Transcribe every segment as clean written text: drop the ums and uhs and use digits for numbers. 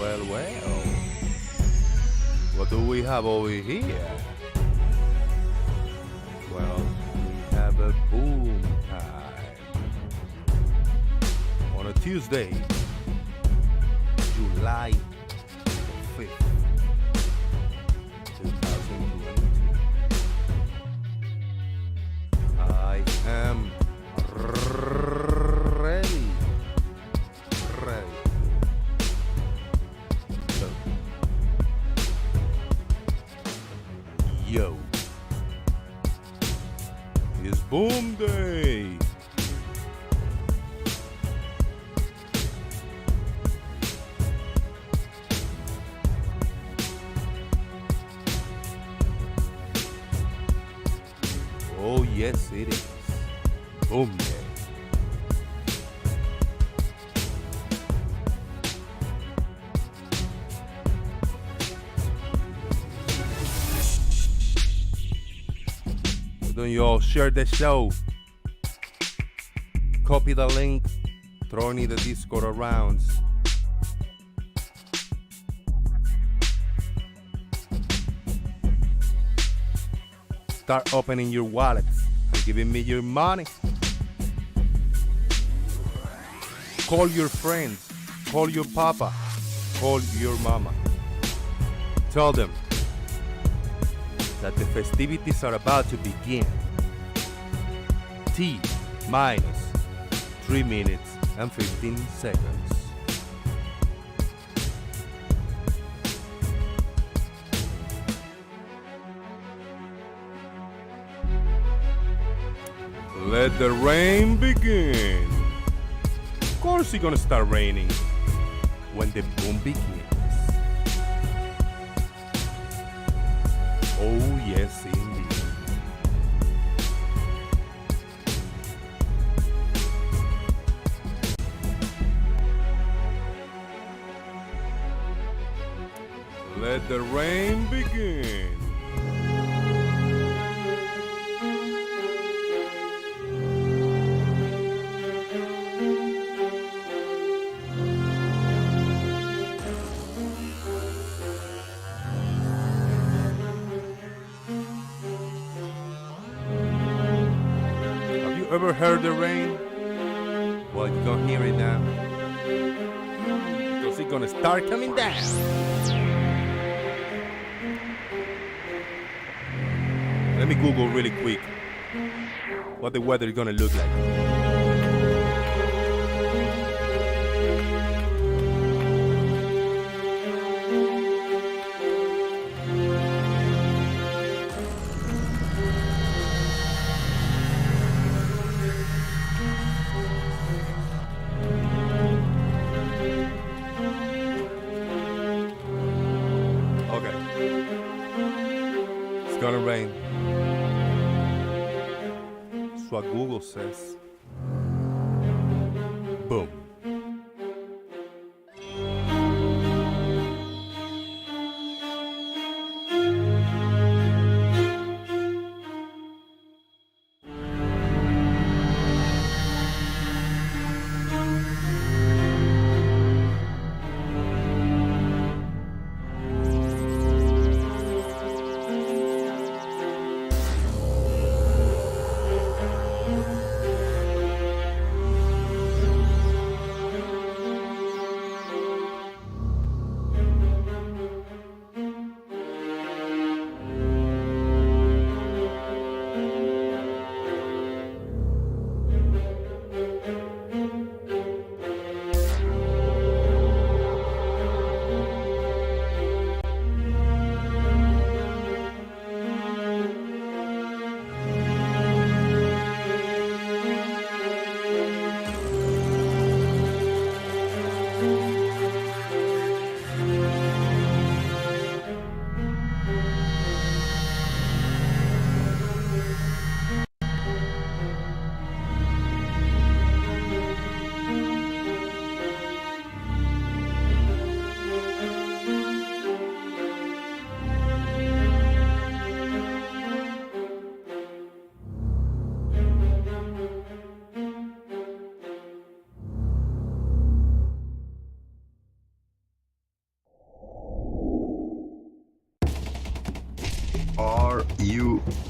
Well. What do we have over here? Well, we have a boom time. On a Tuesday, July 5th, 2022. I am ready. So, yo, it's boom day. Oh yes, it is boom day. Don't you all share the show? Copy the link, throw it in the Discord around. Start opening your wallets and giving me your money. Call your friends, call your papa, call your mama. Tell them that the festivities are about to begin. T minus 3 minutes and 15 seconds. Let the rain begin. Of course it's gonna start raining when the boom begins. Oh yes, indeed. Let the rain begin. Ever heard the rain? Well, you're gonna hear it now. Because it's gonna start coming down. Let me Google really quick what the weather is gonna look like. It's gonna rain. That's what Google says. Boom.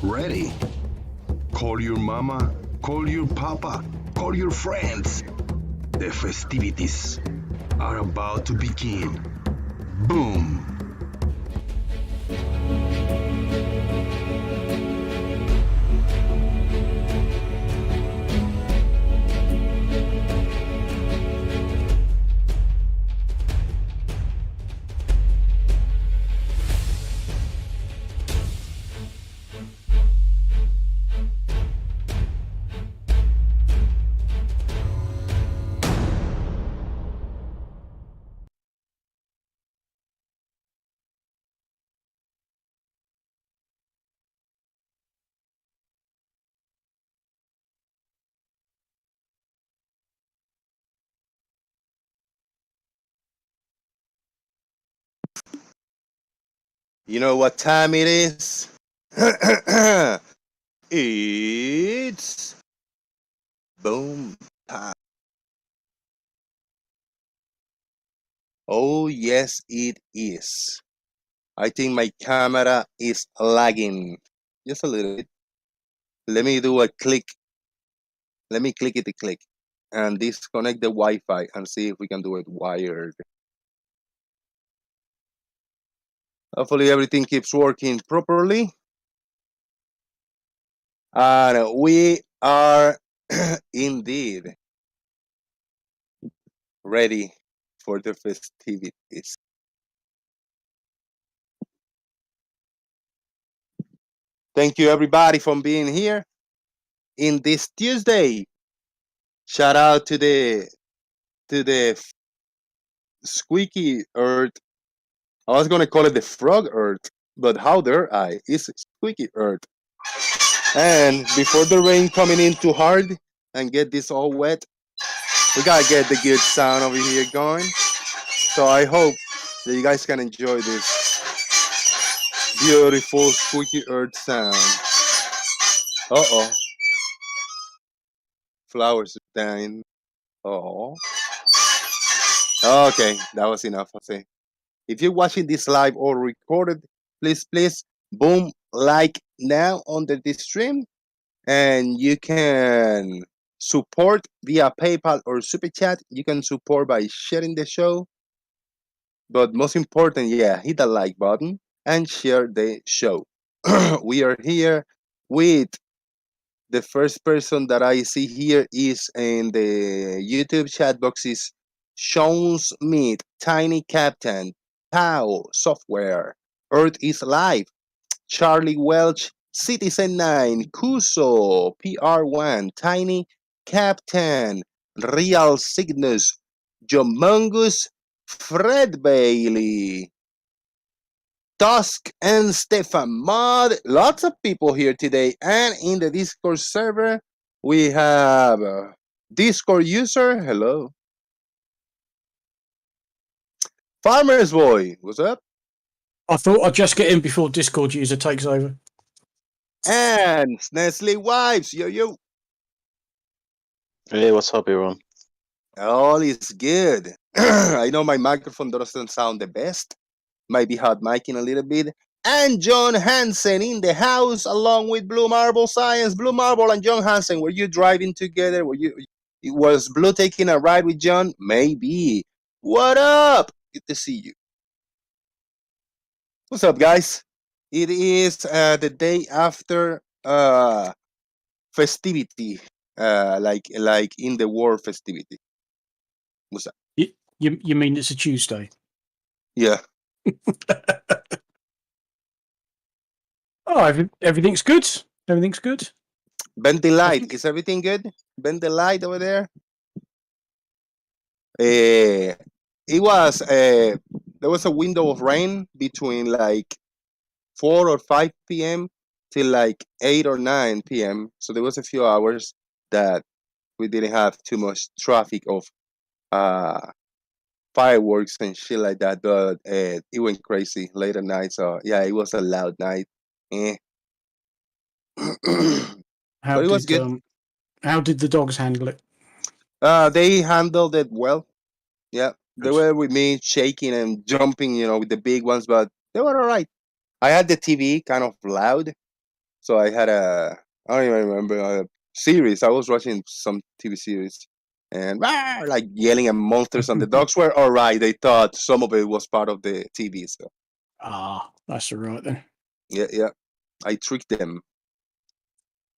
Ready? Call your mama, call your papa, call your friends. The festivities are about to begin. Boom! You know what time it is? It's boom time. Oh, yes, it is. I think my camera is lagging just a little bit. Let me do a click. Let me click it to click and disconnect the Wi-Fi and see if we can do it wired. Hopefully everything keeps working properly. And we are indeed ready for the festivities. Thank you everybody for being here in this Tuesday. Shout out to the squeaky earth. I was gonna call it the frog earth, but how dare I? It's squeaky earth. And before the rain coming in too hard and get this all wet, we gotta get the good sound over here going. So I hope that you guys can enjoy this beautiful squeaky earth sound. Uh-oh. Flowers are dying. Oh. Okay, that was enough. I say. If you're watching this live or recorded, please boom like now under this stream, and you can support via PayPal or Super Chat. You can support by sharing the show, but most important, yeah, hit the like button and share the show. We are here with the first person that I see here is in the YouTube chat box is Sean Smith, Tiny Captain, Pow Software, Earth is Live, Charlie Welch, Citizen 9, Kuso, PR1, Tiny Captain, Real Cygnus, Jomungus, Fred Bailey, Tusk and Stefan Mod. Lots of people here today. And in the Discord server, we have Discord user. Hello. Farmer's Boy. What's up? I thought I'd just get in before Discord user takes over. And Nestle Wives. Yo, yo. Hey, what's up, everyone? All is good. I know my microphone doesn't sound the best. Might be hot micing a little bit. And John Hansen in the house along with Blue Marble Science. Blue Marble and John Hansen, were you driving together? Was Blue taking a ride with John? Maybe. What up? Good to see you. What's up, guys? It is the day after festivity, like in the war festivity. What's up? You mean it's a Tuesday? Yeah. Oh, everything's good. Everything's good. Bend the light. Is everything good? Bend the light over there. It was there was a window of rain between like 4 or 5 p.m. till like 8 or 9 p.m. So there was a few hours that we didn't have too much traffic of fireworks and shit like that, but it went crazy late at night. So yeah, it was a loud night. Eh. But it was good. How did the dogs handle it? They handled it well. Yeah, they Good. were with me shaking and jumping, with the big ones, but they were all right. I had the TV kind of loud, So I had I don't even remember a series. I was watching some TV series and like yelling at monsters, and the dogs were all right. They thought some of it was part of the TV. So That's all right then. yeah, I tricked them.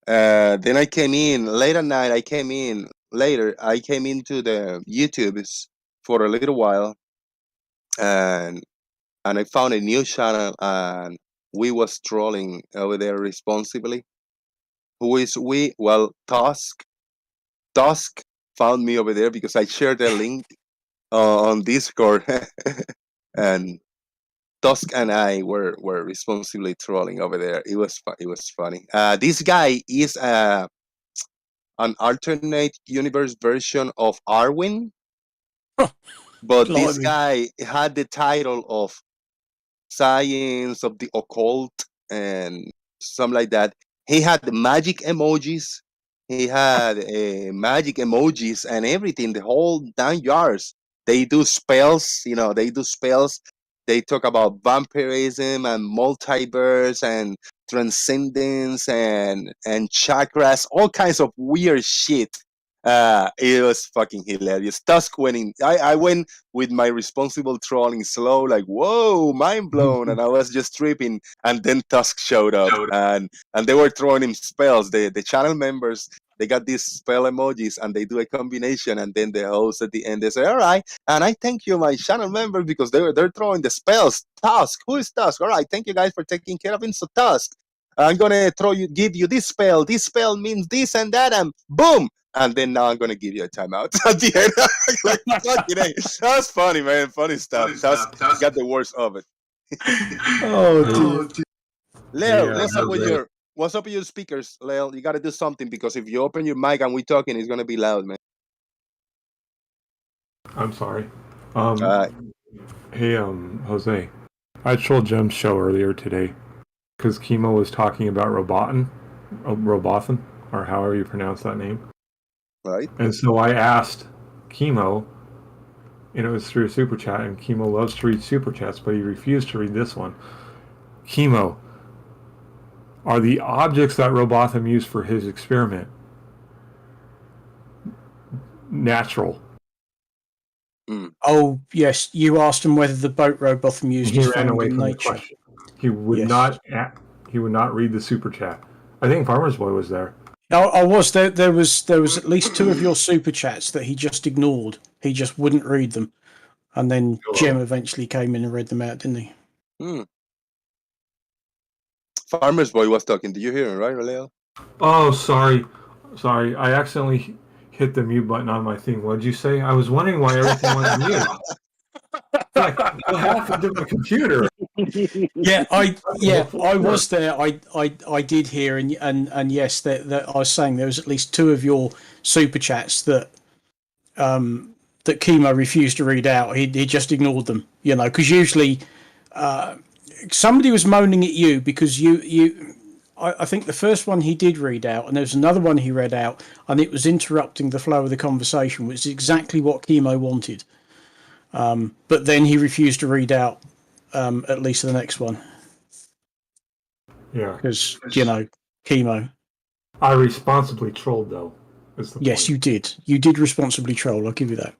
Then I came in late at night. I came in later. I came into the YouTubes for a little while, and I found a new channel, and we was trolling over there responsibly. Who is we? Well, Tusk found me over there because I shared a link on Discord, and Tusk and I were responsibly trolling over there. It was funny. This guy is an alternate universe version of Arwen, but this Blimey. guy had the title of Science of the Occult and something like that. He had magic emojis. He had magic emojis and everything, the whole 9 yards. They do spells, they do spells. They talk about vampirism and multiverse and transcendence and chakras, all kinds of weird shit. It was fucking hilarious. Tusk winning. I went with my responsible trolling slow, like, whoa, mind blown. And I was just tripping. And then Tusk showed up, and they were throwing him spells. The channel members, they got these spell emojis, and they do a combination. And then the host at the end, they say, all right, and I thank you, my channel members, because they're throwing the spells. Tusk, who is Tusk? All right, thank you guys for taking care of him. So Tusk, I'm gonna give you this spell. This spell means this and that, and boom. And then now I'm gonna give you a timeout at the end. Like, fucking A. That was funny, man. Funny stuff. That's got the worst of it. Oh dear. Leo, Jose. what's up with your speakers, Leo? You gotta do something, because if you open your mic and we talking, it's gonna be loud, man. I'm sorry. Alright. Hey, Jose. I trolled Jem's show earlier today because Chemo was talking about Robothan, or however you pronounce that name. Right. And so I asked Chemo, and it was through a super chat, and Chemo loves to read super chats, but he refused to read this one. Chemo, are the objects that Robotham used for his experiment natural? Oh yes, you asked him whether the boat Robotham used He is ran found away in from the nature. question. He would Yes. He would not read the super chat. I think Farmer's Boy was there. I was there. There was at least two of your super chats that he just ignored. He just wouldn't read them, and then Jem eventually came in and read them out, didn't he? Farmer's Boy was talking. Did you hear him, right, Leo? Oh, sorry. I accidentally hit the mute button on my thing. What did you say? I was wondering why everything went mute. Like, what happened to my computer? I was there. I did hear, and yes, that I was saying there was at least two of your super chats that that Chemo refused to read out. He just ignored them, because usually somebody was moaning at you because I think the first one he did read out, and there was another one he read out, and it was interrupting the flow of the conversation, which is exactly what Chemo wanted. But then he refused to read out at least the next one. Yeah. Because, Chemo. I responsibly trolled, though. Yes, you did. You did responsibly troll, I'll give you that.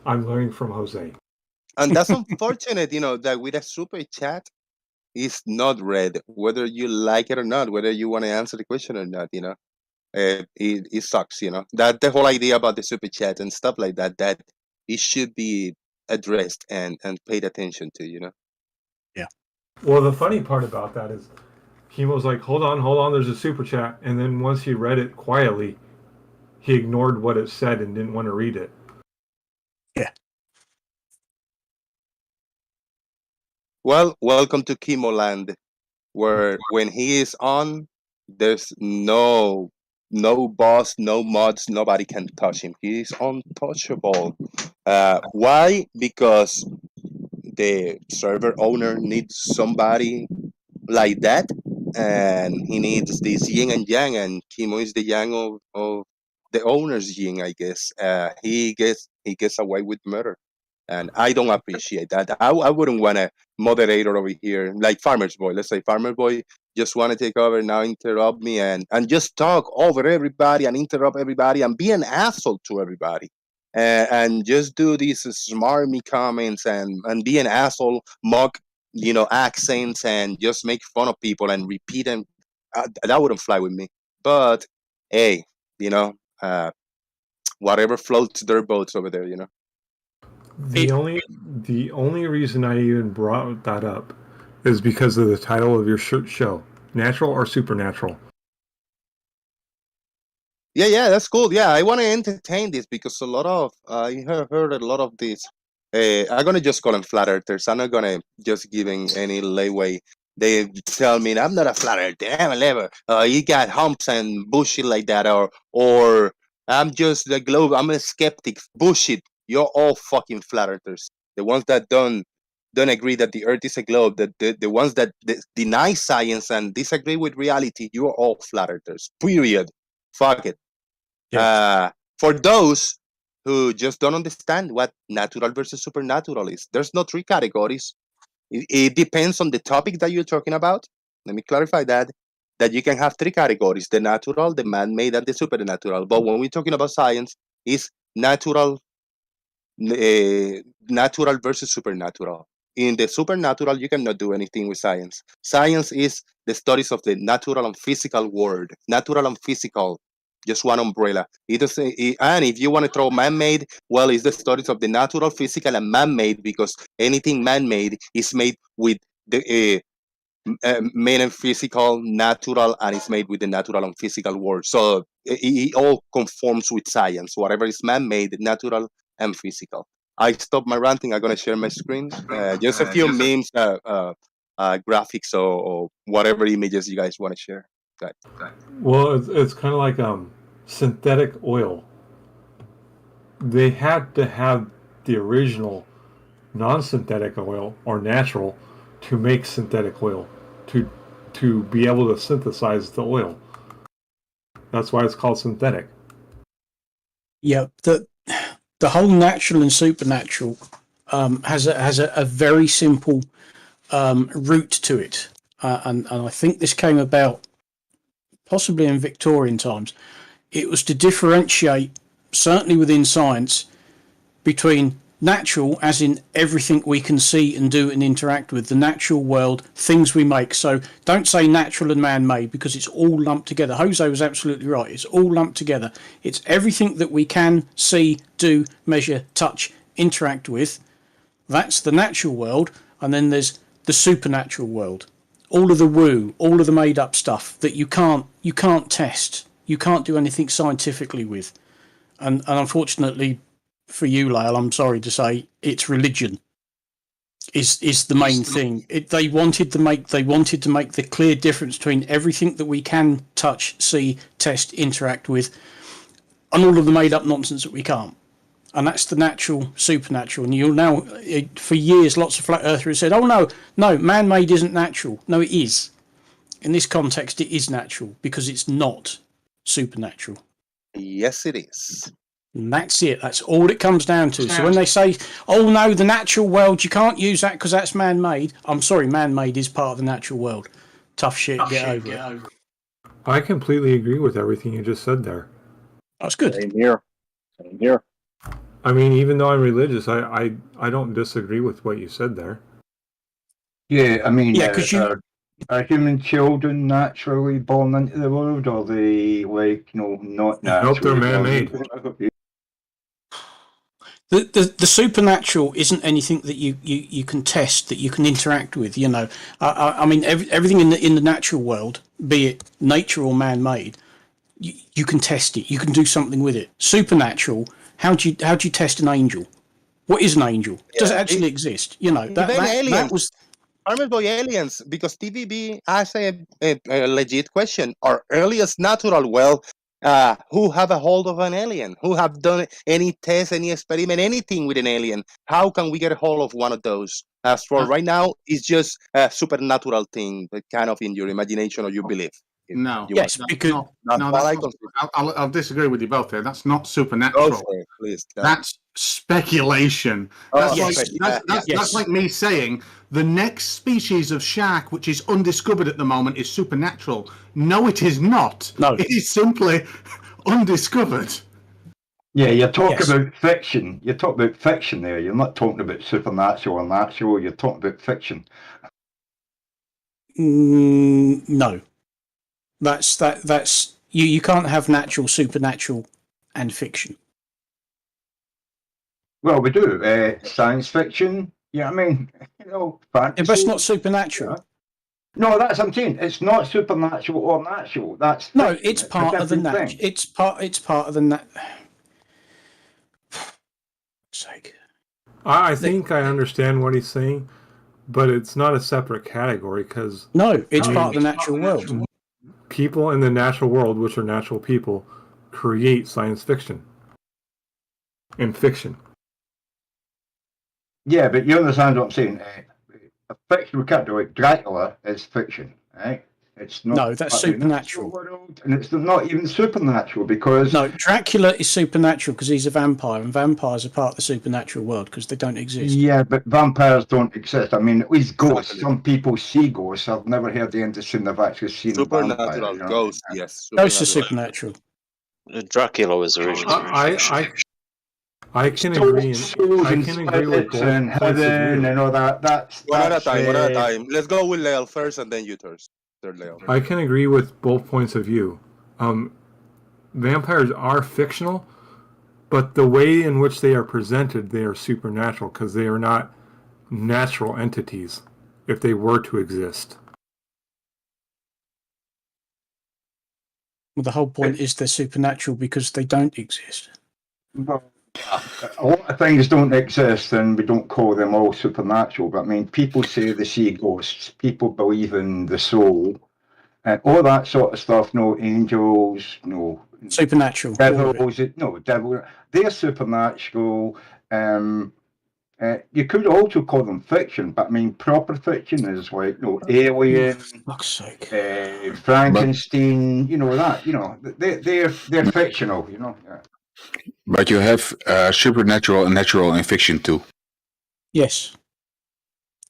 I'm learning from Jose. And that's unfortunate, that with a super chat, it's not read, whether you like it or not, whether you want to answer the question or not, it sucks, that the whole idea about the super chat and stuff like that it should be addressed and paid attention to, Yeah. Well, the funny part about that is Chemo's like, hold on, there's a super chat. And then once he read it quietly, he ignored what it said and didn't want to read it. Yeah. Well, welcome to Chemo Land, where when he is on, there's no boss, no mods, nobody can touch him. He's untouchable. Why? Because the server owner needs somebody like that, and he needs this yin and yang, and Kimo is the yang of the owner's yin, I guess. He gets away with murder, and I don't appreciate that. I wouldn't want a moderator over here like Farmer's Boy. Let's say Farmer's Boy just want to take over now, interrupt me, and just talk over everybody and interrupt everybody and be an asshole to everybody. And just do these smarmy comments and be an asshole, mock, accents, and just make fun of people and repeat them. That wouldn't fly with me. But hey, whatever floats their boats over there. The only reason I even brought that up is because of the title of your show, Natural or Supernatural. Yeah, that's cool. Yeah, I want to entertain this because a lot of I have heard a lot of this. I'm gonna just call them flat earthers. I'm not gonna just giving any leeway. They tell me I'm not a flat earther. I'm a lever. You got humps and bullshit like that, or I'm just the globe. I'm a skeptic. Bullshit. You're all fucking flat earthers. The ones that don't agree that the Earth is a globe. The ones that deny science and disagree with reality. You are all flat earthers. Period. Fuck it. For those who just don't understand what natural versus supernatural is, there's no three categories. It depends on the topic that you're talking about. Let me clarify that you can have three categories: the natural, the man-made, and the supernatural. But when we're talking about science, it's natural versus supernatural. In the supernatural, you cannot do anything with science. Science is the studies of the natural and physical world. Natural and physical, just one umbrella. And if you want to throw man-made, well, it's the studies of the natural, physical, and man-made, because anything man-made is made with the made and physical, natural, and it's made with the natural and physical world. So it all conforms with science. Whatever is man-made, natural, and physical. I stop my ranting. I'm gonna share my screen. Just a few memes, graphics, or whatever images you guys want to share. Go ahead. Well, it's kind of like synthetic oil. They had to have the original non-synthetic oil or natural to make synthetic oil to be able to synthesize the oil. That's why it's called synthetic. Yeah, the whole natural and supernatural has a very simple root to it, and I think this came about possibly in Victorian times. It was to differentiate, certainly within science, between natural, as in everything we can see and do and interact with, the natural world, things we make. So don't say natural and man-made, because it's all lumped together. Jose was absolutely right. It's all lumped together. It's everything that we can see, do, measure, touch, interact with. That's the natural world. And then there's the supernatural world. All of the woo, all of the made-up stuff that you can't test. You can't do anything scientifically with. And unfortunately for you, Lael, I'm sorry to say, it's religion is the main thing. They wanted to make the clear difference between everything that we can touch, see, test, interact with, and all of the made up nonsense that we can't. And that's the natural, supernatural. And you'll now, for years, lots of flat earthers said, "Oh no, man-made isn't natural." No, it is. In this context, it is natural because it's not supernatural. Yes, it is. And that's it. That's all it comes down to. So when they say, "Oh no, the natural world, you can't use that because that's man-made," I'm sorry, man-made is part of the natural world. Tough shit. Get over it. I completely agree with everything you just said there. That's good. Same here. I mean, even though I'm religious, I don't disagree with what you said there. Yeah, I mean, Yeah, 'cause are human children naturally born into the world, or are they not naturally? Nope, they're man-made. The supernatural isn't anything that you can test, that you can interact with. I mean, everything in the natural world, be it nature or man-made, you can test it. You can do something with it. Supernatural. How do you test an angel? What is an angel? Does it actually exist? That was. Armored by aliens, because TVB asks a legit question. Our earliest natural well, who have a hold of an alien? Who have done any test, any experiment, anything with an alien? How can we get a hold of one of those? As for right now, it's just a supernatural thing, kind of in your imagination or you believe. No. Yes, because I'll disagree with you both there. That's not supernatural. Go for it, please. That's speculation. Oh, That's like yes. that's like me saying the next species of shark, which is undiscovered at the moment, is supernatural. No, it is not. No. It is simply undiscovered. Yeah, you're talking Yes. about fiction. You're talking about fiction there. You're not talking about supernatural or natural. You're talking about fiction. No. That's you can't have natural, supernatural, and fiction. Well, we do. Science fiction. Yeah, I mean, fantasy. But it's not supernatural. Yeah. No, that's what I'm saying. It's not supernatural or natural. That's No, fiction. it's part of the different nat. thing. It's part of the sake. I think I understand what he's saying, but it's not a separate category because No, it's part of the natural world. people in the natural world, which are natural people, create science fiction and fiction. Yeah, but you understand what I'm saying. A fictional character like Dracula is fiction, right? It's not. No, that's supernatural. World, and it's not even supernatural because. No, Dracula is supernatural because he's a vampire, and vampires are part of the supernatural world because they don't exist. Yeah, but vampires don't exist. I mean, at least ghosts. Exactly. Some people see ghosts. I've never heard the industry they've actually seen a vampire. Supernatural You know? ghost, yes. Ghosts are supernatural. Dracula was originally fiction. I can agree. Souls I and can agree with spirits both and points of heaven view. and all that. That's One at a time, one at a uh, time. Let's go with Leal first and then you first. Third Leal. I can agree with both points of view. Vampires are fictional, but the way in which they are presented, they are supernatural because they are not natural entities if they were to exist. Well, the whole point is they're supernatural because they don't exist. Well, a lot of things don't exist and we don't call them all supernatural, but I mean, people say they see ghosts, people believe in the soul, and all that sort of stuff. No angels, no Supernatural. devils, devil. They're supernatural. You could also call them fiction, but I mean, proper fiction is like, Alien, For fuck's sake. Frankenstein, they're fictional, Yeah. But you have supernatural and natural in fiction too. Yes.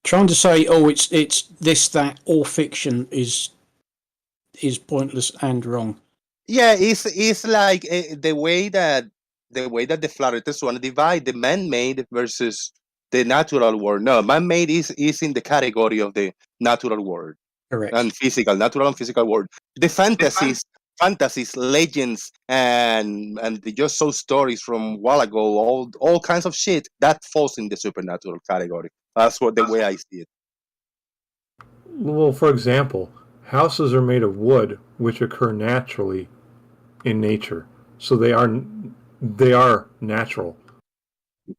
Trying to say, it's this, that, or fiction is pointless and wrong. Yeah, it's like the way that the flat earthers want to divide the man-made versus the natural world. No, man-made is in the category of the natural world Correct. and natural and physical world. The fantasies, legends, and they just saw stories from a while ago, all kinds of shit that falls in the supernatural category. That's the way I see it. Well, for example, houses are made of wood, which occur naturally in nature, so they are natural.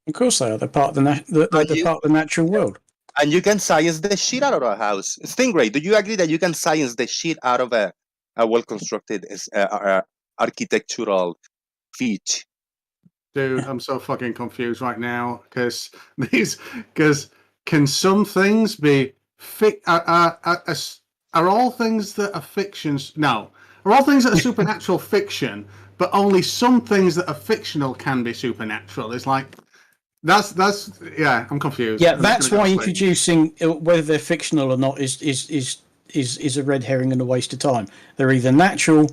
Of course they are. They're part of the part of the natural world. And you can science the shit out of a house. Stingray, do you agree that you can science the shit out of a well-constructed architectural feat? Dude, I'm so fucking confused right now because can some things be are all things that are fictions? No, are all things that are supernatural fiction? But only some things that are fictional can be supernatural. It's like that's yeah. I'm confused. Yeah, that's why introducing whether they're fictional or not is a red herring and a waste of time. They're either natural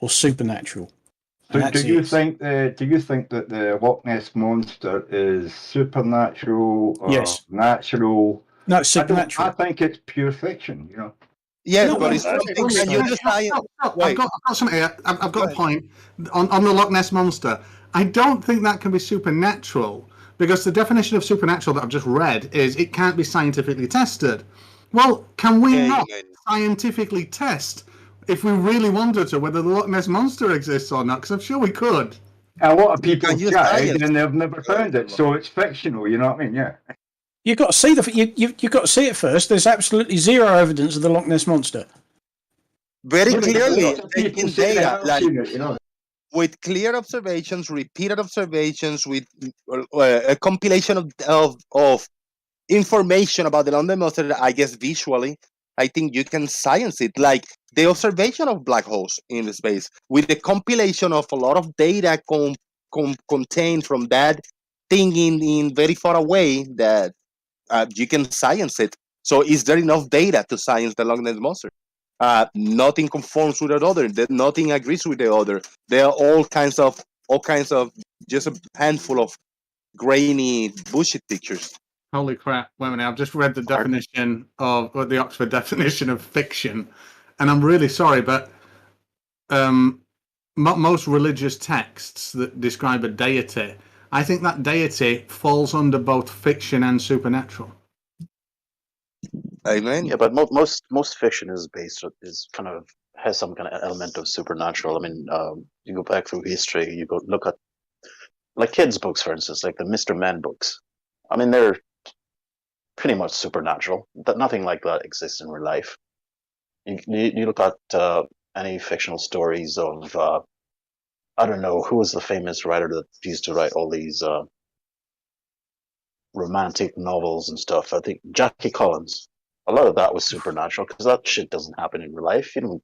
or supernatural. So do you think that the Loch Ness monster is supernatural or Yes. natural? No, it's supernatural. I think it's pure fiction. Yes, No, but I it's don't something think so. that you decide. I've got something here. I've got a point on the Loch Ness monster. I don't think that can be supernatural because the definition of supernatural that I've just read is it can't be scientifically tested. Well, can we not scientifically test if we really wanted to whether the Loch Ness monster exists or not? Because I'm sure we could. A lot of people can use tried science. and they've never found it, so it's fictional. You know what I mean? Yeah. You've got to see you've got to see it first. There's absolutely zero evidence of the Loch Ness monster. Very clearly, People taking say they data, have like seen it, with clear observations, repeated observations, with a compilation of information about the London monster, I guess visually, I think you can science it. Like the observation of black holes in space, with the compilation of a lot of data contained from that thing in very far away that you can science it. So is there enough data to science the Loch Ness monster? Nothing conforms with the other. Nothing agrees with the other. There are all kinds of just a handful of grainy bullshit pictures. Holy crap! Wait a minute. I've just read the definition of or the Oxford definition of fiction, and I'm really sorry, but most religious texts that describe a deity, I think that deity falls under both fiction and supernatural. Amen. Yeah, but most fiction is kind of has some kind of element of supernatural. I mean, you go back through history, you go look at like kids' books, for instance, like the Mr. Men books. I mean, they're pretty much supernatural. That nothing like that exists in real life. You look at any fictional stories of I don't know who was the famous writer that used to write all these romantic novels and stuff. I think Jackie Collins. A lot of that was supernatural because that shit doesn't happen in real life. You don't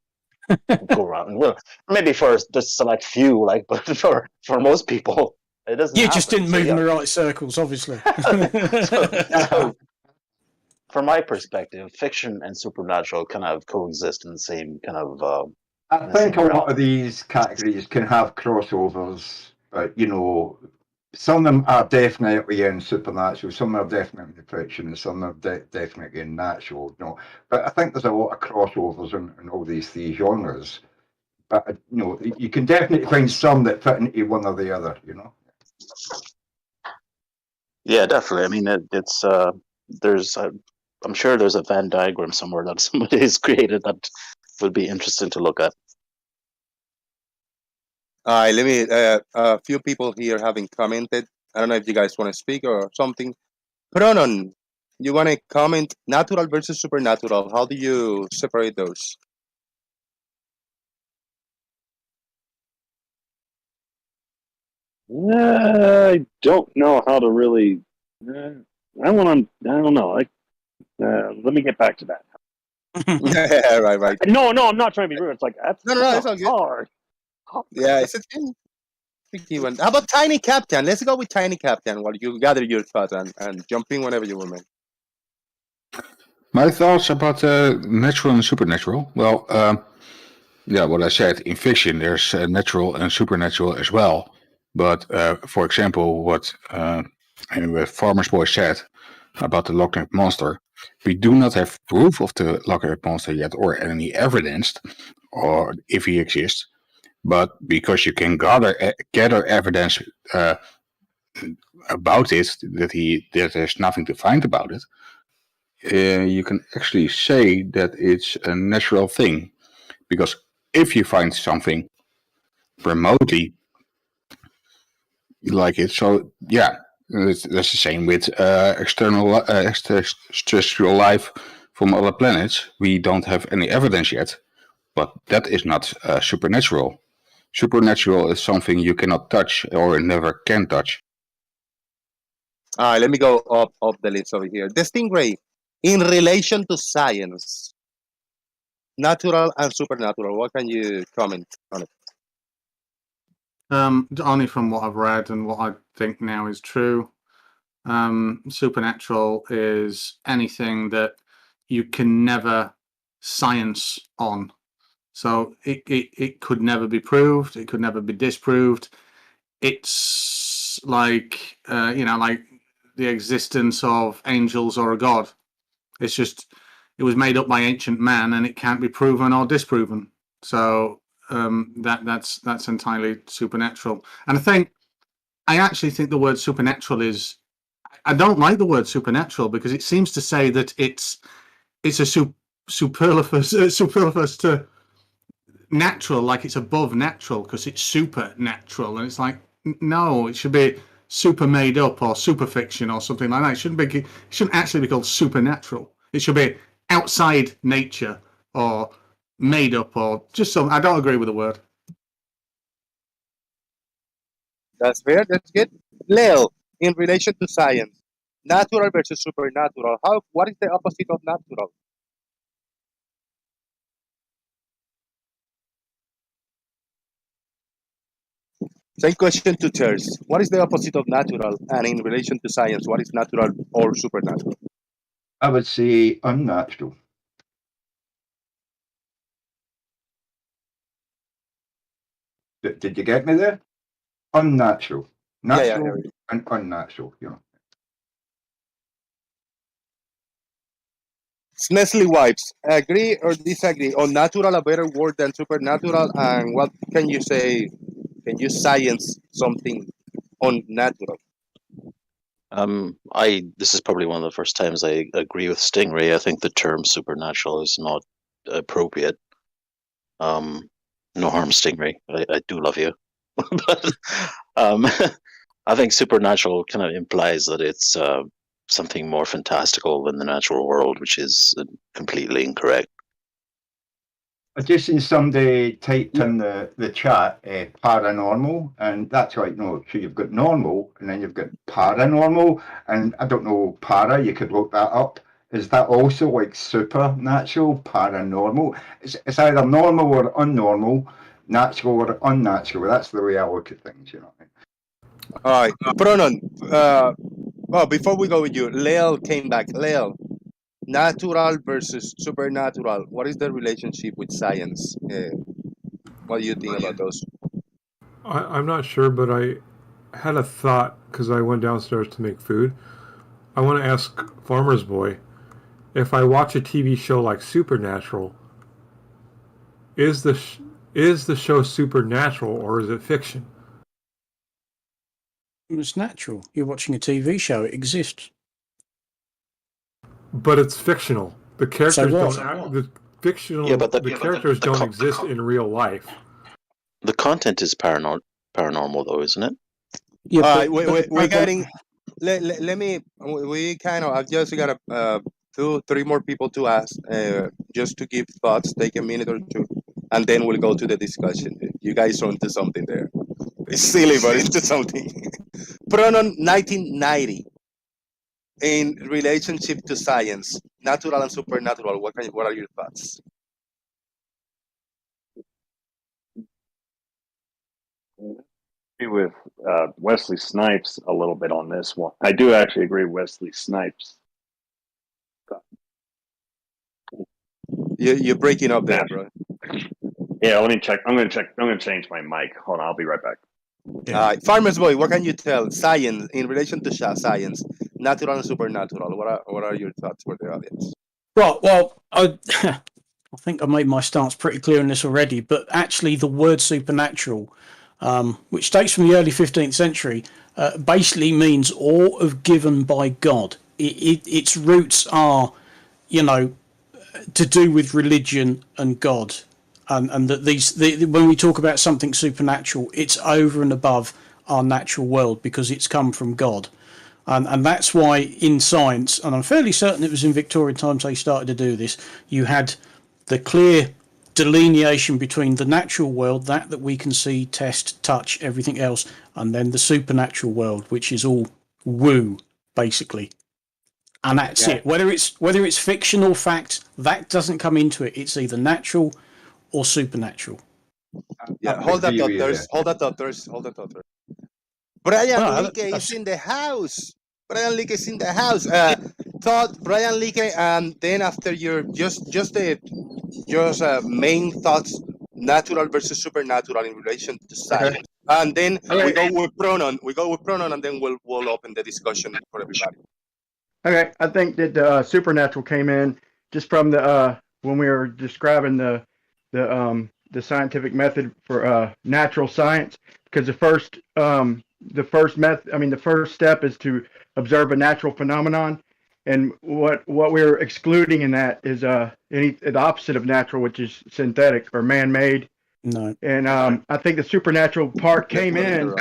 go around. Well, maybe for just select few, like, but for most people, it doesn't. You happen. just didn't move in the right circles, obviously. So, from my perspective, fiction and supernatural kind of coexist in the same kind of. I think a lot of these categories can have crossovers, but some of them are definitely in supernatural, some are definitely in fiction, and some are definitely in natural. But I think there's a lot of crossovers in all these three genres. But you can definitely find some that fit into one or the other. Yeah, definitely. I mean, it's there's I'm sure there's a Venn diagram somewhere that somebody has created that would be interesting to look at. All right, let me. A few people here having commented. I don't know if you guys want to speak or something. Pronon, you want to comment? Natural versus supernatural. How do you separate those? I don't know how to really. I don't know. Let me get back to that. Yeah, right. No, I'm not trying to be rude. It's like that's No, it's all good. hard. Yeah, it's a tricky one. How about Tiny Captain? Let's go with Tiny Captain while you gather your thoughts and jump in whenever you want. My thoughts about natural and supernatural. Well, what I said, in fiction there's natural and supernatural as well. But for example, what Farmer's Boy said about the Loch Ness monster, we do not have proof of the Loch Ness monster yet, or any evidence, or if he exists. But because you can gather evidence about it, that there's nothing to find about it, you can actually say that it's a natural thing. Because if you find something remotely like it, so yeah, that's the same with extraterrestrial life from other planets. We don't have any evidence yet, but that is not supernatural. Supernatural is something you cannot touch or never can touch. All right, let me go up the list over here. The Stingray, in relation to science, natural and supernatural, what can you comment on it? Only from what I've read and what I think now is true. Supernatural is anything that you can never science on. So it could never be proved. It could never be disproved. It's like like the existence of angels or a god. It's just it was made up by ancient man and it can't be proven or disproven. So that's entirely supernatural. And I actually think the word supernatural is. I don't like the word supernatural because it seems to say that it's a superfluous to natural, like it's above natural because it's supernatural, and it's like no, it should be super made up or super fiction or something like that. It shouldn't actually be called supernatural. It should be outside nature or made up or just some. I don't agree with the word. That's fair. That's good. Leo, in relation to science, natural versus supernatural. What is the opposite of natural? Same question to Terz. What is the opposite of natural? And in relation to science, what is natural or supernatural? I would say unnatural. Did you get me there? Unnatural. Natural and unnatural, you know. Nestle wipes. Agree or disagree? On natural, a better word than supernatural? And what can you say? Can you science something unnatural? This is probably one of the first times I agree with Stingray. I think the term supernatural is not appropriate. No harm, Stingray. I do love you, but I think supernatural kind of implies that it's something more fantastical than the natural world, which is completely incorrect. I just seen somebody typed in the chat paranormal, and that's right. No, so you've got normal, and then you've got paranormal, and I don't know para. You could look that up. Is that also like supernatural, paranormal? It's either normal or unnormal, natural or unnatural. That's the way I look at things, you know. All right, Pronon. Well, before we go with you, Leel came back. Leel, natural versus supernatural. What is the relationship with science? What do you think about those? I'm not sure, but I had a thought because I went downstairs to make food. I want to ask Farmer's Boy, if I watch a TV show like Supernatural, is the show supernatural or is it fiction? It's natural. You're watching a TV show. It exists. But it's fictional. The characters the characters don't exist in real life. The content is paranormal, though, isn't it? Yeah, we're getting. Let me. We kind of. I've just got 2-3 more people to ask, just to give thoughts. Take a minute or two, and then we'll go to the discussion. You guys are into something there. It's silly, but into something. Pronon 1990. In relationship to science, natural and supernatural, what are your thoughts? Agree with Wesley Snipes a little bit on this one. I do actually agree with Wesley Snipes. You're breaking up there, bro. Yeah, let me check. I'm going to change my mic. Hold on, I'll be right back. Yeah. All right, Farmer's Boy, what can you tell? Science, in relation to science, natural and supernatural. What are your thoughts for the audience? Right. Well, I think I made my stance pretty clear in this already. But actually, the word supernatural, which dates from the early 15th century, basically means all of given by God. Its roots are, to do with religion and God. And that when we talk about something supernatural, it's over and above our natural world because it's come from God. And that's why in science, and I'm fairly certain it was in Victorian times they started to do this, you had the clear delineation between the natural world, that we can see, test, touch, everything else, and then the supernatural world, which is all woo, basically. And that's it. Whether it's fiction or fact, that doesn't come into it. It's either natural or supernatural. Yeah, hold that thought, Thirst. Brian Leake is in the house. Brian Leake is in the house. Thought Brian Leake, and then after your just main thoughts, natural versus supernatural in relation to science, and then we go with pronoun, and then we'll open the discussion for everybody. Okay, I think that supernatural came in just from the when we were describing the scientific method for natural science, because the first step is to observe a natural phenomenon, and what we're excluding in that is the opposite of natural, which is synthetic or man-made. No. And I think the supernatural part came in.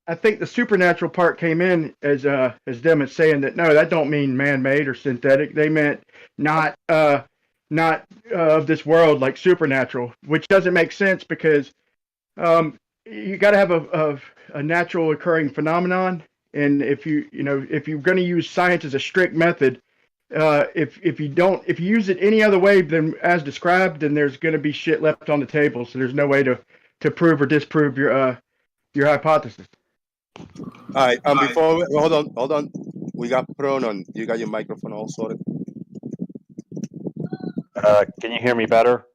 I think the supernatural part came in as them as saying that no, that don't mean man-made or synthetic. They meant not of this world, like supernatural, which doesn't make sense because you got to have a natural occurring phenomenon, and if you're going to use science as a strict method, if you use it any other way than as described, then there's going to be shit left on the table. So there's no way to prove or disprove your hypothesis. All right. Hold on. We got pronoun. You got your microphone all sorted. Can you hear me better?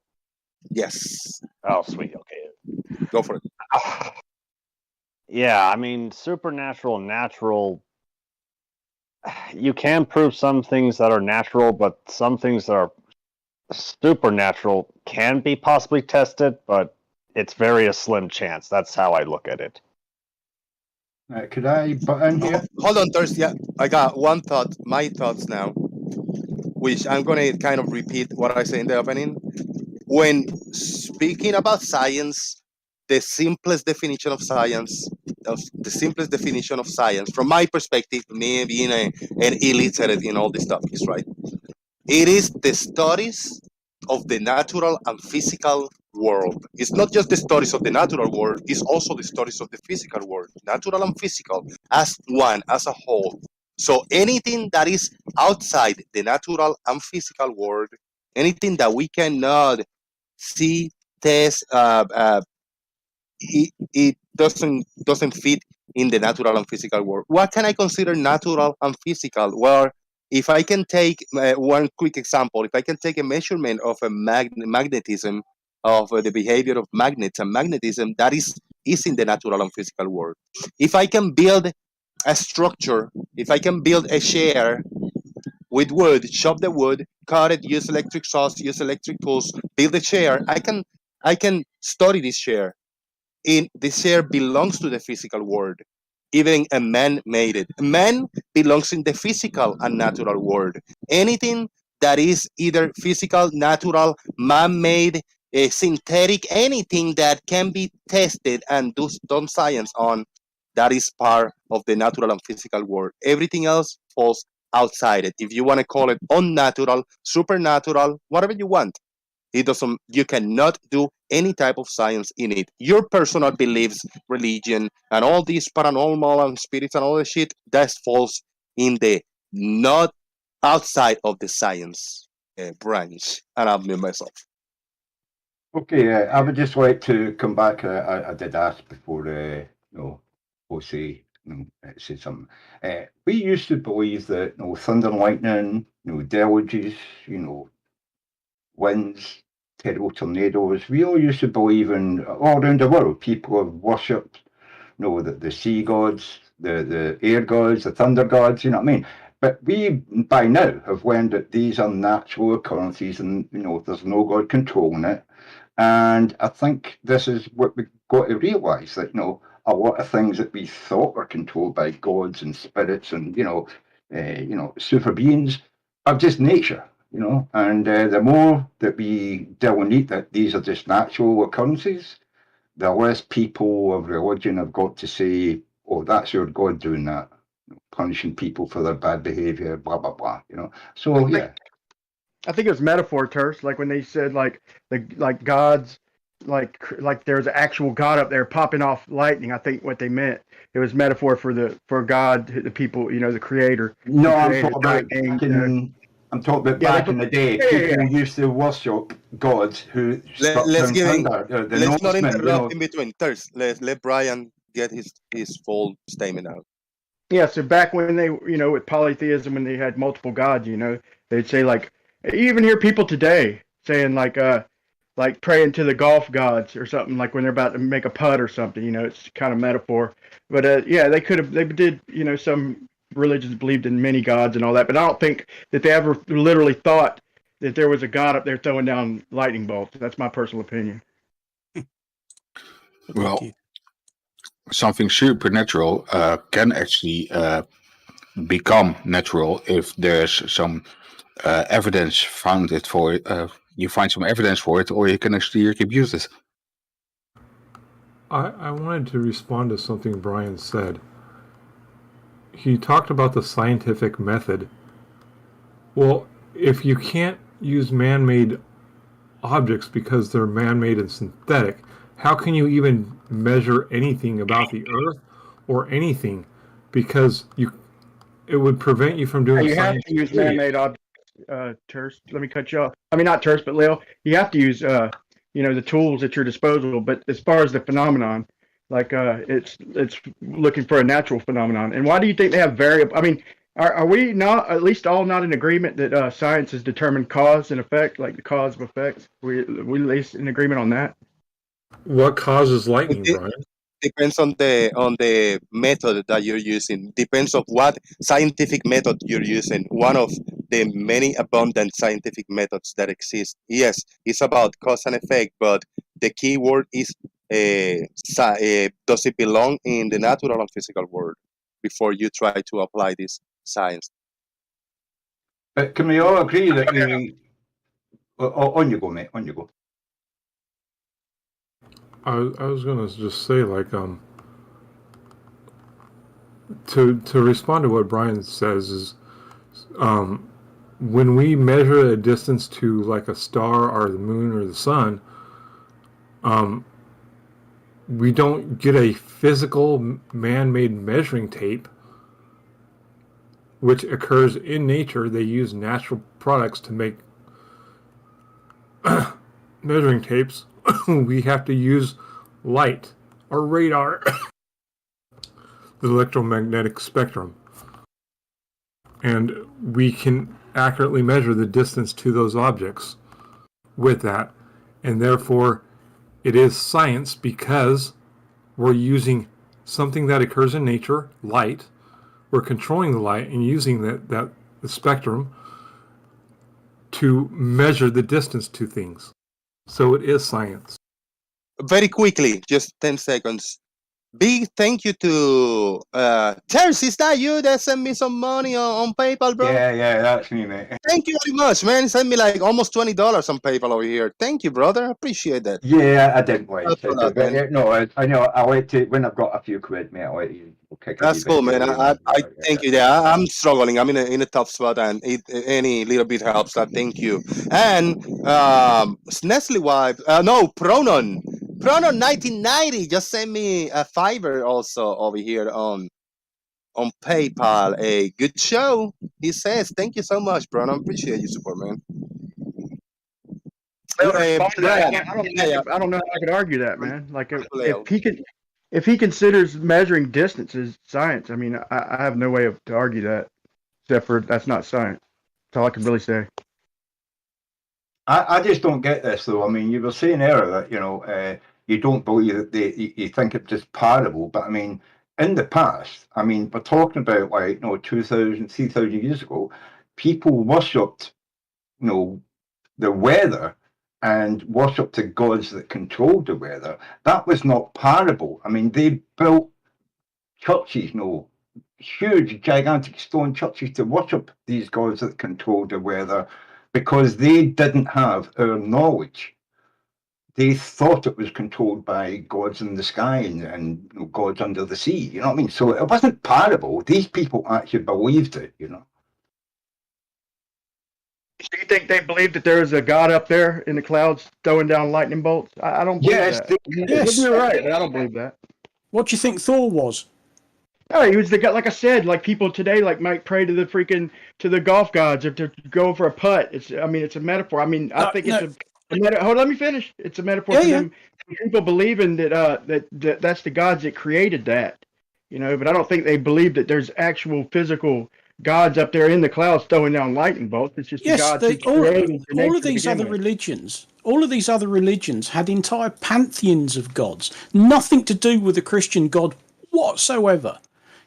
Yes. Oh, sweet. Okay. Go for it. Yeah, I mean, supernatural and natural. You can prove some things that are natural, but some things that are supernatural can be possibly tested, but it's very a slim chance. That's how I look at it. Could I butt in here? Hold on, Thursday. Yeah, I got one thought. My thoughts now, which I'm gonna kind of repeat what I say in the opening. When speaking about science, the simplest definition of science, from my perspective, me being an illiterate in all these topics, right? It is the studies of the natural and physical world. It's not just the studies of the natural world, it's also the studies of the physical world, natural and physical, as one, as a whole. So anything that is outside the natural and physical world, anything that we cannot see, test, it doesn't fit in the natural and physical world. What can I consider natural and physical? Well, if I can take one quick example, if I can take a measurement of a magnetism, of the behavior of magnets and magnetism, that is in the natural and physical world. If I can build a structure, if I can build a chair with wood, chop the wood, cut it, use electric saws, use electric tools, build a chair, I can study this chair. This chair belongs to the physical world. Even a man made it. Man belongs in the physical and natural world. Anything that is either physical, natural, man-made, synthetic, anything that can be tested and done science on, that is part of the natural and physical world. Everything else falls outside it. If you want to call it unnatural, supernatural, whatever you want. It doesn't. You cannot do any type of science in it. Your personal beliefs, religion, and all these paranormal and spirits and all the shit that falls in the not outside of the science branch. And I'll mute myself. Okay, I would just like to come back. I did ask before, Jose said something. We used to believe that, thunder and lightning, deluges, winds, terrible tornadoes. We all used to believe in, all around the world, people have worshipped, the sea gods, the air gods, the thunder gods, you know what I mean? But we, by now, have learned that these are natural occurrences and, there's no God controlling it. And I think this is what we've got to realise, that, a lot of things that we thought were controlled by gods and spirits and, super beings are just nature. And the more that we delineate that these are just natural occurrences, the less people of religion have got to say, oh, that's your God doing that, punishing people for their bad behavior, blah, blah, blah, So, yeah. I think it was metaphor, Terse, like when they said like gods, like there's an actual God up there popping off lightning. I think what they meant, it was metaphor for God, the people, the creator. No, the I'm creator, talking about back in the day. People used to worship gods who Let's give him. thunder. Let's not interrupt in between. Thirst. Let Brian get his full statement out. Yeah, so back when they, with polytheism, when they had multiple gods, they'd say like, you even hear people today saying like praying to the golf gods or something, like when they're about to make a putt or something. It's kind of metaphor. But yeah, they did. Some religions believed in many gods and all that, but I don't think that they ever literally thought that there was a God up there throwing down lightning bolts. That's my personal opinion. Well, something supernatural can actually become natural if there's some evidence found it for it. You find some evidence for it, or you can actually abuse it. I wanted to respond to something Brian said. He talked about the scientific method. Well, if you can't use man-made objects because they're man-made and synthetic, how can you even measure anything about the Earth or anything? Because it would prevent you from doing You have to use man-made objects, Terse. Let me cut you off. I mean, not Terse, but Leo. You have to use, the tools at your disposal. But as far as the phenomenon, Like it's looking for a natural phenomenon. And why do you think they have variable? I mean, are we not at least all not in agreement that science has determined cause and effect, like the cause of effects? We at least in agreement on that. What causes lightning, It Brian? depends on the method that you're using. Depends of what scientific method you're using. One of the many abundant scientific methods that exist. Yes, it's about cause and effect, but the key word is does it belong in the natural and physical world before you try to apply this science. But can we all agree that on you go, mate, on you go. I was gonna just say, like, to respond to what Brian says is, when we measure a distance to like a star or the moon or the sun, we don't get a physical man-made measuring tape, which occurs in nature. They use natural products to make measuring tapes. We have to use light or radar, the electromagnetic spectrum, and we can accurately measure the distance to those objects with that, and therefore it is science because we're using something that occurs in nature, light. We're controlling the light and using the spectrum to measure the distance to things. So it is science. Very quickly, just 10 seconds. Big thank you to Terence. Is that you that sent me some money on PayPal, bro? Yeah, that's me, mate. Thank you very much, man. Send me like almost $20 on PayPal over here. Thank you, brother. Appreciate that. Yeah, I didn't wait. That's for that, But, man. no, I know. I like to when I've got a few quid, mate. I like to kick a That's wee cool, bit. man. I thank you. Yeah, I'm struggling. I'm in a tough spot, and any little bit helps. That thank you. And Nestle wife, no Pronon, 1990 just sent me a fiver also over here on PayPal. A good show. He says, "Thank you so much, Pronon. Appreciate your support, man." Well, to respond to that, Brian, I don't know how I could argue that, man. Like Leo. if he considers measuring distances science, I mean, I have no way to argue that, except for that's not science. That's all I can really say. I just don't get this though. I mean, you were saying earlier that you don't believe that you think it's just parable, but I mean, in the past, I mean, we're talking about 2,000, 3,000 years ago, people worshipped the weather and worshipped the gods that controlled the weather. That was not parable. I mean, they built churches, huge, gigantic stone churches to worship these gods that controlled the weather because they didn't have our knowledge. They thought it was controlled by gods in the sky and gods under the sea. You know what I mean? So it wasn't parable. These people actually believed it, Do you think they believed that there was a God up there in the clouds throwing down lightning bolts? I don't believe that. Yes. You're right, but I don't believe that. What do you think Thor was? Oh, he was the guy. Like I said, like people today, like might pray to the golf gods if they're going for a putt. It's a metaphor. I mean, I think it's a metaphor. Hold on, let me finish. It's a metaphor for them. People believing that that's the gods that created that, But I don't think they believe that there's actual physical gods up there in the clouds throwing down lightning bolts. It's just the gods who created all of these other religions. All of these other religions had entire pantheons of gods. Nothing to do with the Christian God whatsoever.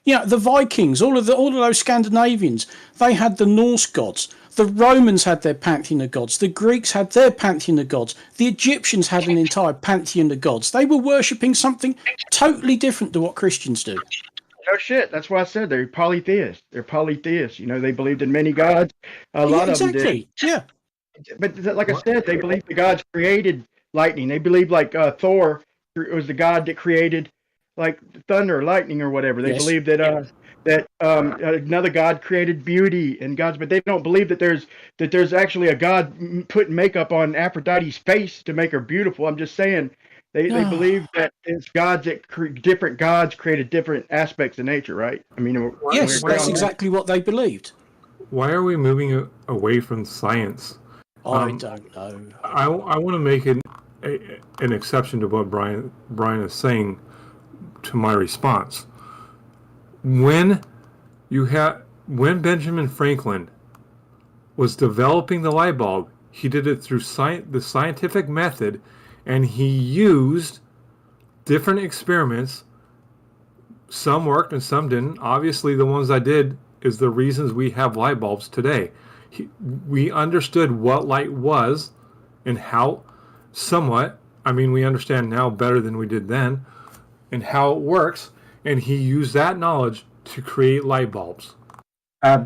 The Vikings, all of those Scandinavians, they had the Norse gods. The Romans had their pantheon of gods. The Greeks had their pantheon of gods. The Egyptians had an entire pantheon of gods. They were worshipping something totally different to what Christians do. No shit. That's why I said they're polytheists. They're polytheists. They believed in many gods. A lot of them did. Yeah. But like I said, they believe the gods created lightning. They believe like Thor was the god that created like thunder, lightning, or whatever. They believe that another god created beauty and gods, but they don't believe that there's actually a god putting makeup on Aphrodite's face to make her beautiful. I'm just saying they believe that it's gods that different gods created different aspects of nature, right? I mean, yes, that's exactly what they believed. Why are we moving away from science? I don't know. I want to make an exception to what Brian is saying. to my response. When Benjamin Franklin was developing the light bulb, he did it through the scientific method, and he used different experiments. Some worked and some didn't. Obviously, the ones I did is the reasons we have light bulbs today. We understood what light was and how, somewhat, I mean, we understand now better than we did then, and how it works, and he used that knowledge to create light bulbs.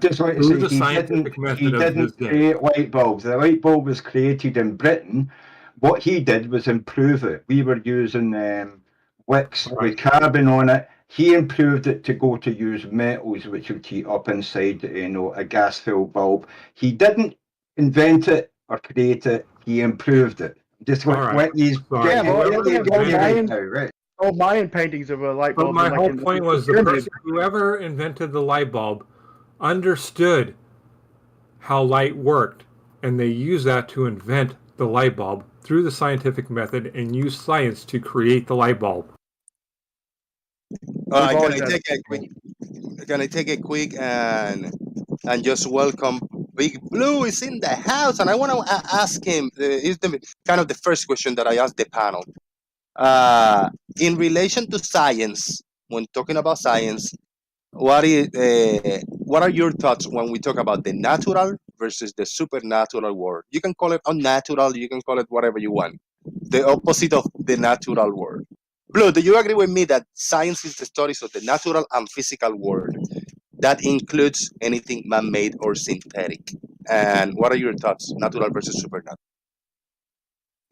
Just like to Through the say, scientific method he of his didn't day. create light bulbs. The light bulb was created in Britain. What he did was improve it. We were using wicks with carbon on it. He improved it to go to use metals, which would heat up inside, a gas-filled bulb. He didn't invent it or create it. He improved it. Just what he's yeah, well, they have old Mayan, right? old Mayan paintings of a light bulb. But my whole point was whoever invented the light bulb understood how light worked, and they used that to invent the light bulb through the scientific method and use science to create the light bulb. All right, can I take a quick and just welcome Big Blue is in the house, and I want to ask him. Is the kind of the first question that I asked the panel. In relation to science, when talking about science, what are your thoughts when we talk about the natural versus the supernatural world? You can call it unnatural, you can call it whatever you want. The opposite of the natural world. Blue, do you agree with me that science is the studies of the natural and physical world? That includes anything man-made or synthetic. And what are your thoughts, natural versus supernatural?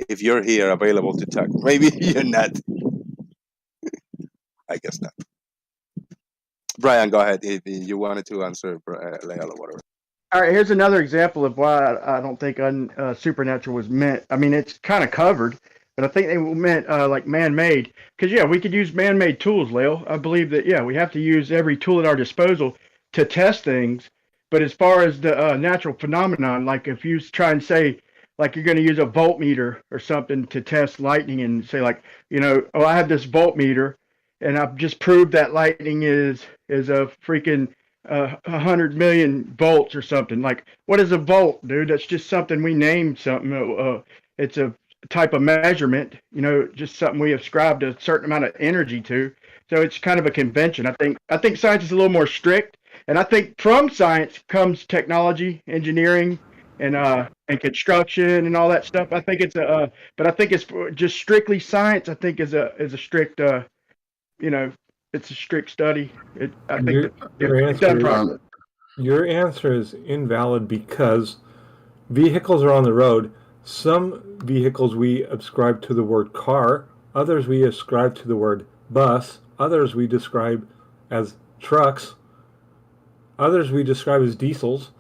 If you're here available to talk, maybe you're not. I guess not. Brian, go ahead if you wanted to answer Leal or whatever. All right, here's another example of why I don't think supernatural was meant. I mean, it's kind of covered, but I think they meant like man-made. Because, yeah, we could use man-made tools, Leal. I believe that, yeah, we have to use every tool at our disposal to test things. But as far as the natural phenomenon, like if you try and say, like you're going to use a voltmeter or something to test lightning and say like, oh, I have this voltmeter and I've just proved that lightning is a freaking 100 million volts or something. Like, what is a volt, dude? That's just something we named something. It's a type of measurement, just something we ascribed a certain amount of energy to. So it's kind of a convention. I think science is a little more strict, and I think from science comes technology, engineering, and construction and all that stuff. I think it's but I think it's just strictly science. I think is a strict, it's a strict study. I think your answer is invalid because vehicles are on the road. Some vehicles we ascribe to the word car, others we ascribe to the word bus, others we describe as trucks, others we describe as diesels.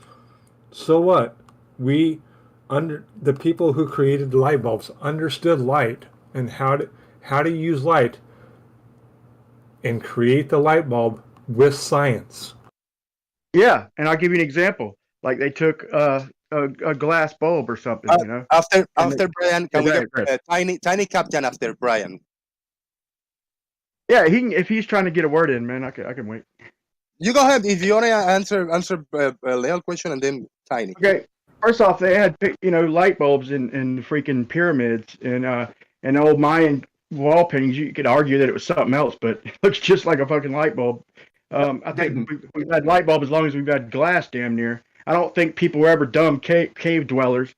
So what? The people who created the light bulbs understood light and how to use light and create the light bulb with science. Yeah, and I'll give you an example. Like they took a glass bulb or something, After Brian, can we get tiny captain after Brian? Yeah, if he's trying to get a word in, man, I can wait. You go ahead. If you want to answer Leal's question and then Tiny. Okay. First off, they had light bulbs in the freaking pyramids and old Mayan wall paintings. You could argue that it was something else, but it looks just like a fucking light bulb. I think we've had light bulb as long as we've had glass, damn near. I don't think people were ever dumb cave dwellers.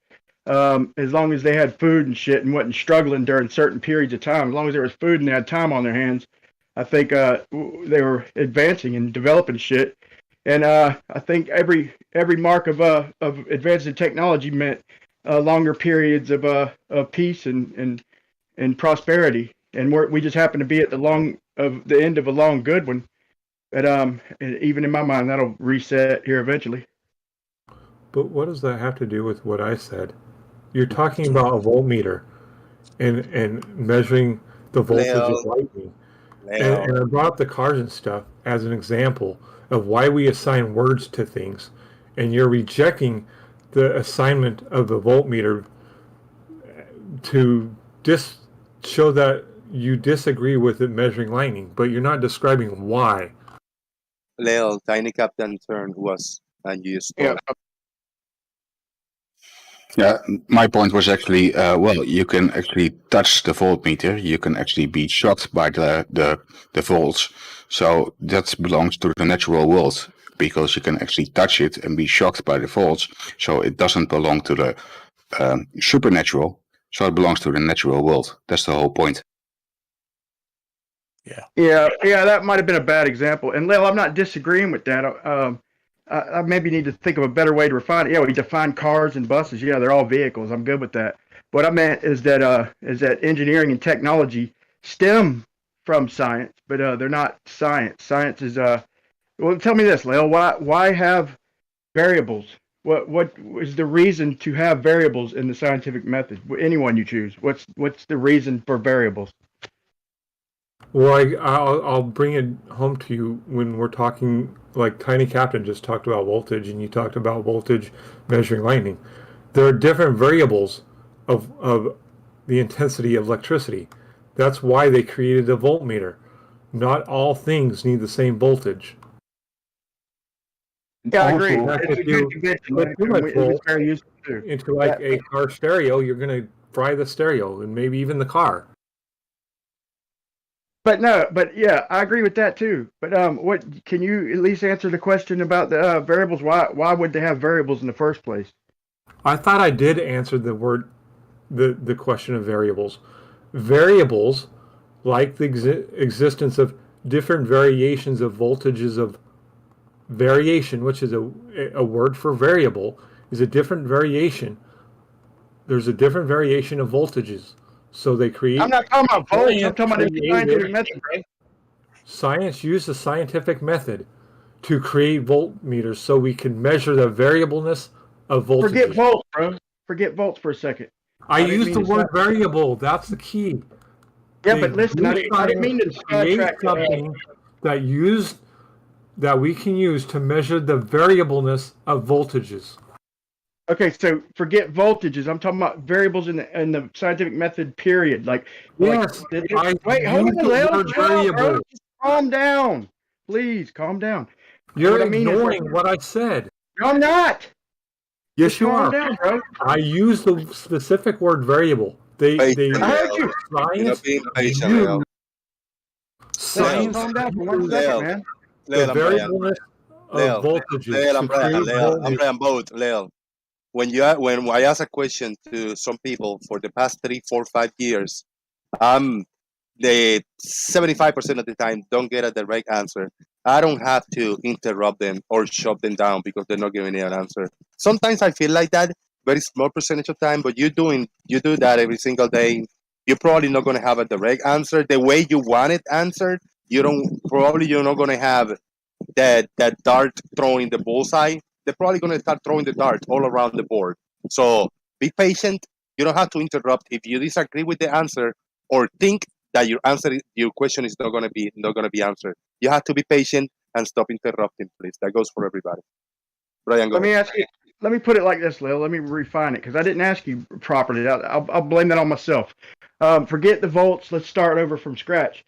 As long as they had food and shit and wasn't struggling during certain periods of time, as long as there was food and they had time on their hands, I think they were advancing and developing shit. And I think every mark of advancing technology meant longer periods of peace and prosperity. And we just happen to be at the end of a long good one. But even in my mind, that'll reset here eventually. But what does that have to do with what I said? You're talking about a voltmeter and measuring the voltage of lightning. And I brought up the cars and stuff as an example of why we assign words to things. And you're rejecting the assignment of the voltmeter to just show that you disagree with it measuring lightning, but you're not describing why. Lel, Tiny Captain turn was, and you Yeah. spoke. Yeah, my point was actually, well, you can actually touch the voltmeter. You can actually be shocked by the volts. So that belongs to the natural world because you can actually touch it and be shocked by the volts. So it doesn't belong to the supernatural. So it belongs to the natural world. That's the whole point. Yeah, that might have been a bad example. And Lil, I'm not disagreeing with that. I maybe need to think of a better way to refine it. Yeah, we define cars and buses. Yeah, they're all vehicles. I'm good with that. What I meant is that engineering and technology stem from science, but they're not science. Science is well, tell me this, Lil. Why have variables? What is the reason to have variables in the scientific method? Anyone you choose. What's the reason for variables? Well, I'll bring it home to you when we're talking, like Tiny Captain just talked about voltage, and you talked about voltage measuring lightning. There are different variables of the intensity of electricity. That's why they created a voltmeter. Not all things need the same voltage. Yeah, I agree. Also, It's a good convention. put too much It's volt very useful too. into like a car stereo, you're going to fry the stereo and maybe even the car. But no, but yeah, I agree with that too. But what can you at least answer the question about the variables? Why would they have variables in the first place? I thought I did answer the question of variables. Variables, like the existence of different variations of voltages of variation, which is a word for variable, is a different variation. There's a different variation of voltages. So they create. I'm not talking about volts. I'm talking about the created- scientific method, bro. Science used the scientific method to create voltmeters so we can measure the variableness of voltages. Forget volts, bro. Forget volts for a second. I didn't used mean the to word stop. variable. That's the key. Yeah, They but listen, I didn't mean to create sidetrack. something that we can use to measure the variableness of voltages. Okay, so forget voltages. I'm talking about variables in the scientific method. Period. Yes, I wait, hold used on, the Lil. word Chill out, bro. variable. Just calm down, please. Calm down. You're What I mean is that- ignoring what I said. No, I'm not. Yes, Just you calm are. down, bro. I used the specific word variable. They Patient, I heard Lel. you. You're not science being patient, used Lel. science Calm down for 1 used second, Lel, man. the Lel and Brian. variableness of Lel, voltages Lel to and Brian. create Lel and voltages. Brian both. Lel. When I ask a question to some people for the past 3, 4, 5 years, the 75% of the time don't get a direct answer. I don't have to interrupt them or shut them down because they're not giving me an answer. Sometimes I feel like that, very small percentage of time, but you do that every single day. You're probably not gonna have a direct answer the way you want it answered. You're not gonna have that dart throwing the bullseye. They're probably gonna start throwing the dart all around the board. So be patient. You don't have to interrupt if you disagree with the answer or think that your question is not gonna be answered. You have to be patient and stop interrupting, please. That goes for everybody. Brian, go Let me ahead. ask you. Let me put it like this, Lil. Let me refine it because I didn't ask you properly. I'll blame that on myself. Forget the volts. Let's start over from scratch.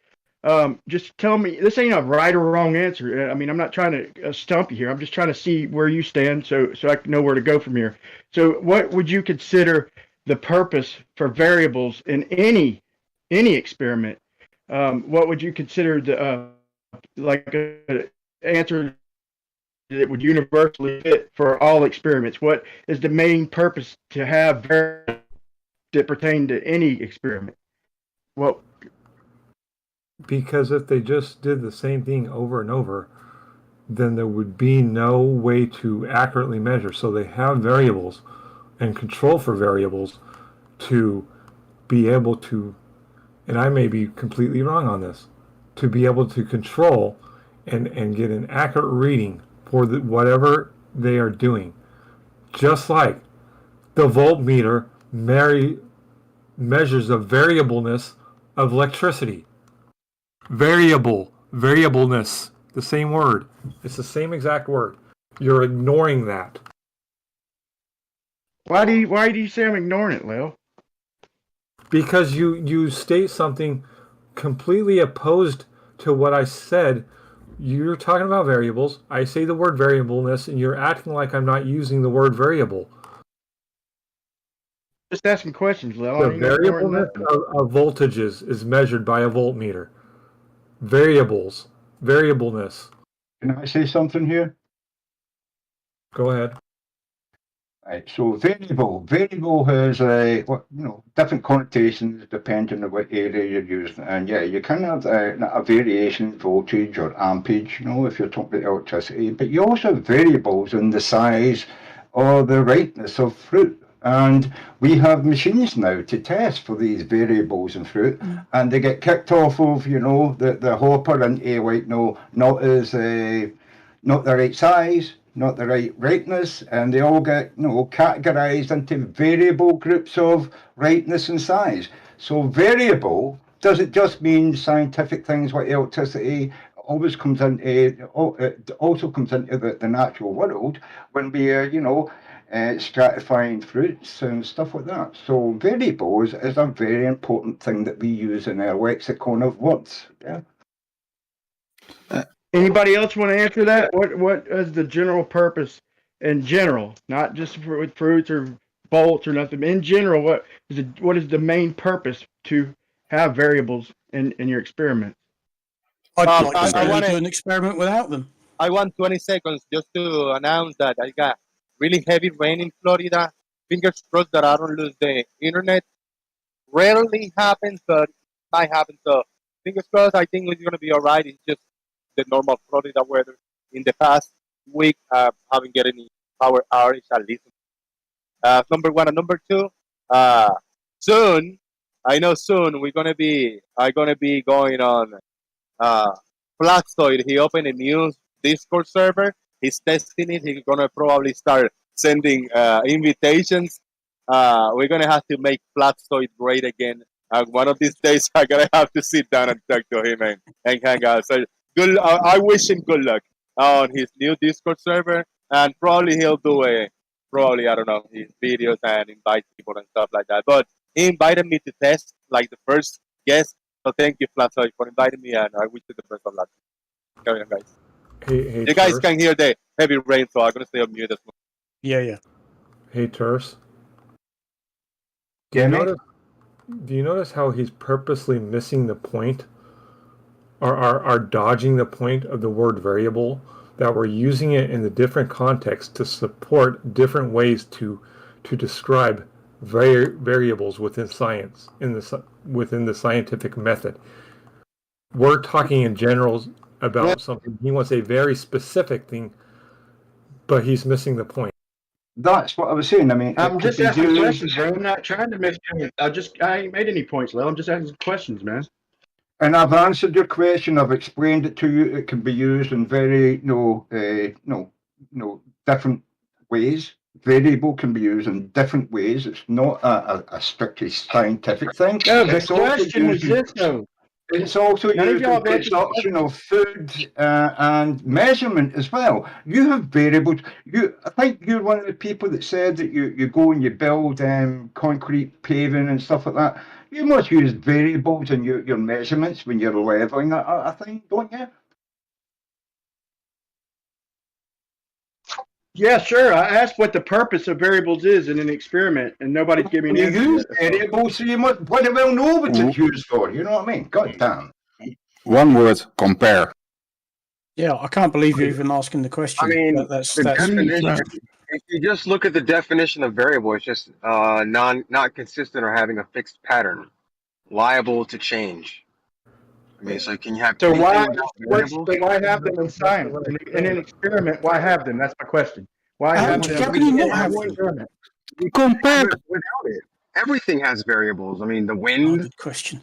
Just tell me. This ain't a right or wrong answer. I mean, I'm not trying to stump you here. I'm just trying to see where you stand, so I can know where to go from here. So, what would you consider the purpose for variables in any experiment? What would you consider the like a answer that would universally fit for all experiments? What is the main purpose to have variables that pertain to any experiment? Well, Because if they just did the same thing over and over, then there would be no way to accurately measure. So they have variables and control for variables to be able to, and I may be completely wrong on this, to be able to control and get an accurate reading for whatever they are doing. Just like the voltmeter measures the variableness of electricity. Variableness, the same word. It's the same exact word. You're ignoring that. why do you say I'm ignoring it, Lil? Because you state something completely opposed to what I said. You're talking about variables. I say the word variableness, and you're acting like I'm not using the word variable. Just asking questions, Lil. The I ain't ignoring variableness nothing. of voltages is measured by a voltmeter. Variableness. Can I say something here? Go ahead. Right. So variable has different connotations depending on what area you're using, and yeah, you can have a variation in voltage or ampage, if you're talking about electricity, but you also have variables in the size or the ripeness of fruit. And we have machines now to test for these variables in fruit, and they get kicked off of the hopper into like not the right size, not the right ripeness, and they all get categorized into variable groups of ripeness and size. So variable doesn't just mean scientific things like electricity. It also comes into the natural world when we stratifying fruits and stuff like that. So variable is a very important thing that we use in our lexicon of words. Yeah. Anybody else want to answer that? What is the general purpose in general, not just with fruits or bolts or nothing? In general, what is the main purpose to have variables in your experiment? I'd like to I see you want do an experiment without them. I want 20 seconds just to announce that I got really heavy rain in Florida. Fingers crossed that I don't lose the internet. Rarely happens, but it might happen. So fingers crossed. I think it's gonna be all right. It's just the normal Florida weather. In the past week, haven't get any power outage at least. Number one and number two. Soon, I know soon I'm gonna be going on uh, Flaxoid. He opened a new Discord server. He's testing it. He's gonna probably start sending invitations. We're gonna have to make Flaxoid great again. One of these days, I'm gonna have to sit down and talk to him and hang out. So good. I wish him good luck on his new Discord server, and probably he'll do I don't know, his videos and invite people and stuff like that. But he invited me to test like the first guest. So thank you, Flaxoid, for inviting me, and I wish you the best of luck. Carry on, guys. Hey, You guys can hear the heavy rain, so I'm gonna stay on mute as well. Yeah. Hey, Terse. Yeah, mate. Do you notice how he's purposely missing the point, or are dodging the point of the word variable? That we're using it in the different contexts to support different ways to describe variables within science, within the scientific method. We're talking in general about something. He wants a very specific thing, but he's missing the point. That's what I was saying. I mean, I'm just asking questions, bro. I'm not trying to miss you. I ain't made any points, Lil. I'm just asking questions, man. And I've answered your question. I've explained it to you. It can be used in very different ways. Variable can be used in different ways. It's not a strictly scientific thing. No, the question was this, though. It's also used in consumption of food and measurement as well. You have variables. I think you're one of the people that said that you go and you build concrete paving and stuff like that. You must use variables in your measurements when you're leveling a thing, don't you? Yeah, sure. I asked what the purpose of variables is in an experiment, and nobody's giving me an answer. You use variables, so you must pretty well know what it's used for. You know what I mean? God damn. One word: compare. Yeah, I can't believe you're even asking the question. I mean, that's definition. If you just look at the definition of variable, it's just not consistent or having a fixed pattern, liable to change. I mean, so can you have? So why have them in science? In an experiment, why have them? That's my question. Why have them? How can you not have them? Compare without it. Everything has variables. I mean, the wind. Good question.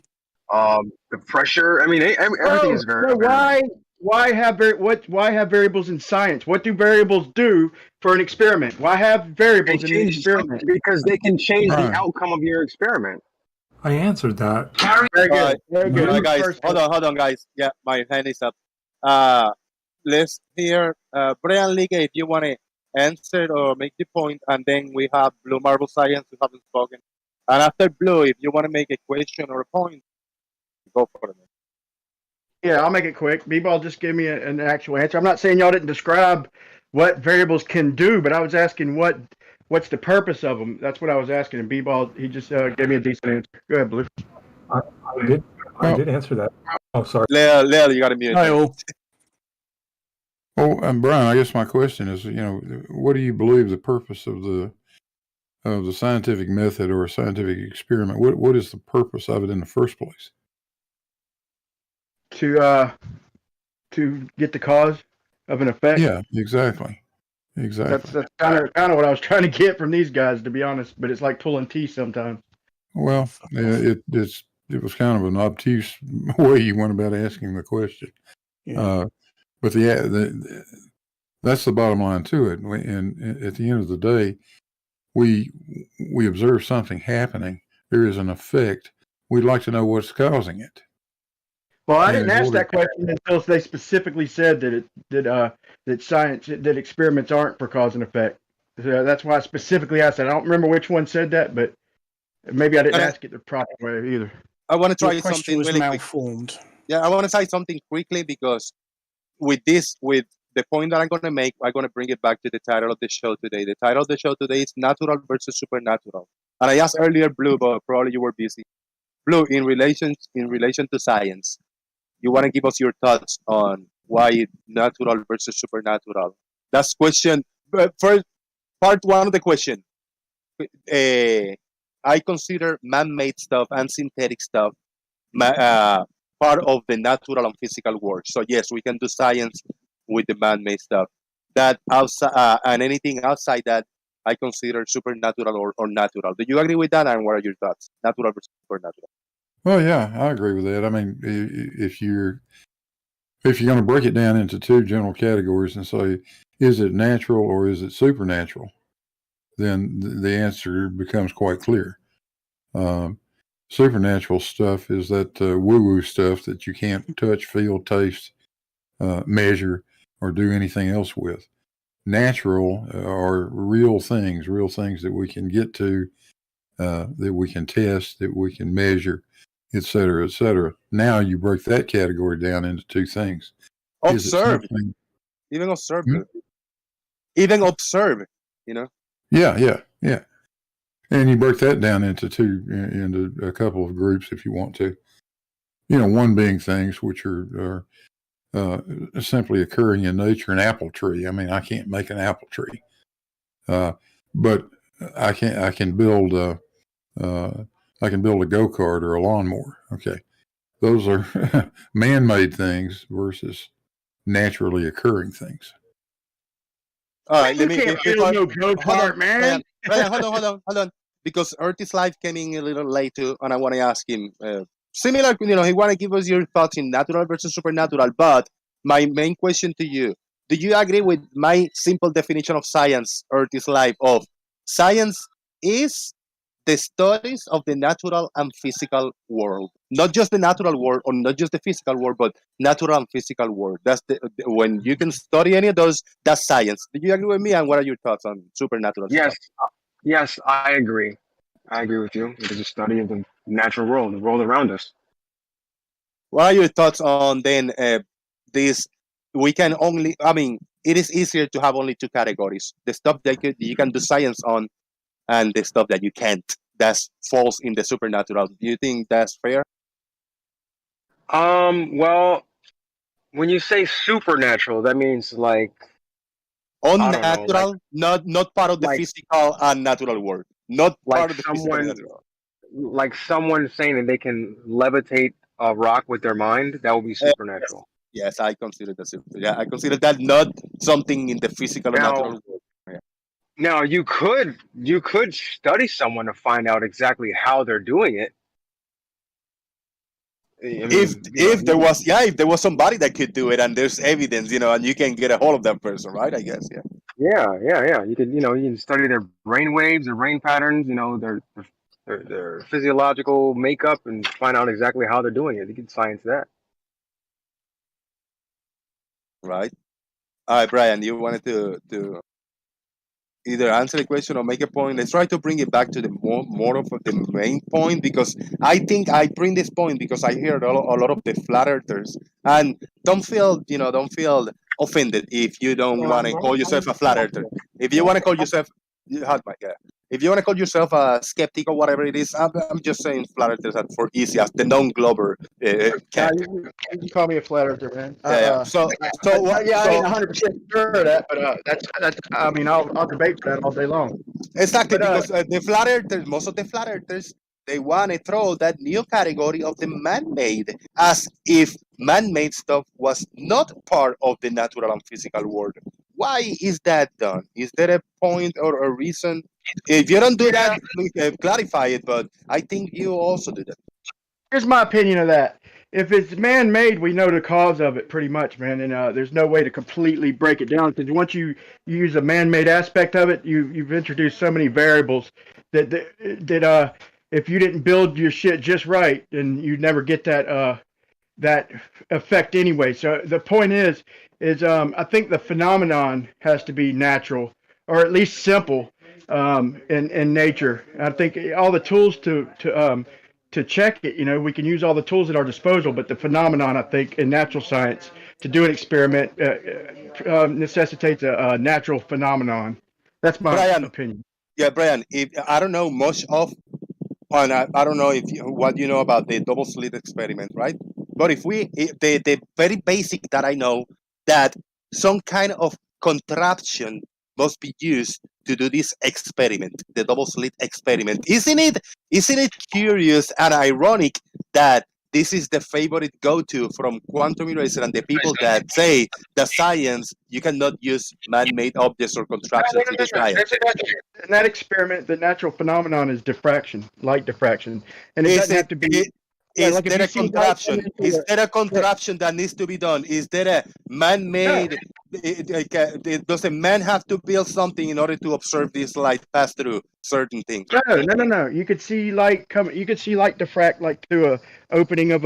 The pressure. I mean, everything is variable. Why have variables in science? What do variables do for an experiment? Why have variables in an experiment? Because they can change the outcome of your experiment. I answered that. Very good. Very good. All right, guys. Hold on, guys. Yeah, my hand is up. Let's hear Brian Liga if you want to answer or make the point, and then we have Blue Marble Science who haven't spoken. And after Blue, if you want to make a question or a point, Go for it. Yeah, I'll make it quick. B-Ball just gave me an actual answer. I'm not saying y'all didn't describe what variables can do, but I was asking what's the purpose of them. That's what I was asking. And B-Ball, he just gave me a decent answer. Go ahead, Blue. I did answer that. Oh, sorry. Leo, you got to mute. Hi all. Oh, and Brian, I guess my question is, what do you believe the purpose of the scientific method or a scientific experiment? What is the purpose of it in the first place? To get the cause of an effect. Yeah, exactly. That's kind of what I was trying to get from these guys, to be honest. But it's like pulling teeth sometimes. Well, it was kind of an obtuse way you went about asking the question. Yeah. But that's the bottom line to it. And at the end of the day, we observe something happening. There is an effect. We'd like to know what's causing it. Well, I didn't ask that question until they specifically said that experiments aren't for cause and effect. So that's why I specifically asked that. I don't remember which one said that, but maybe I didn't ask it the proper way either. I want to try Your question something was really malformed. quick. Yeah, I want to say something quickly because with the point that I'm going to make, I'm going to bring it back to the title of the show today. The title of the show today is Natural versus Supernatural. And I asked earlier, Blue, but probably you were busy. Blue, in relation to science, you want to give us your thoughts on why natural versus supernatural? That's question. First, part one of the question. I consider man-made stuff and synthetic stuff part of the natural and physical world. So yes, we can do science with the man-made stuff. That outside and anything outside that, I consider supernatural or natural. Do you agree with that? And what are your thoughts? Natural versus supernatural. Well, yeah, I agree with that. I mean, if you're going to break it down into two general categories and say, is it natural or is it supernatural? Then the answer becomes quite clear. Supernatural stuff is that woo-woo stuff that you can't touch, feel, taste, measure, or do anything else with. Natural are real things that we can get to, that we can test, that we can measure, et cetera, et cetera. Now you break that category down into two things. Observe. Even observe. Even observe, Yeah. And you break that down into a couple of groups if you want to. One being things which are simply occurring in nature. An apple tree. I mean, I can't make an apple tree, but I can build a go-kart or a lawnmower. Okay, those are man-made things versus naturally occurring things. All right, you can't build no go-kart, man. Brian, hold on. Because Ertis Live came in a little late too, and I want to ask him similar. He want to give us your thoughts in natural versus supernatural. But my main question to you: do you agree with my simple definition of science, Ertis Live? Of science is the studies of the natural and physical world, not just the natural world or not just the physical world, but natural and physical world. That's when you can study any of those. That's science. Do you agree with me? And what are your thoughts on supernatural? Yes, stuff? yes, I agree. I agree with you. It is a study of the natural world, the world around us. What are your thoughts on then this? We can only, I mean, it is easier to have only two categories: the stuff that you can do science on, and the stuff that you can't. That falls in the supernatural. Do you think that's fair? Well, when you say supernatural, that means like unnatural, not part of the like, physical and natural world. Not part of the physical and natural. Like someone saying that they can levitate a rock with their mind, that would be supernatural. Yes, I consider that. Yeah, I consider that not something in the physical and natural world. Yeah. Now you could study someone to find out exactly how they're doing it. I mean, if there was somebody that could do it and there's evidence, and you can get a hold of that person, right? I guess, yeah. Yeah. You can study their brain waves, their brain patterns, their physiological makeup, and find out exactly how they're doing it. You can science that. Right. All right, Brian, you wanted to. either answer the question or make a point. Let's try to bring it back to the more of the main point, because I think I bring this point because I hear a lot of the flat earthers, and don't feel offended if you don't want to call yourself a flat earther. If you want to call yourself, you had my yeah. If you want to call yourself a skeptic or whatever it is, I'm just saying flat earthers are for easy as the non-glober camp. You can call me a flat earther, man. Yeah. Yeah, I ain't 100% sure of that, but that's. I mean, I'll debate that all day long. Exactly, But because the flat earthers, most of the flat earthers, they want to throw that new category of the man-made, as if man-made stuff was not part of the natural and physical world. Why is that done? Is there a point or a reason? If you don't do that, please clarify it. But I think you also do that. here's my opinion of that. If it's man-made, we know the cause of it pretty much, man, and there's no way to completely break it down, because once you use a man-made aspect of it, you've introduced so many variables that if you didn't build your shit just right, then you'd never get that effect anyway. So the point is I think the phenomenon has to be natural, or at least simple, in nature. I think all the tools to check it, we can use all the tools at our disposal, but the phenomenon, I think, in natural science, to do an experiment necessitates a natural phenomenon. That's my opinion. Yeah, Brian. If I don't know much of, and I don't know what you know about the double slit experiment, right? But the very basic that I know, that some kind of contraption must be used to do this experiment, the double slit experiment. Isn't it curious and ironic that this is the favorite go-to from quantum eraser and the people that say the science you cannot use man-made objects or contraptions to do science? In that experiment, the natural phenomenon is diffraction, light diffraction, and it doesn't have to be. Is there a contraption? Is there a contraption that needs to be done? Is there a man-made? Does a man have to build something in order to observe this light pass through certain things? No. You could see light come. You could see light diffract like through a opening of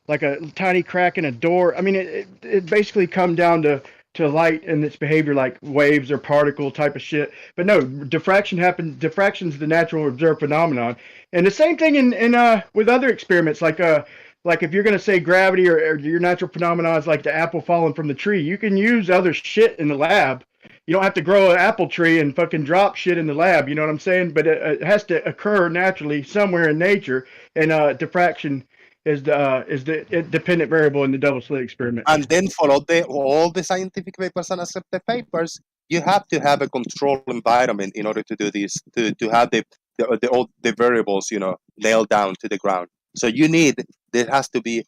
like a tiny crack in a door. I mean, it basically come down to light and its behavior, like waves or particle type of shit. But no, diffraction happens. Diffraction is the natural observed phenomenon, and the same thing in with other experiments, like if you're gonna say gravity or your natural phenomenon is like the apple falling from the tree, you can use other shit in the lab. You don't have to grow an apple tree and fucking drop shit in the lab. You know what I'm saying? But it has to occur naturally somewhere in nature, and diffraction is the dependent variable in the double slit experiment. And then for all the scientific papers and accepted papers, you have to have a control environment in order to do this, to have all the variables, nailed down to the ground. So there has to be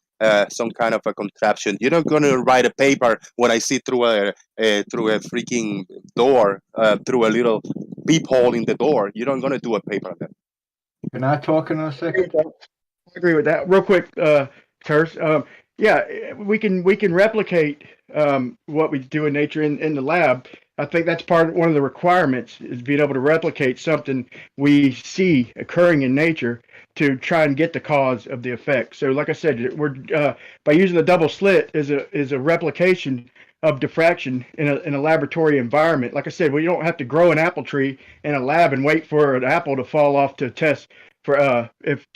some kind of a contraption. You're not going to write a paper when I see through a freaking door, through a little peephole in the door. You're not going to do a paper on that. Can I talk in a second? I agree with that. Real quick, Terse. Yeah, we can replicate what we do in nature in the lab. I think that's one of the requirements, is being able to replicate something we see occurring in nature to try and get the cause of the effect. So, like I said, we're by using the double slit is a replication of diffraction in a laboratory environment. Like I said, we don't have to grow an apple tree in a lab and wait for an apple to fall off to test for if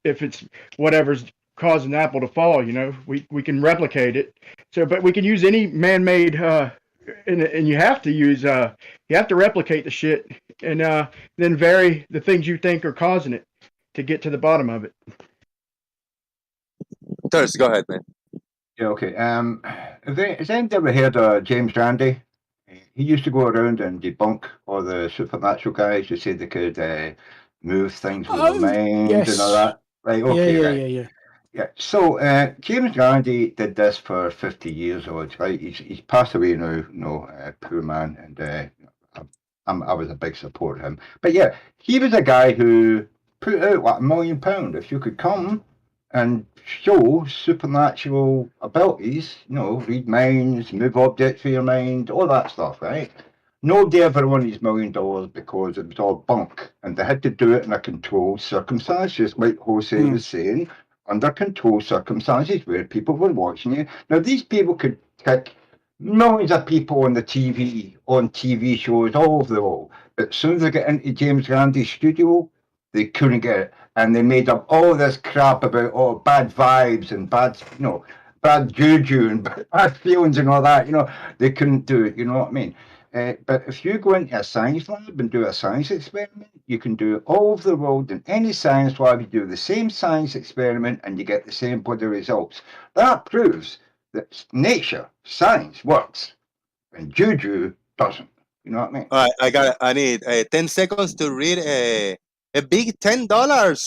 it's whatever's causing the apple to fall. We can replicate it. So, but we can use any man-made and you have to replicate the shit, and then vary the things you think are causing it to get to the bottom of it. Terse, go ahead, man. Yeah, okay. Has anybody ever heard of James Randi? He used to go around and debunk all the supernatural guys who said they could move things with their mind and all that. Right, okay, Yeah. So James Randi did this for 50 years old, right? He's passed away now, poor man, and I was a big supporter of him. But yeah, he was a guy who put out like £1 million if you could come and show supernatural abilities, read minds, move objects with your mind, all that stuff, right? Nobody ever won his $1 million because it was all bunk, and they had to do it in a controlled circumstance, just like Jose was saying, under controlled circumstances where people were watching you. Now, these people could tick millions of people on TV shows all over the world. But as soon as they get into James Randi's studio, they couldn't get it. And they made up all this crap about bad vibes and bad juju and bad feelings and all that. They couldn't do it. You know what I mean? But if you go into a science lab and do a science experiment, you can do it all over the world in any science lab. You do the same science experiment and you get the same bloody results. That proves that nature, science works, and juju doesn't. You know what I mean? All right, I need 10 seconds to read a big $10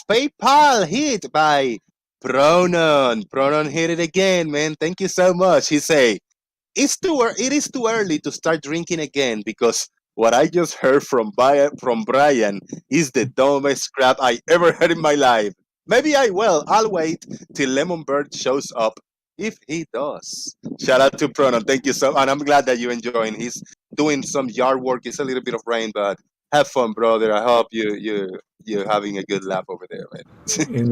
PayPal hit by Pronon. Pronon hit it again, man. Thank you so much. He say, it is too early to start drinking again because what I just heard from Brian is the dumbest crap I ever heard in my life. Maybe I'll wait till Lemon Bird shows up if he does. Shout out to Pronon. Thank you so, and I'm glad that you're enjoying. He's doing some yard work. It's a little bit of rain, but have fun, brother. I hope you're having a good laugh over there, man. In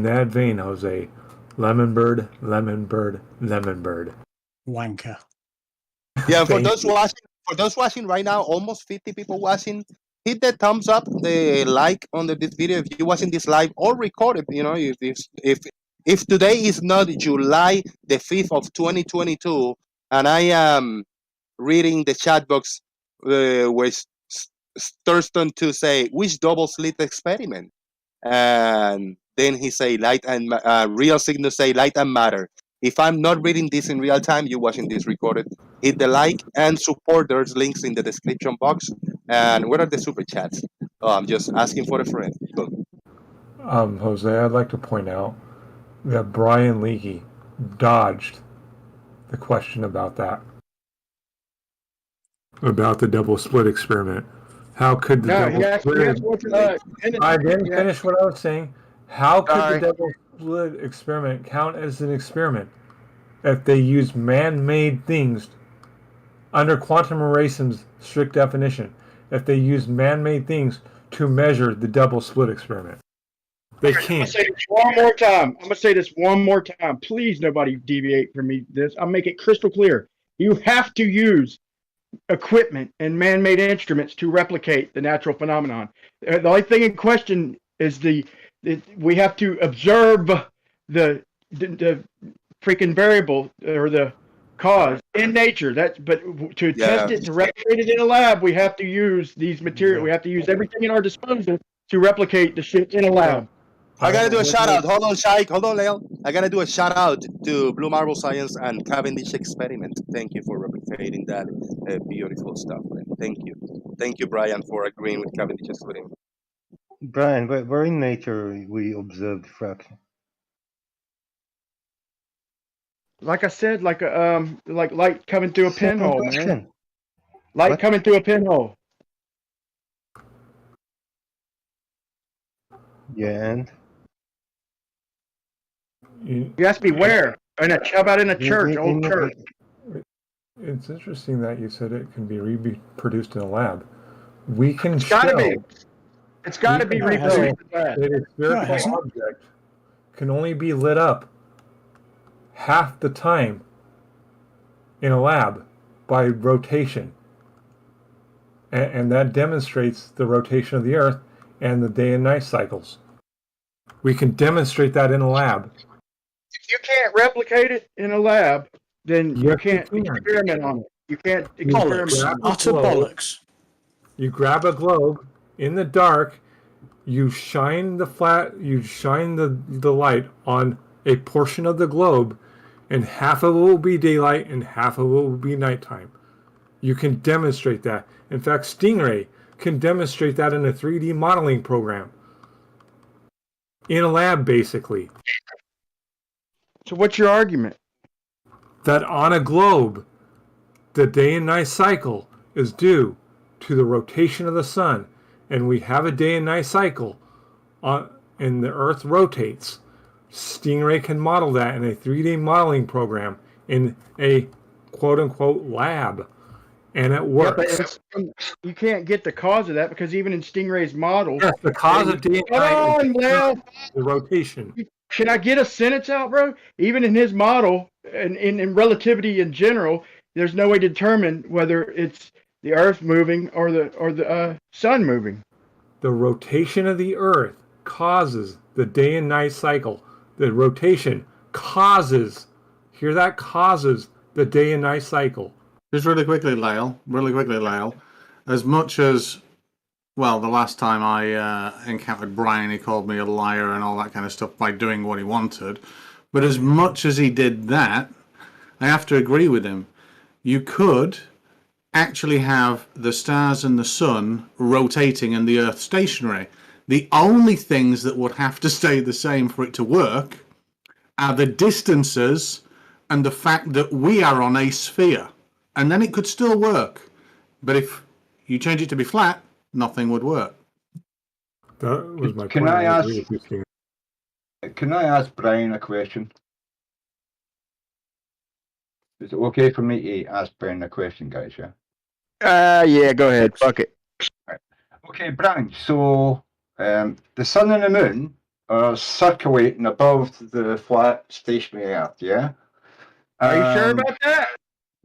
that vein, Jose, lemon bird, lemon bird, lemon bird. Wanker. Yeah, for those watching right now, almost 50 people watching. Hit the thumbs up, the like on this video if you're watching this live or recorded. If today is not July the 5th of 2022, and I am reading the chat box with Thurston to say which double slit experiment, and then he say light and real signal say light and matter. If I'm not reading this in real time, you're watching this recorded. Hit the like and support. There's links in the description box. And what are the super chats? Oh, I'm just asking for a friend. Cool. Jose, I'd like to point out that Brian Leakey dodged the question about that. About the double split experiment. How could the double split... I didn't finish what I was saying. How could the double split experiment count as an experiment if they use man-made things under quantum Erasem's strict definition? If they use man-made things to measure the double split experiment, they can't. I'm gonna say this one more time. I'm gonna say this one more time. Please, nobody deviate from me. I'll make it crystal clear. You have to use equipment and man-made instruments to replicate the natural phenomenon. The only thing in question is we have to observe the freaking variable or the cause in nature. But to test it, to replicate it in a lab, we have to use these materials. We have to use everything in our disposal to replicate the shit in a lab. I gotta do a shout out. Hold on, Shaik. Hold on, Leo. I gotta do a shout out to Blue Marble Science and Cavendish Experiment. Thank you for replicating that beautiful stuff, man. Thank you. Thank you, Brian, for agreeing with Cavendish Experiment. Brian, where in nature we observe diffraction? Like I said, like light coming through a pinhole, man. Light coming through a pinhole. Yeah, and you asked me where? How about in a church, old church? It's interesting that you said it can be reproduced in a lab. We can It's gotta be. It's got to be reproduced. That a spherical object can only be lit up half the time in a lab by rotation. And that demonstrates the rotation of the Earth and the day and night cycles. We can demonstrate that in a lab. If you can't replicate it in a lab, then you can't experiment on it. You can't experiment on it. Utter bollocks. You grab a globe in the dark, you shine the light on a portion of the globe, and half of it will be daylight and half of it will be nighttime. You can demonstrate that. In fact, Stingray can demonstrate that in a 3D modeling program. In a lab, basically. So what's your argument? That on a globe, the day and night cycle is due to the rotation of the sun, and we have a day and night cycle, and the Earth rotates. Stingray can model that in a 3D modeling program in a quote-unquote lab, and it works. Yeah, but you can't get the cause of that because even in Stingray's model, yes, the cause of day and night is the rotation. Can I get a sentence out, bro? Even in his model and in relativity in general, there's no way to determine whether it's the Earth moving or the sun moving. The rotation of the Earth causes the day and night cycle. The rotation causes, hear that, causes the day and night cycle. Just really quickly, Lyle. As much as, well, the last time I encountered Brian, he called me a liar and all that kind of stuff by doing what he wanted. But as much as he did that, I have to agree with him. You could actually have the stars and the sun rotating and the Earth stationary. The only things that would have to stay the same for it to work are the distances and the fact that we are on a sphere. And then it could still work. But if you change it to be flat, nothing would work. That was my Can point. I ask? agree with you, Stephen. Can I ask Brian a question? Is it okay for me to ask Brian a question, guys? Yeah. Yeah, go ahead. Fuck it. Right. Okay, Brian. So the sun and the moon are circulating above the flat stationary Earth. Yeah. Are you sure about that?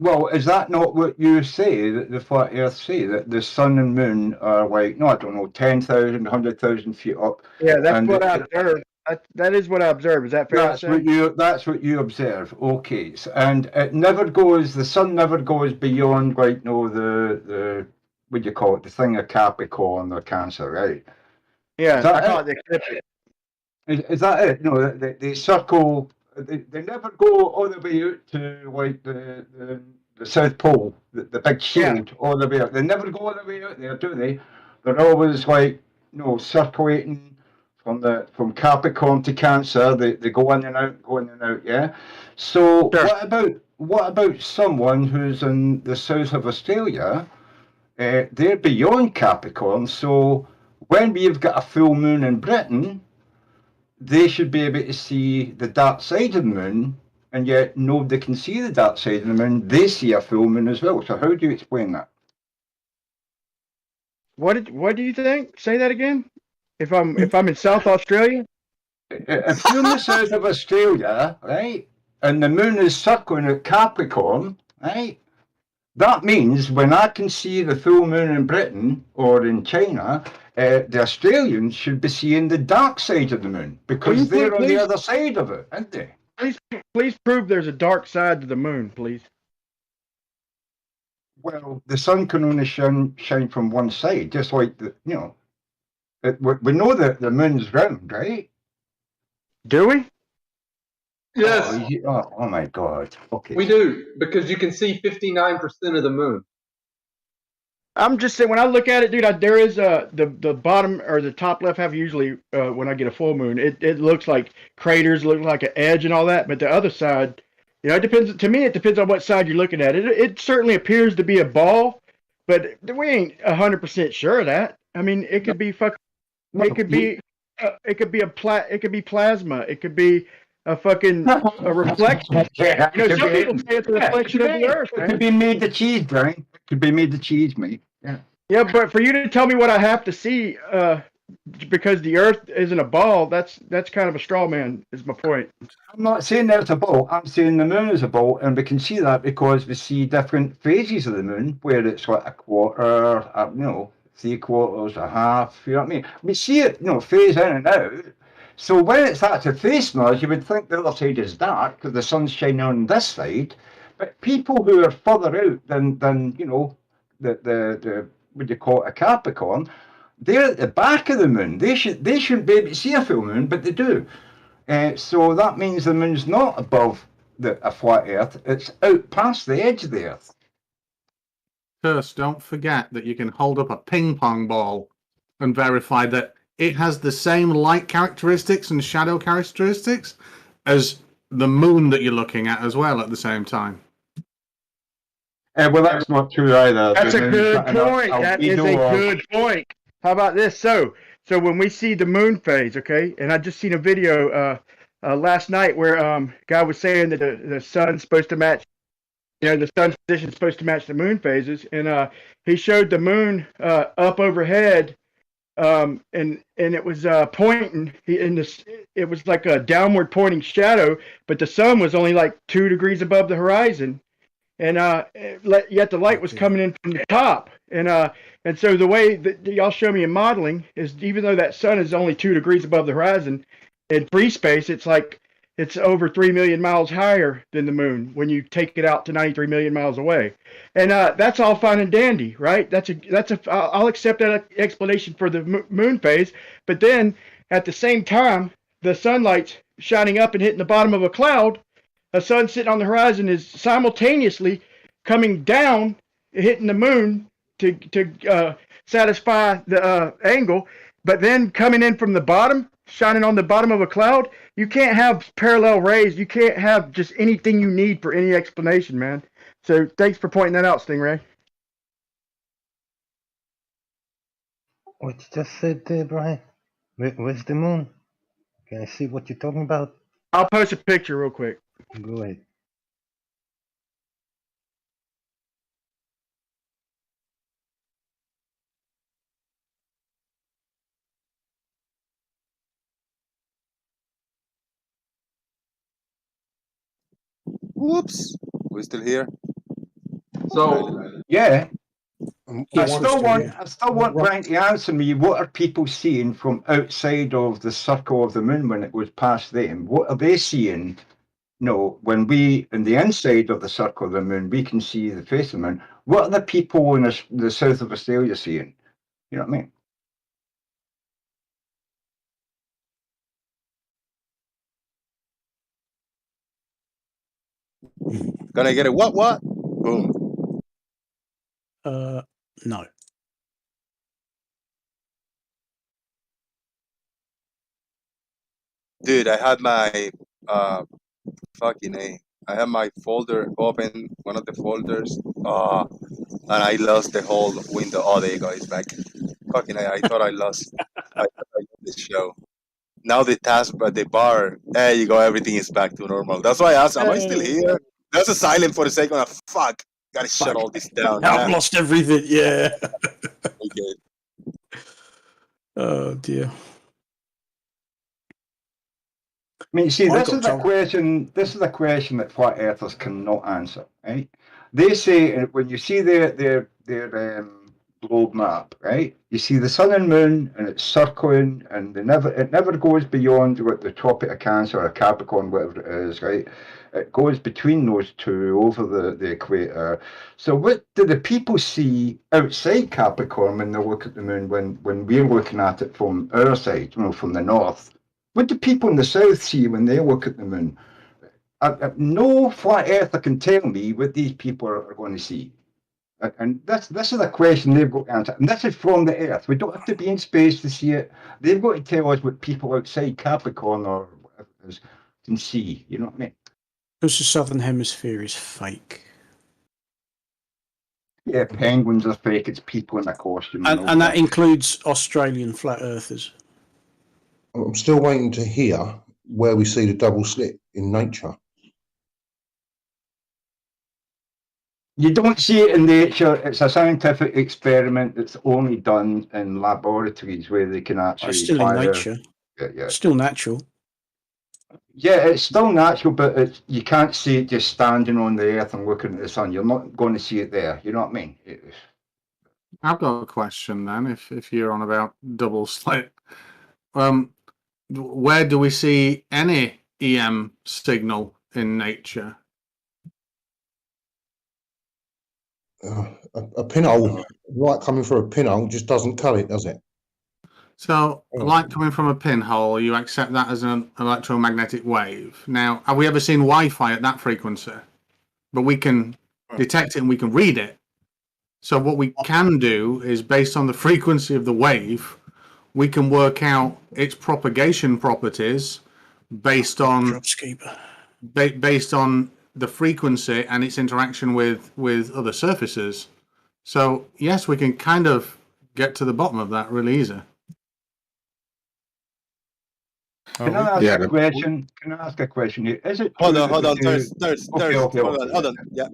Well, is that not what you say, that the flat Earth say, that the sun and moon are like, no, I don't know, 10,000, 100,000 feet up? Yeah, that's what I observed. That is what I observed. Is that fair to say? That's what you observe. Okay, and it never goes. The sun never goes beyond, like, no, the what do you call it? The thing of Capricorn or Cancer, right? Yeah, I call it the ecliptic. Is that it? No, they circle. They never go all the way out to like the South Pole, the big shield, all the way out. They never go all the way out there, do they? They're always like, circulating from Capricorn to Cancer. They go in and out, yeah. So what about someone who's in the south of Australia? They're beyond Capricorn, so when we've got a full moon in Britain, they should be able to see the dark side of the moon, and yet nobody can see the dark side of the moon. They see a full moon as well. So how do you explain that? What do you think? Say that again. If I'm in South Australia? If you're in the south of Australia, right, and the moon is circling at Capricorn, right, that means when I can see the full moon in Britain or in China, the Australians should be seeing the dark side of the moon because they're on the other side of it, aren't they? Please prove there's a dark side to the moon, please. Well, the sun can only shine from one side, just like we know that the moon's round, right? Do we? Yes. Oh my God. Okay. We do, because you can see 59% of the moon. I'm just saying, when I look at it, dude, there is the bottom or the top left half. Usually, when I get a full moon, it looks like craters, look like an edge and all that. But the other side, it depends. To me, it depends on what side you're looking at. It certainly appears to be a ball, but we ain't 100% sure of that. I mean, it could be It could be. It could be plasma. It could be a fucking a reflection. Some people say it's a reflection of the Earth. It could be made of cheese, Brian. It could be made of cheese, mate. Yeah. Yeah, but for you to tell me what I have to see, because the Earth isn't a ball, that's kind of a straw man. Is my point. I'm not saying that it's a ball. I'm saying the moon is a ball, and we can see that because we see different phases of the moon, where it's like a quarter, 3/4, a half. You know what I mean? We see it, phase in and out. So when it's actually facing us, you would think the other side is dark because the sun's shining on this side. But people who are further out than the what do you call it, a Capricorn, they're at the back of the moon. They shouldn't be able to see a full moon, but they do. So that means the moon's not above a flat Earth. It's out past the edge of the Earth. First, don't forget that you can hold up a ping pong ball and verify that it has the same light characteristics and shadow characteristics as the moon that you're looking at as well at the same time. Well, that's not true either. That's a good point. That is a good point. How about this? So when we see the moon phase, okay, and I just seen a video last night where guy was saying that the sun's supposed to match, the sun's position is supposed to match the moon phases, and he showed the moon up overhead and it was pointing in this. It was like a downward pointing shadow, but the sun was only like 2 degrees above the horizon, and yet the light was coming in from the top, and so the way that y'all show me in modeling is, even though that sun is only 2 degrees above the horizon, in free space it's like it's over 3 million miles higher than the moon when you take it out to 93 million miles away, and that's all fine and dandy, right? I'll accept that explanation for the moon phase, but then at the same time the sunlight's shining up and hitting the bottom of a cloud. A sun sitting on the horizon is simultaneously coming down, hitting the moon to satisfy the angle, but then coming in from the bottom, shining on the bottom of a cloud. You can't have parallel rays. You can't have just anything you need for any explanation, man. So thanks for pointing that out, Stingray. What you just said there, Brian? Where's the moon? Can I see what you're talking about? I'll post a picture real quick. Go ahead. Whoops. We're still here. So Yeah. I Yes, we're still still want, here. I still want Brian to answer me. What are people seeing from outside of the circle of the moon when it goes past them? What are they seeing? No, when we, in the inside of the circle of the moon, we can see the face of the moon. What are the people in the south of Australia seeing? You know what I mean? Gonna get it? What? Boom. No. Dude, I had my fucking A. I have my folder open, one of the folders. And I lost the whole window. Oh, there you go, it's back. Fucking A, I thought I lost. I thought I lost the show. Now the task, but the bar. There you go. Everything is back to normal. That's why I asked, "Am I still here?" There's a silent for a second. Fuck. Gotta shut all this down. I've lost everything. Yeah. Okay. Oh dear. I mean, see, I this got is the told. question. This is the question that flat earthers cannot answer. Right? They say when you see their globe map, right? You see the sun and moon, and it's circling, and it never goes beyond what the Tropic of Cancer or Capricorn, whatever it is, right? It goes between those two over the equator. So, what do the people see outside Capricorn when they look at the moon? When we're looking at it from our side, from the north? What do people in the south see when they look at the moon? No flat earther can tell me what these people are going to see. And this is a question they've got to answer. And this is from the earth. We don't have to be in space to see it. They've got to tell us what people outside Capricorn or whatever it is can see. You know what I mean? Because the southern hemisphere is fake. Yeah, penguins are fake. It's people in a costume. And that includes Australian flat earthers. I'm still waiting to hear where we see the double slit in nature. You don't see it in nature. It's a scientific experiment that's only done in laboratories where they can actually It's still in nature. Yeah. Still natural. Yeah, it's still natural, but you can't see it just standing on the earth and looking at the sun. You're not going to see it there. You know what I mean? I've got a question then. If you're on about double slit, where do we see any EM signal in nature? A pinhole, light coming through a pinhole, just doesn't cut it, does it? So, light coming from a pinhole, you accept that as an electromagnetic wave. Now, have we ever seen Wi-Fi at that frequency? But we can detect it and we can read it. So what we can do is, based on the frequency of the wave, we can work out its propagation properties based on the frequency and its interaction with other surfaces. So yes, we can kind of get to the bottom of that really easy. Can I ask a question? Can I ask a question here? Is it Hold true on. that There's hold on. Yeah.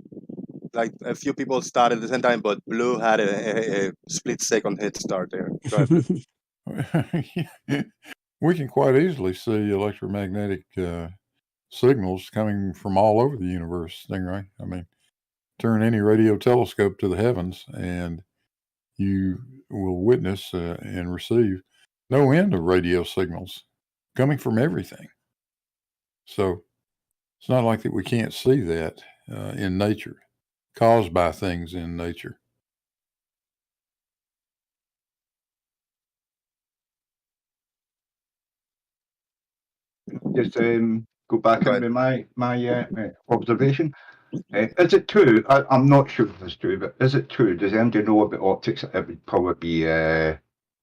Like a few people started at the same time, but Blue had a split second head start there. Go ahead, Blue. we can quite easily see electromagnetic signals coming from all over the universe, Stingray. I mean, turn any radio telescope to the heavens and you will witness and receive no end of radio signals coming from everything. So it's not like that we can't see that in nature, caused by things in nature. Just go back into my observation. Is it true? I'm not sure if it's true, but is it true? Does anybody know about optics? It would probably be,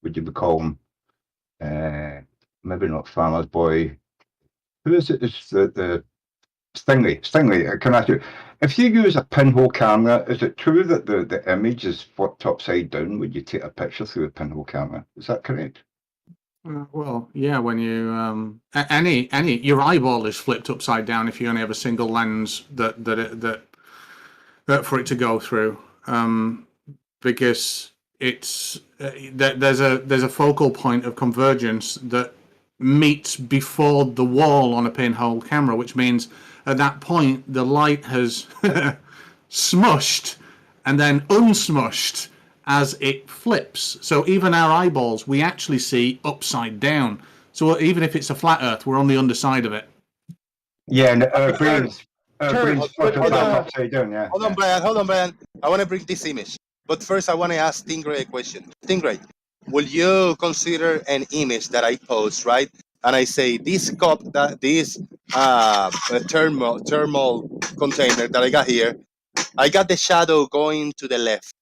would you call him, maybe not Farmer's Boy. Who is it? It's the Stingley. Stingley, can I ask you, if you use a pinhole camera, is it true that the image is flipped upside down when you take a picture through a pinhole camera? Is that correct? Well, yeah. When you any your eyeball is flipped upside down if you only have a single lens that for it to go through, because it's there's a focal point of convergence that meets before the wall on a pinhole camera, which means at that point the light has smushed and then unsmushed as it flips. So even our eyeballs, we actually see upside down. So even if it's a flat Earth, we're on the underside of it. Yeah, and brains flipped Hold on. upside down. Yeah. Hold on, Brian. I want to bring this image. But first, I want to ask Stingray a question. Stingray, will you consider an image that I post, right? And I say this cup, this thermal container that I got here, I got the shadow going to the left,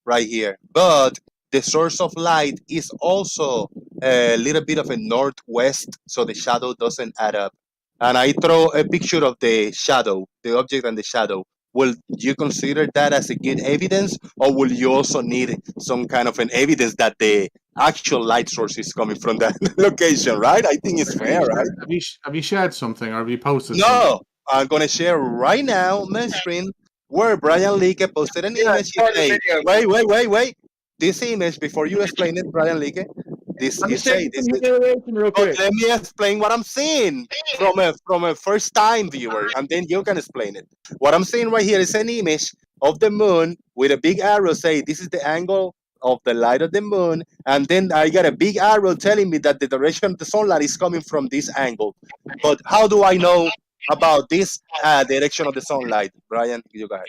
right here. But the source of light is also a little bit of a northwest, so the shadow doesn't add up. And I throw a picture of the shadow, the object and the shadow. Will you consider that as a good evidence, or will you also need some kind of an evidence that the actual light source is coming from that location, right? I think it's fair, right? Have you shared something or have you posted something? No, I'm gonna share right now on my screen where Brian Leake posted an image. He say, wait. This image, before you explain it, Brian Leake, this is say this is. Real quick. Let me explain what I'm seeing from a first time viewer, and then you can explain it. What I'm seeing right here is an image of the moon with a big arrow. Say this is the angle of the light of the moon, and then I got a big arrow telling me that the direction of the sunlight is coming from this angle. But how do I know about this direction of the sunlight? Brian, you go ahead.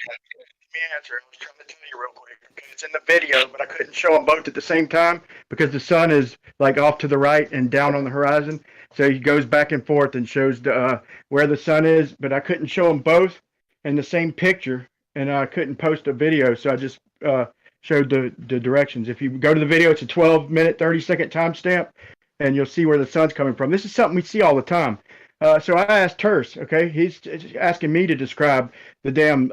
Me answer. I was trying to tell you real quick. Okay, it's in the video, but I couldn't show them both at the same time because the sun is like off to the right and down on the horizon. So he goes back and forth and shows where the sun is, but I couldn't show them both in the same picture, and I couldn't post a video, so I just showed the directions. If you go to the video, it's a 12-minute, 30-second timestamp, and you'll see where the sun's coming from. This is something we see all the time. So I asked Terse, okay? He's asking me to describe the damn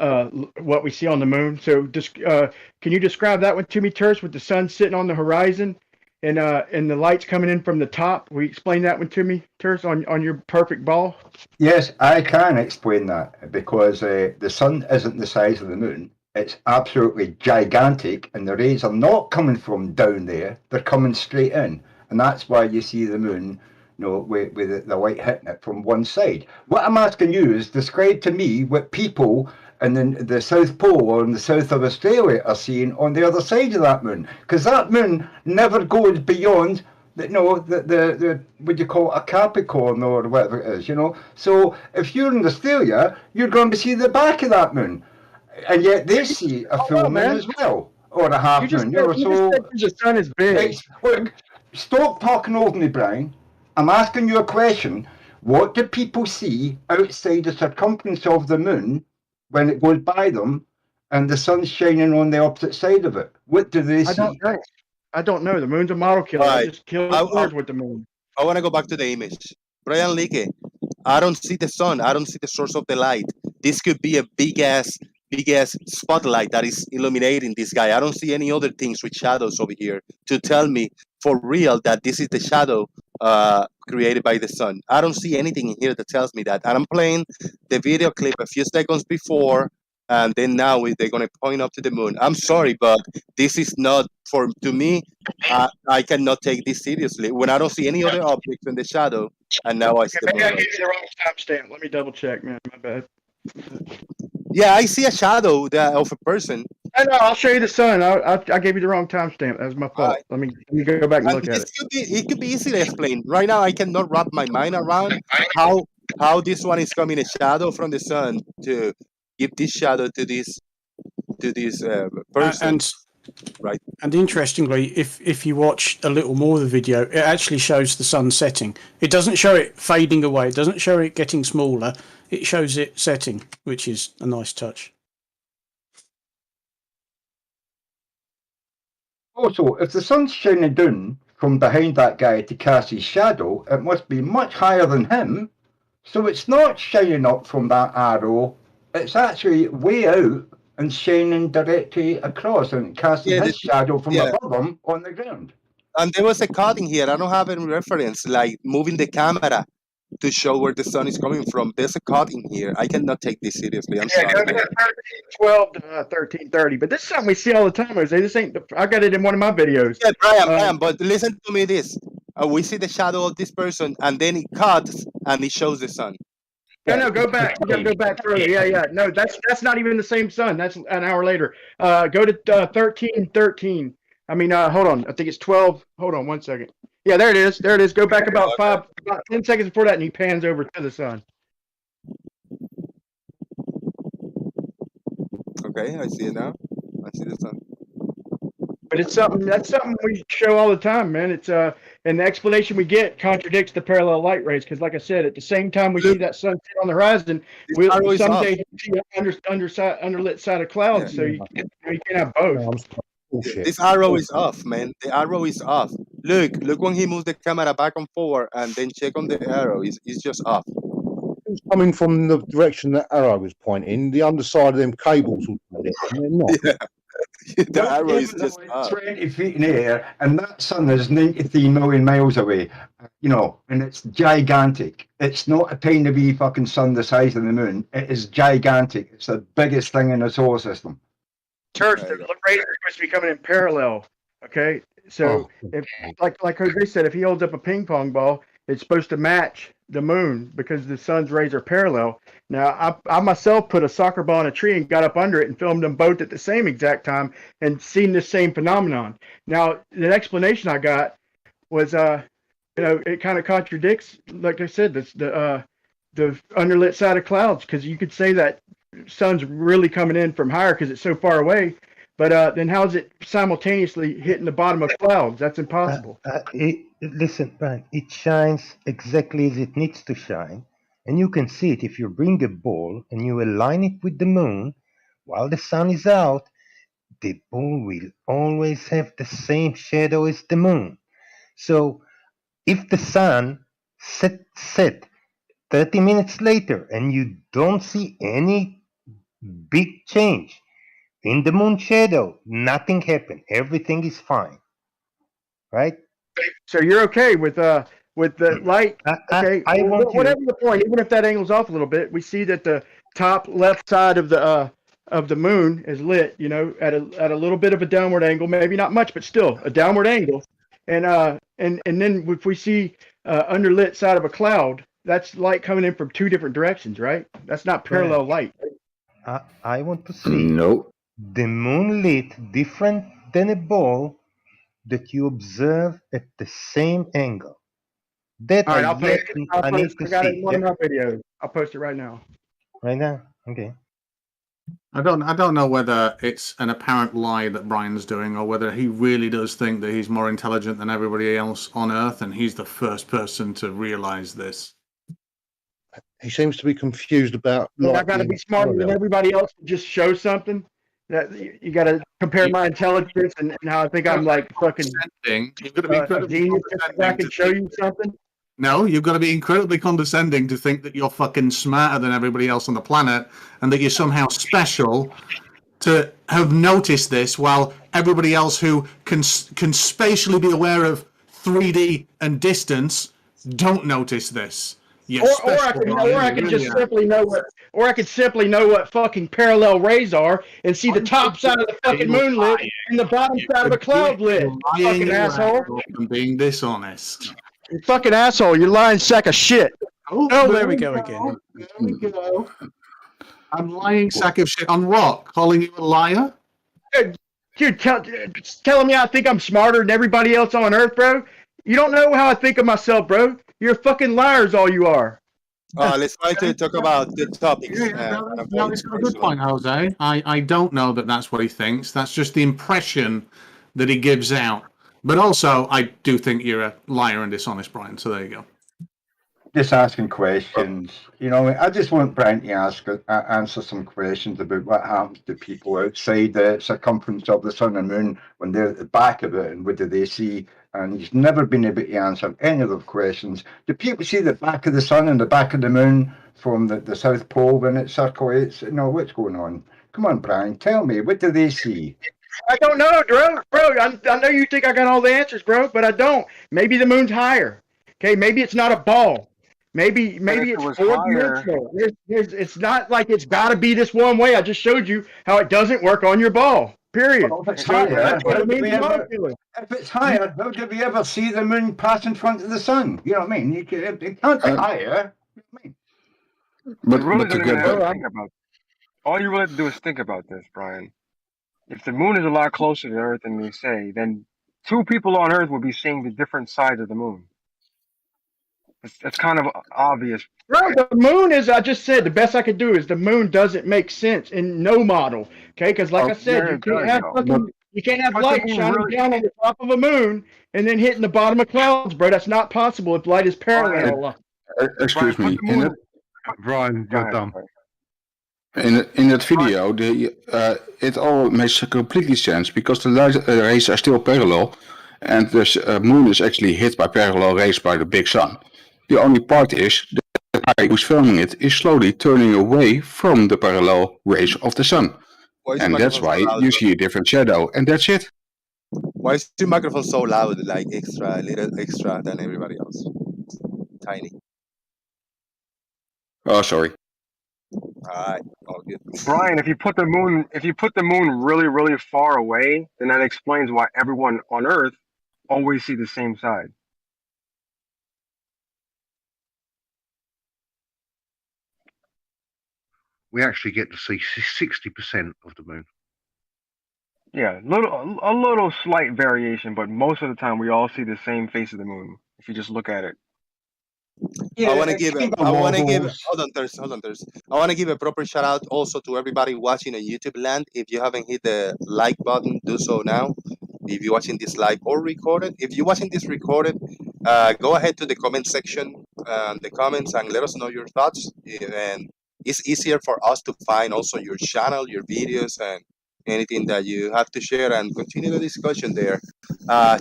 what we see on the moon. So just can you describe that one to me, Terse, with the sun sitting on the horizon and the lights coming in from the top? Will you explain that one to me, Terse, on your perfect ball? Yes, I can explain that because the sun isn't the size of the moon. It's absolutely gigantic, and the rays are not coming from down there. They're coming straight in, and that's why you see the moon, with the light hitting it from one side. What I'm asking you is describe to me what people in the South Pole or in the south of Australia are seeing on the other side of that moon, because that moon never goes beyond the what do you call it, a Capricorn or whatever it is, So if you're in Australia, you're going to see the back of that moon, and yet they see a full moon as well, or a half moon. So the sun is big. Look, stop talking over me, Brian. I'm asking you a question. What do people see outside the circumference of the moon when it goes by them and the sun's shining on the opposite side of it? What do they see? I don't know. The moon's a model killer. Right. I just killed birds with the moon. I want to go back to the image. Brian Leake, I don't see the sun. I don't see the source of the light. This could be a big ass spotlight that is illuminating this guy. I don't see any other things with shadows over here to tell me for real that this is the shadow created by the sun. I don't see anything in here that tells me that. And I'm playing the video clip a few seconds before and then now they're going to point up to the moon. I'm sorry, but this is not to me. I cannot take this seriously when I don't see any other objects in the shadow, and now I see the Maybe I moon. gave you the wrong timestamp. Let me double check, man. My bad. Yeah, I see a shadow of a person. I know. I'll show you the sun. I gave you the wrong timestamp. That was my fault. Let me go back and look at it. It could be easily explained. Right now, I cannot wrap my mind around how this one is coming a shadow from the sun to give this shadow to this person. Right. And interestingly, if you watch a little more of the video, it actually shows the sun setting. It doesn't show it fading away. It doesn't show it getting smaller. It shows it setting, which is a nice touch. Also, if the sun's shining down from behind that guy to cast his shadow, it must be much higher than him. So it's not shining up from that arrow. It's actually way out and shining directly across and casting his shadow from above him on the ground. And there was a cutting here. I don't have any reference, like moving the camera to show where the sun is coming from. There's a cutting here. I cannot take this seriously. I'm sorry. Go to 12 to 1330. But this is something we see all the time, Jose. This ain't. I got it in one of my videos. Yeah, Brian, but listen to me this. We see the shadow of this person, and then it cuts, and it shows the sun. No, go back. You gotta go back further. Yeah. No, that's not even the same sun. That's an hour later. Go to 1313. I mean, hold on. I think it's 12. Hold on 1 second. Yeah, there it is. There it is. Go back about 10 seconds before that, and he pans over to the sun. Okay, I see it now. I see the sun. But it's something we show all the time, man. It's and the explanation we get contradicts the parallel light rays because, like I said, at the same time we see that sun on the horizon, we'll someday see an underlit side of clouds. So you can have both. This arrow is off, man. The arrow is off. Look when he moves the camera back and forward, and then check on the arrow. It's just off. It's coming from the direction that arrow was pointing. The underside of them cables will do it. And they're not. Yeah. The arrow is just up. 20 feet in the air, and that sun is 93 million miles away. You know, and it's gigantic. It's not a tiny wee fucking sun the size of the moon. It is gigantic. It's the biggest thing in the solar system. Church, the rays are supposed to be coming in parallel. Okay, so if like Jose said, if he holds up a ping pong ball, it's supposed to match the moon because the sun's rays are parallel. Now, I myself put a soccer ball in a tree and got up under it and filmed them both at the same exact time and seen the same phenomenon. Now, the explanation I got was, it kind of contradicts, like I said, the underlit side of clouds because you could say that sun's really coming in from higher because it's so far away. But then how is it simultaneously hitting the bottom of clouds? That's impossible. Listen, Brian, it shines exactly as it needs to shine. And you can see it if you bring a ball and you align it with the moon while the sun is out, the ball will always have the same shadow as the moon. So if the sun set 30 minutes later and you don't see any big change in the moon shadow, nothing happened. Everything is fine. Right? So you're okay with the light? Okay. Whatever the point, even if that angle's off a little bit, we see that the top left side of the moon is lit, at a little bit of a downward angle, maybe not much, but still a downward angle. And then if we see underlit side of a cloud, that's light coming in from two different directions, right? That's not parallel light. I want to see the moon lit different than a ball that you observe at the same angle. That all right, I need to got it see. in one of my videos. I'll post it right now. Right now? Okay. I don't know whether it's an apparent lie that Brian's doing or whether he really does think that he's more intelligent than everybody else on Earth and he's the first person to realize this. He seems to be confused about. I got to be smarter than everybody else to just show something. That you got to compare my intelligence and how I think I'm like fucking You've got to be incredibly genius if I can show you something. No, you've got to be incredibly condescending to think that you're fucking smarter than everybody else on the planet and that you're somehow special to have noticed this while everybody else who can spatially be aware of 3D and distance don't notice this. You Or I special, could, Brian. or I You could really just are. simply know what, or I could simply know what fucking parallel rays are and see the I'm top side of the fucking moon lit and the bottom side of a cloud lit. Lying Fucking your asshole! ass off and being dishonest. You fucking asshole! You're lying sack of shit. Oh, there we go again. There we go. I'm lying sack of shit on what? Calling you a liar? Dude, telling me I think I'm smarter than everybody else on Earth, bro. You don't know how I think of myself, bro. You're fucking liars, all you are. Let's try to talk about the topics. No, it's got a good point, Jose. I don't know that that's what he thinks. That's just the impression that he gives out. But also, I do think you're a liar and dishonest, Brian. So there you go. Just asking questions. You know, I just want Brian to answer some questions about what happens to people outside the circumference of the sun and moon when they're at the back of it, and what do they see? And he's never been able to answer any of those questions. Do people see the back of the sun and the back of the moon from the South Pole when it circulates? No, what's going on? Come on, Brian, tell me, what do they see? I don't know, bro. I know you think I got all the answers, bro, but I don't. Maybe the moon's higher. Okay, maybe it's not a ball. Maybe it's four-dimensional. It's not like it's got to be this one way. I just showed you how it doesn't work on your ball. Period. Well, if it's So higher, that's what how it do means we in my ever, feeling. if it's higher, how do we ever see the moon pass in front of the sun? You know what I mean? It can't be higher. You really but to don't get even have back, to think about. All you really have to do is think about this, Brian. If the moon is a lot closer to Earth than we say, then two people on Earth would be seeing the different sides of the moon. It's kind of obvious. Bro, the moon is, I just said, the best I could do is the moon doesn't make sense in no model. Okay, because like I said, Yeah, you it can't does, have though. fucking, you can't have But the light moon shining really- down on the top of a moon and then hitting the bottom of clouds, bro. That's not possible if light is parallel. excuse me, Brian, you're dumb. in that video, it all makes complete sense because the light rays are still parallel, and the moon is actually hit by parallel rays by the big sun. The only part is the guy who's filming it is slowly turning away from the parallel rays of the sun, and that's why you see a different shadow, and that's it. Why is your microphone so loud, like a little extra than everybody else? Tiny. Oh, sorry. Alright, all good. Brian, if you put the moon really, really far away, then that explains why everyone on Earth always see the same side. We actually get to see 60% of the moon. Yeah, a little slight variation, but most of the time we all see the same face of the moon if you just look at it. I want to give hold on, Thurs. I want to give a proper shout out also to everybody watching on YouTube land. If you haven't hit the like button, do so now. If you're watching this live or recorded, if you're watching this recorded, go ahead to the comment section, the comments, and let us know your thoughts. And it's easier for us to find also your channel, your videos, and anything that you have to share, and continue the discussion there.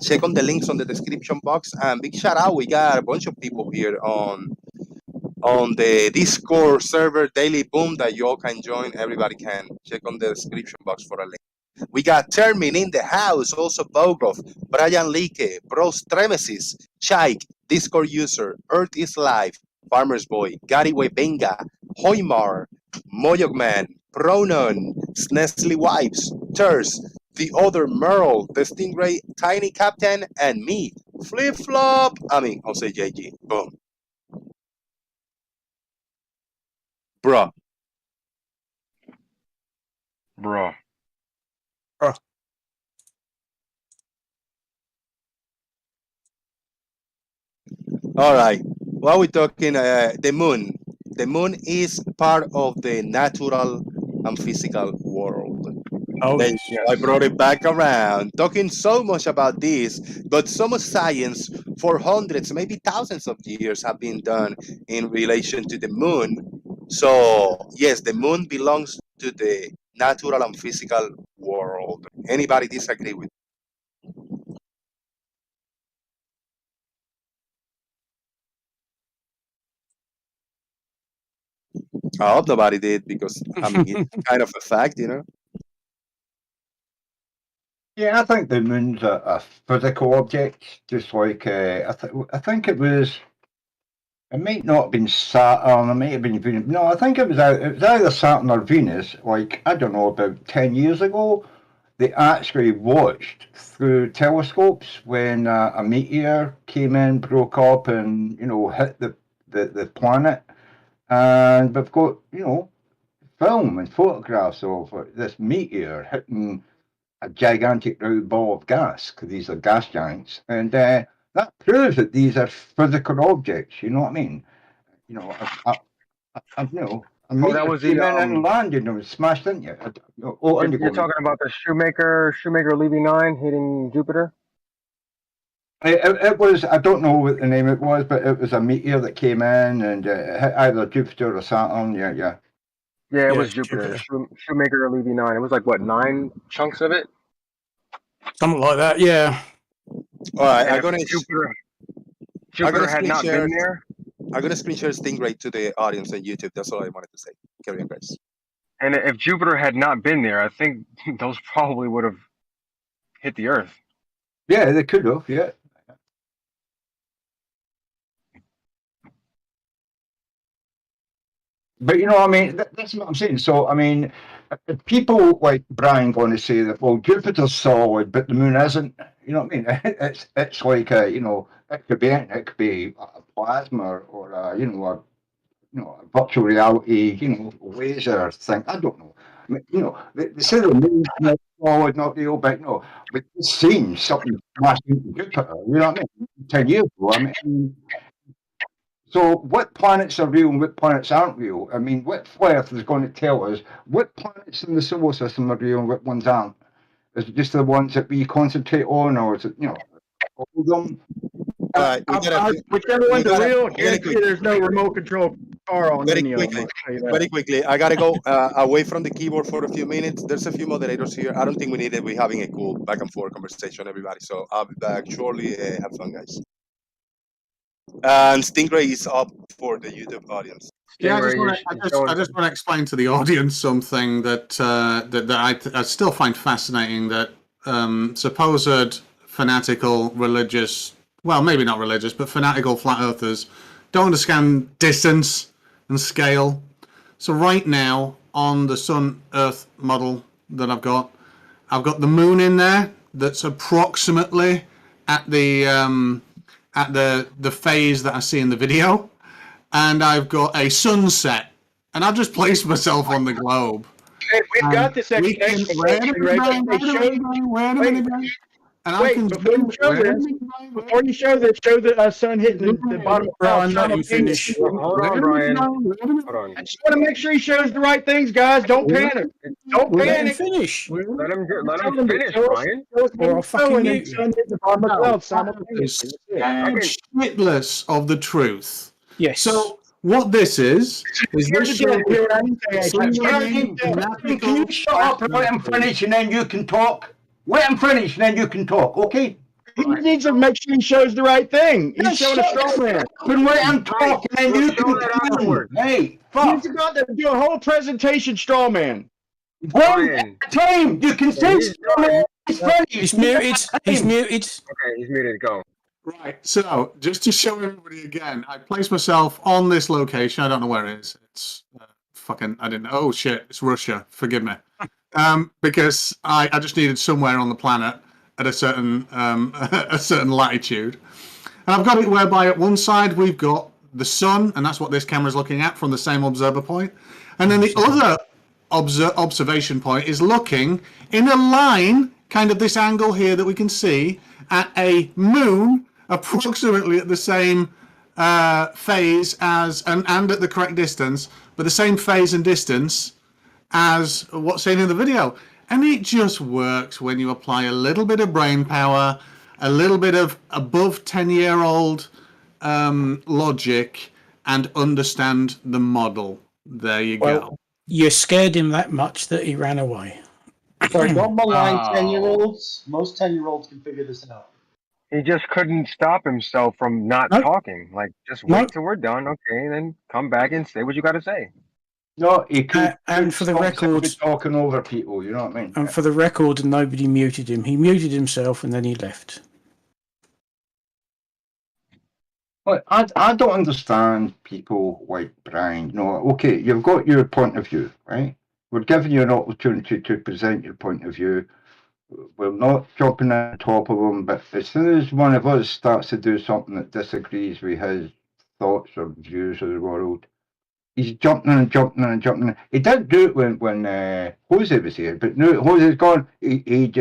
Check on the links on the description box, and big shout out, we got a bunch of people here on the Discord server Daily Boom that you all can join. Everybody can check on the description box for a link. We got Termin in the house, also Bogrov, Brian Leake, Bros Tremesis, Chaik, Discord user, Earth is Live, Farmer's Boy, Gary Webenga, Hoymar, Moyogman, Pronon, Snessley Wipes, Turs, the other Merle, the Stingray, Tiny Captain, and me, Flip Flop. Jose JG. Boom. Bruh. All right. While we're talking, the moon. The moon is part of the natural and physical world. Oh, Then yes. I brought it back around, talking so much about this, but so much science for hundreds, maybe thousands of years have been done in relation to the moon. So, yes, the moon belongs to the natural and physical world. Anybody disagree with? I hope nobody did, because it's kind of a fact, you know. Yeah, I think the moon's a physical object, just like I think it was It might not have been Saturn. It might have been Venus. No, I think it was either Saturn or Venus. Like I don't know, about 10 years ago, they actually watched through telescopes when a meteor came in, broke up, and hit the planet. And we've got film and photographs of this meteor hitting a gigantic round ball of gas, because these are gas giants, and that proves that these are physical objects. You know what I mean? A Oh, meteor that was came the in and landed and was smashed into it. You're talking about the Shoemaker Levy 9 hitting Jupiter. It was, I don't know what the name it was, but it was a meteor that came in and hit either Jupiter or Saturn. Yeah. Yeah, it was Jupiter. Shoemaker Levy 9. It was like what, 9 chunks of it? Something like that. Yeah. All right, And I'm gonna Jupiter had not been there. I'm gonna screen share Stingray to the audience on YouTube. That's all I wanted to say. Carry on, guys. And if Jupiter had not been there, I think those probably would have hit the Earth. Yeah, they could have. Yeah. But I mean, that's what I'm saying. So, I mean, people like Brian going to say that, well, Jupiter's solid, but the moon isn't. You know what I mean? It's like it could be anything. It could be a plasma or a virtual reality, laser thing. I don't know. I mean, they say the moon's not solid, not real, but but it seems something smashed into Jupiter. You know what I mean? 10 years ago. I mean. So what planets are real and what planets aren't real? I mean, what Earth is going to tell us what planets in the solar system are real and what ones aren't? Is it just the ones that we concentrate on, or is it, all of them? Whichever one's real, guarantee there's no remote control car on any of them. Very quickly, I gotta go away from the keyboard for a few minutes. There's a few moderators here. I don't think we need it. We're having a cool back and forth conversation, everybody. So I'll be back shortly. Have fun, guys. And Stingray is up for the YouTube audience. Yeah, I just want to explain to the audience something that I still find fascinating. That supposed fanatical religious, well, maybe not religious, but fanatical flat earthers don't understand distance and scale. So right now on the Sun Earth model that I've got the moon in there. That's approximately at the phase that I see in the video, and I've got a sunset, and I've just placed myself on the globe. Hey, we've got this explanation. Wait a minute, before you show this, show the sun hitting the bottom of the cloud. Let him finish. Hold on, Brian. Hold on. I just want to make sure he shows the right things, guys. Don't panic. Don't panic. Let him finish. Let him finish, Brian. Or I'll fucking mute you. Shitless of the truth. Yes. So what this is this Can you shut up and let him finish and then you can talk? Let him finish and then you can talk, okay? He needs to make sure he shows the right thing. He's showing a strong man. But let him talk and then you can. Hey, fuck. He's about to do a whole presentation straw man. One time you can say straw man. He's muted. He's muted. Okay, he's muted. Go. Right. So just to show everybody again, I placed myself on this location. I don't know where it is. It's fucking. I didn't know. Oh shit! It's Russia. Forgive me. Because I just needed somewhere on the planet at a certain latitude, and I've got it whereby at one side we've got the sun, and that's what this camera is looking at from the same observer point, and then the other observation point is looking in a line, kind of this angle here that we can see, at a moon approximately at the same phase as and at the correct distance, but the same phase and distance as what's seen in the video. And it just works when you apply a little bit of brain power, a little bit of above 10-year-old logic, and understand the model. There you go. You scared him that much that he ran away. Sorry, don't malign 10-year-olds. Most 10-year-olds can figure this out. He just couldn't stop himself from not talking. Like, just wait till we're done, okay, then come back and say what you got to say. No, he could. And for the record, talking over people, you know what I mean? And for the record, nobody muted him. He muted himself and then he left. Well, I don't understand people like Brian. No, okay, you've got your point of view, right? We're giving you an opportunity to present your point of view. We're not jumping on top of him, but as soon as one of us starts to do something that disagrees with his thoughts or views of the world, he's jumping and jumping and jumping. He didn't do it when Jose was here, but now Jose's gone. He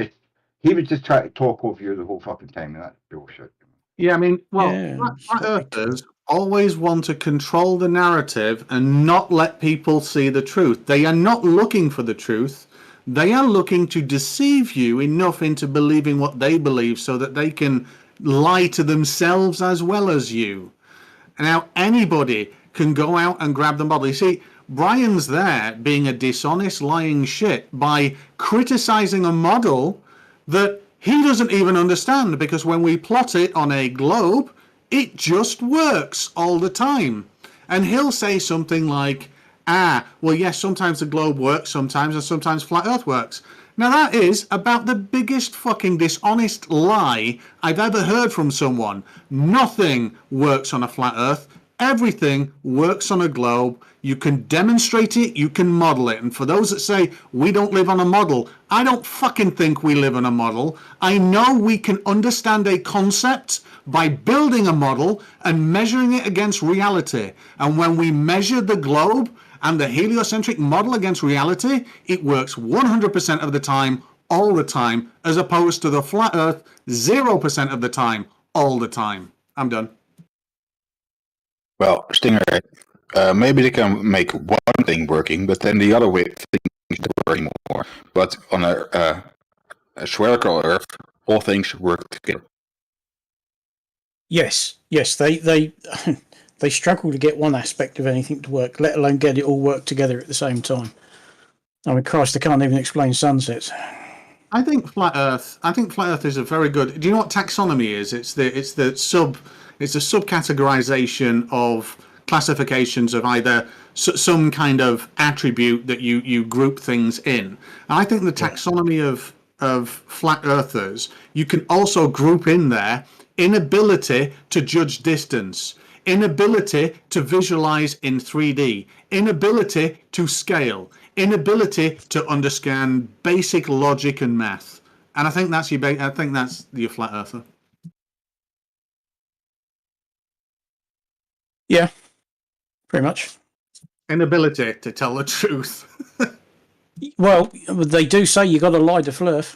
was just trying to talk over you the whole fucking time, and that's bullshit. Yeah, I mean, well, Yeah, flat earthers always want to control the narrative and not let people see the truth. They are not looking for the truth. They are looking to deceive you enough into believing what they believe so that they can lie to themselves as well as you. Now, anybody can go out and grab the model. You see, Brian's there being a dishonest, lying shit by criticizing a model that he doesn't even understand, because when we plot it on a globe, it just works all the time. And he'll say something like, well, yes, sometimes the globe works sometimes, and sometimes flat earth works. Now, that is about the biggest fucking dishonest lie I've ever heard from someone. Nothing works on a flat earth. Everything works on a globe. You can demonstrate it, you can model it. And for those that say we don't live on a model, I don't fucking think we live on a model. I know we can understand a concept by building a model and measuring it against reality. And when we measure the globe and the heliocentric model against reality, it works 100% of the time, all the time, as opposed to the flat earth 0% of the time, all the time. I'm done. Well, Stingray, maybe they can make one thing working, but then the other way things don't work anymore. But on a spherical Earth, all things work together. Yes, they they struggle to get one aspect of anything to work, let alone get it all work together at the same time. I mean, Christ, they can't even explain sunsets. I think flat Earth is a very good. Do you know what taxonomy is? It's the subcategorization of classifications of either some kind of attribute that you group things in. And I think the taxonomy of flat earthers, you can also group in there inability to judge distance, inability to visualize in 3D, inability to scale, inability to understand basic logic and math. And I think that's your flat earther. Yeah, pretty much. Inability to tell the truth. Well, they do say you got to lie to flirt.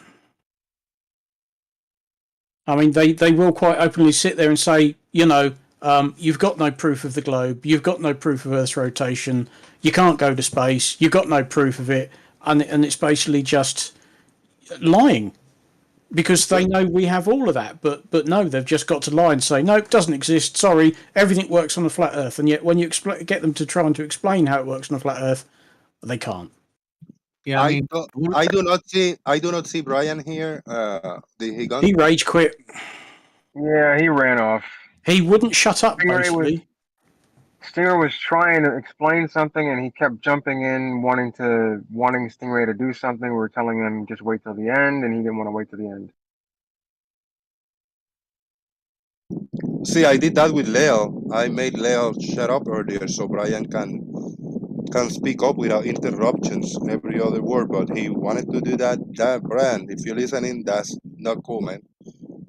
I mean, they will quite openly sit there and say, you've got no proof of the globe, you've got no proof of Earth's rotation, you can't go to space, you've got no proof of it, and it's basically just lying, because they know we have all of that, but no, they've just got to lie and say, no, it doesn't exist, sorry, everything works on a flat Earth, and yet when you get them to try to explain how it works on a flat Earth, they can't. Yeah, I do not see Brian here. Did he gone? He rage quit. Yeah, he ran off. He wouldn't shut up, basically. Stinger was trying to explain something, and he kept jumping in, wanting Stingray to do something. We were telling him just wait till the end, and he didn't want to wait till the end. See, I did that with Leo. I made Leo shut up earlier so Brian can speak up without interruptions every other word. But he wanted to do that. Brian, if you're listening, that's not cool, man.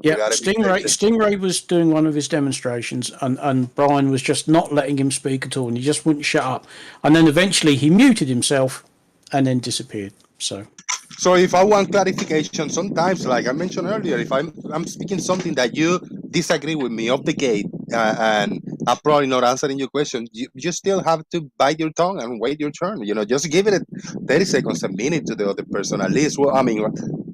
Yeah, Stingray was doing one of his demonstrations, and Brian was just not letting him speak at all, and he just wouldn't shut up. And then eventually he muted himself and then disappeared. So if I want clarification, sometimes, like I mentioned earlier, if I'm speaking something that you disagree with me off the gate, and I'm probably not answering your question, you still have to bite your tongue and wait your turn. Just give it 30 seconds, a minute to the other person at least. Well, I mean,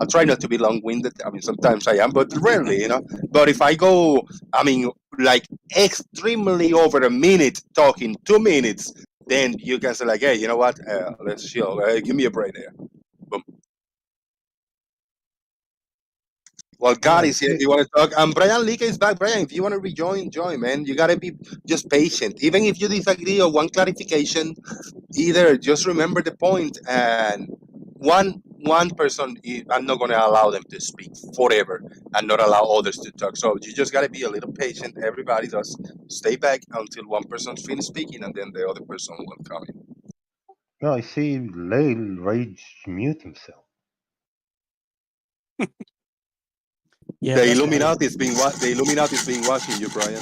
I try not to be long-winded. I mean, sometimes I am, but rarely, But if I go, I mean, like extremely over a minute talking, 2 minutes, then you can say like, hey, you know what? Let's chill. Give me a break there. Boom. Well, God is here. You want to talk? Brian Lika is back. Brian, if you want to rejoin, join, man. You got to be just patient. Even if you disagree or want clarification, either just remember the point and one one person, I'm not going to allow them to speak forever and not allow others to talk. So you just got to be a little patient. Everybody does stay back until one person's finished speaking, and then the other person will come in. No, I see Lale Rage mute himself. Yeah, The that's Illuminati is being the Illuminati is being watching you, Brian.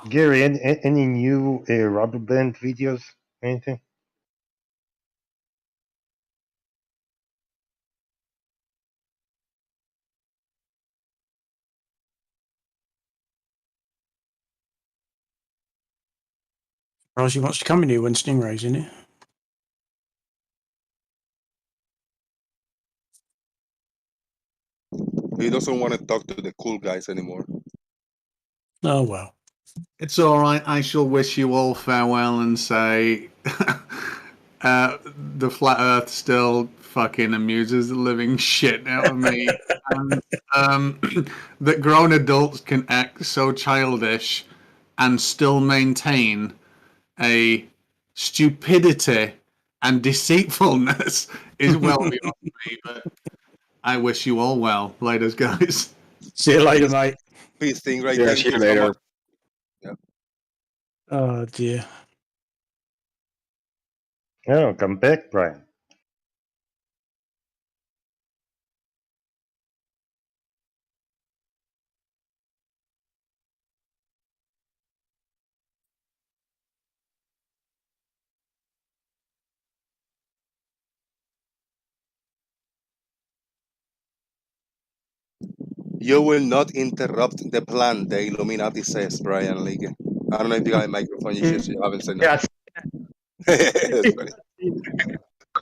Gary, any new rubber band videos? Anything? Rosie wants to come in here when Stingray's in it. He doesn't want to talk to the cool guys anymore. Oh well. It's all right. I shall wish you all farewell and say the flat Earth still fucking amuses the living shit out of me, and that grown adults can act so childish and still maintain a stupidity and deceitfulness is well beyond me. But I wish you all well. Later, guys. See you later, mate. Peace, Stingray. Yeah, Thank see you you so later. much. Yeah. Oh dear. Oh, come back, Brian. You will not interrupt the plan, the Illuminati says, Brian League. I don't know if you got a microphone, you haven't said Yeah, nothing. That's funny.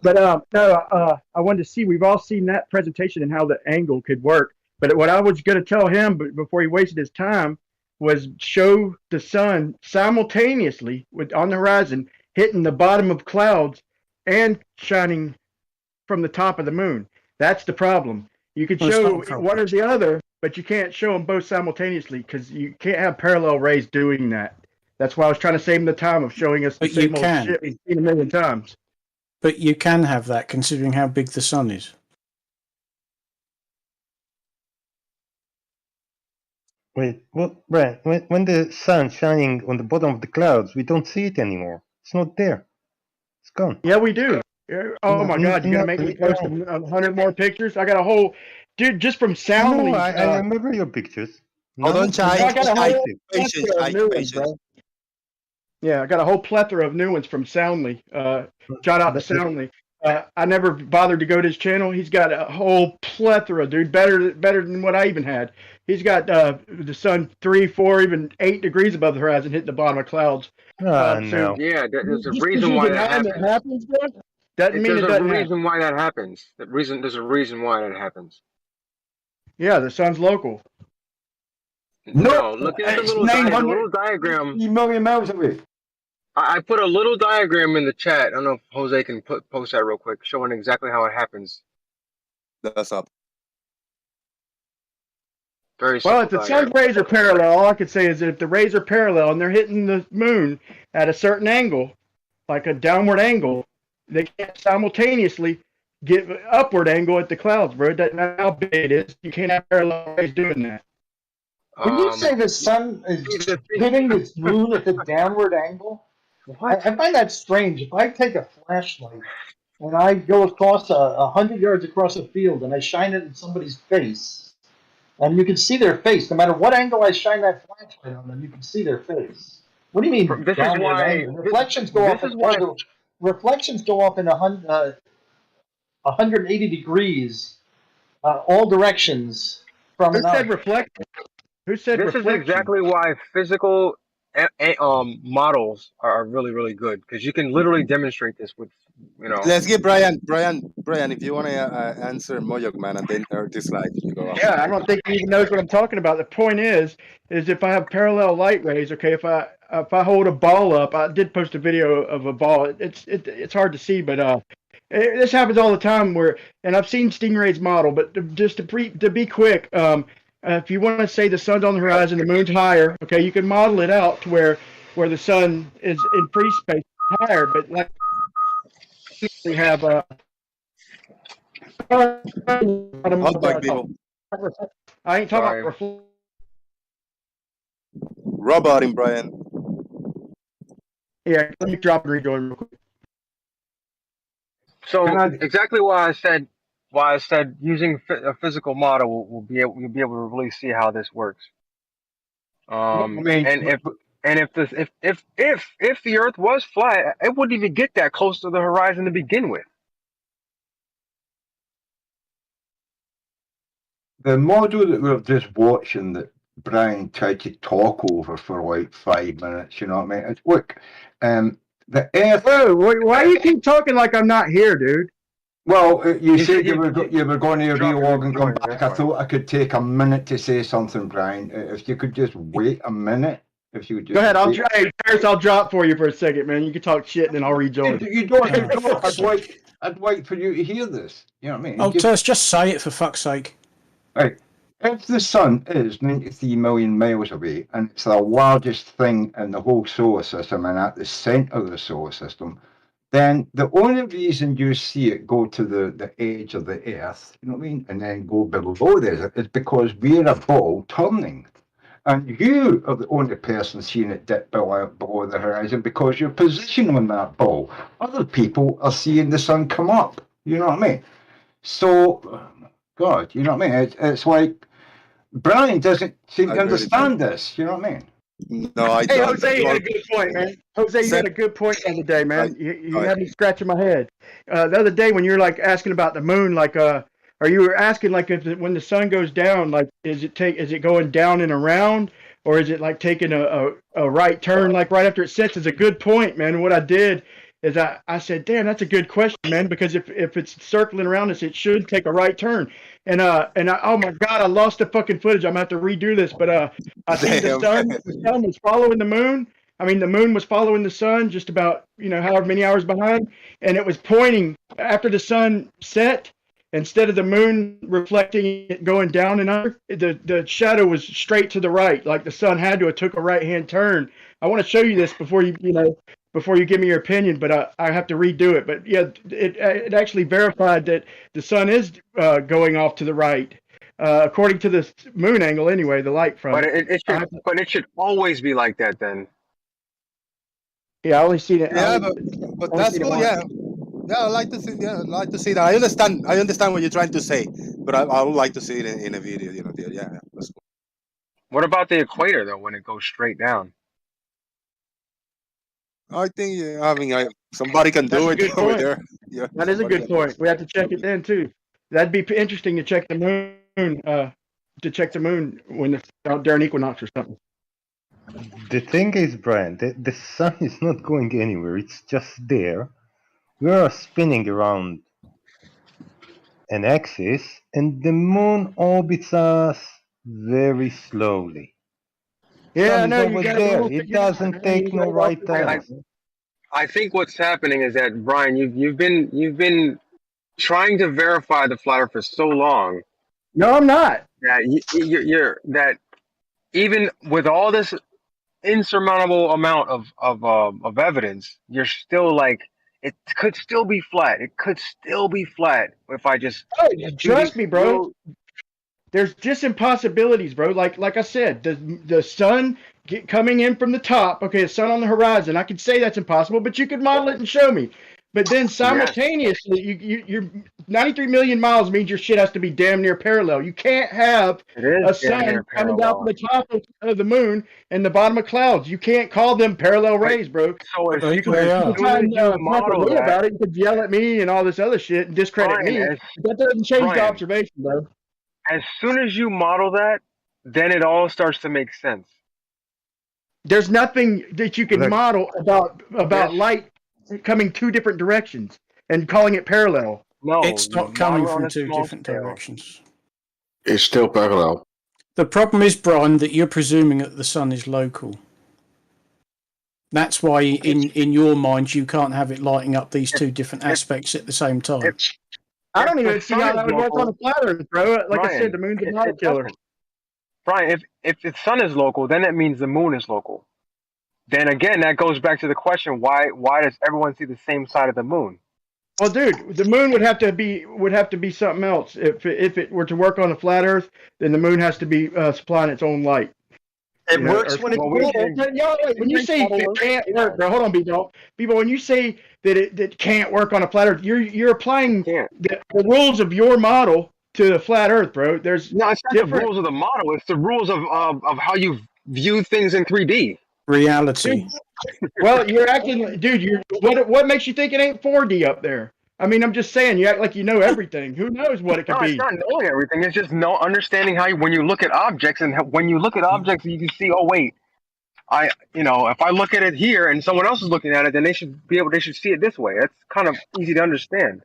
but no, I wanted to see. We've all seen that presentation and how the angle could work. But what I was going to tell him, before he wasted his time, was show the sun simultaneously on the horizon, hitting the bottom of clouds and shining from the top of the moon. That's the problem. You could Well, it's show not a problem. one or the other, but you can't show them both simultaneously because you can't have parallel rays doing that. That's why I was trying to save him the time of showing us the But you same old can. shit we've seen a million times. But you can have that considering how big the sun is. Wait, what, Brian? When the sun's shining on the bottom of the clouds, we don't see it anymore. It's not there. It's gone. Yeah, we do. Oh my God, you're gonna make me post 100 more pictures? I got a whole, dude, just from Soundly. No, I remember your pictures. Hold on, Chai. I got a whole Patience, plethora Chai, of new ones, patience. bro. Yeah, I got a whole plethora of new ones from Soundly. Shout out to Soundly. I never bothered to go to his channel. He's got a whole plethora, dude. Better than what I even had. He's got the sun 3, 4, even 8 degrees above the horizon, hitting the bottom of clouds. No. Yeah, there's a Just 'cause reason you why deny that it happens. bro, doesn't mean it There's a doesn't happen. reason why that happens. There's a reason why that happens. Yeah, the sun's local. No, look at the it's little, the little 950 diagram. million miles away. I put a little diagram in the chat. I don't know if Jose can post that real quick, showing exactly how it happens. That's up. Very Well, simple if the diagram. sun's rays are parallel, all I could say is that if the rays are parallel and they're hitting the moon at a certain angle, like a downward angle, they can't simultaneously get an upward angle at the clouds, bro. It doesn't matter how big it is. You can't have parallel rays doing that. When you say the sun is hitting its moon at the downward angle, I find that strange. If I take a flashlight and I go across 100 yards across a field and I shine it in somebody's face, and you can see their face, no matter what angle I shine that flashlight on them, you can see their face. What do you mean This is downward why angle? Reflections go this up. is why Reflections go up in 180 degrees, all directions from Who an said object. reflection? Who said this reflection? is exactly why physical models are really, really good, because you can literally demonstrate this with, you know. Let's give Brian, if you want to answer Mojok Man, and then this live, you go after. Yeah, I don't think he even knows what I'm talking about. The point is if I have parallel light rays, okay, if I hold a ball up, I did post a video of a ball. It's hard to see, but this happens all the time. And I've seen Stingray's model, but just to be quick, if you want to say the sun's on the horizon, the moon's higher, okay, you can model it out to where the sun is in free space higher, but like we have Hot bike people. I ain't talking Sorry. about reflection. Robot him, Brian. Yeah, let me drop and rejoin real quick. So exactly why I said using a physical model will be able, you'll be able to really see how this works. I mean, And if the Earth was flat, it wouldn't even get that close to the horizon to begin with. the model that we're just watching that Brian tried to talk over for like 5 minutes, you know what I mean? It's, look, the Earth. Whoa, why do you keep talking like I'm not here, dude? Well, you said you were going to relog and come back. I thought I could take a minute to say something, Brian. If you could just wait a minute. If you would just Go ahead, wait. I'll drop for you for a second, man. You can talk shit and then I'll rejoin. You don't. I'd wait for you to hear this. You know what I mean? Oh, just say it for fuck's sake. Right. If the sun is 93 million miles away and it's the largest thing in the whole solar system and at the center of the solar system, then the only reason you see it go to the edge of the Earth, you know what I mean, and then go below there is because we're a ball turning. And you are the only person seeing it dip below the horizon because you're positioned on that ball. Other people are seeing the sun come up. You know what I mean? So, God, you know what I mean? It's like Brian doesn't seem to understand this. You know what I mean? No, I Hey, don't. Jose, you had a good point, man. Jose, you had a good point the other day, man. You had me scratching my head. The other day when you were like asking about the moon, like or you were asking like when the sun goes down, like is it going down and around, or is it like taking a right turn like right after it sets? Is a good point, man. And what I did is I said, damn, that's a good question, man, because if it's circling around us, it should take a right turn. And oh my God, I lost the fucking footage. I'm gonna have to redo this. But I see the sun was following the moon. I mean, the moon was following the sun just about, however many hours behind, and it was pointing after the sun set. Instead of the moon reflecting it going down and under, the shadow was straight to the right, like the sun had to have took a right-hand turn. I want to show you this before you give me your opinion, but I have to redo it. But yeah, it actually verified that the sun is going off to the right, according to the moon angle anyway, the light from it. But it should always be like that then. Yeah, I only seen it. Yeah, but that's cool. Yeah, I like to see. Yeah, I like to see that. I understand what you're trying to say, but I would like to see it in a video. Yeah, that's cool. What about the equator though? When it goes straight down? I think somebody can do it over there. Yeah, that is a good point. We have to check it then too. That'd be interesting to check the moon. When it's out during equinox or something. The thing is, Brian, the sun is not going anywhere. It's just there. We are spinning around an axis, and the moon orbits us very slowly. Yeah, sun no, is over there. It doesn't take no right turn. I think what's happening is that Brian, you've been trying to verify the flat Earth for so long. No, I'm not. That you're that even with all this insurmountable amount of evidence, you're still like it could still be flat. It could still be flat if I just trust me, bro. There's just impossibilities, bro. Like I said, the sun coming in from the top. Okay, the sun on the horizon. I could say that's impossible, but you could model it and show me. But then simultaneously, you're 93 million miles means your shit has to be damn near parallel. You can't have a sun coming down from the top of the moon and the bottom of clouds. You can't call them parallel rays, bro. So you can model about it. You could yell at me and all this other shit and discredit me. That doesn't change the observation, bro. As soon as you model that, then it all starts to make sense. There's nothing that you can model about light coming two different directions and calling it parallel. No, it's not coming from two different directions. It's still parallel. The problem is, Brian, that you're presuming that the sun is local. That's why in your mind you can't have it lighting up these two different aspects at the same time. I don't even see how that would work on a flat Earth, bro. Like I said, the moon's a model killer. Brian, if the sun is local, then that means the moon is local. Then again, that goes back to the question: why does everyone see the same side of the moon? Well, dude, the moon would have to be something else. If it were to work on a flat Earth, then the moon has to be supplying its own light. It works when it's When you say it can't work, bro, hold on, B-Dog. People, when you say that it can't work on a flat Earth, you're applying the rules of your model to the flat Earth, bro. There's no, it's not the rules of the model. It's the rules of how you view things in 3D. Reality. Well, you're acting, dude. What makes you think it ain't 4D up there? I mean, I'm just saying, you act like you know everything. Who knows what it could be? It's not knowing everything. It's just understanding how when you look at objects, and when you look at objects, you can see. Oh wait, if I look at it here and someone else is looking at it, then they should see it this way. That's kind of easy to understand.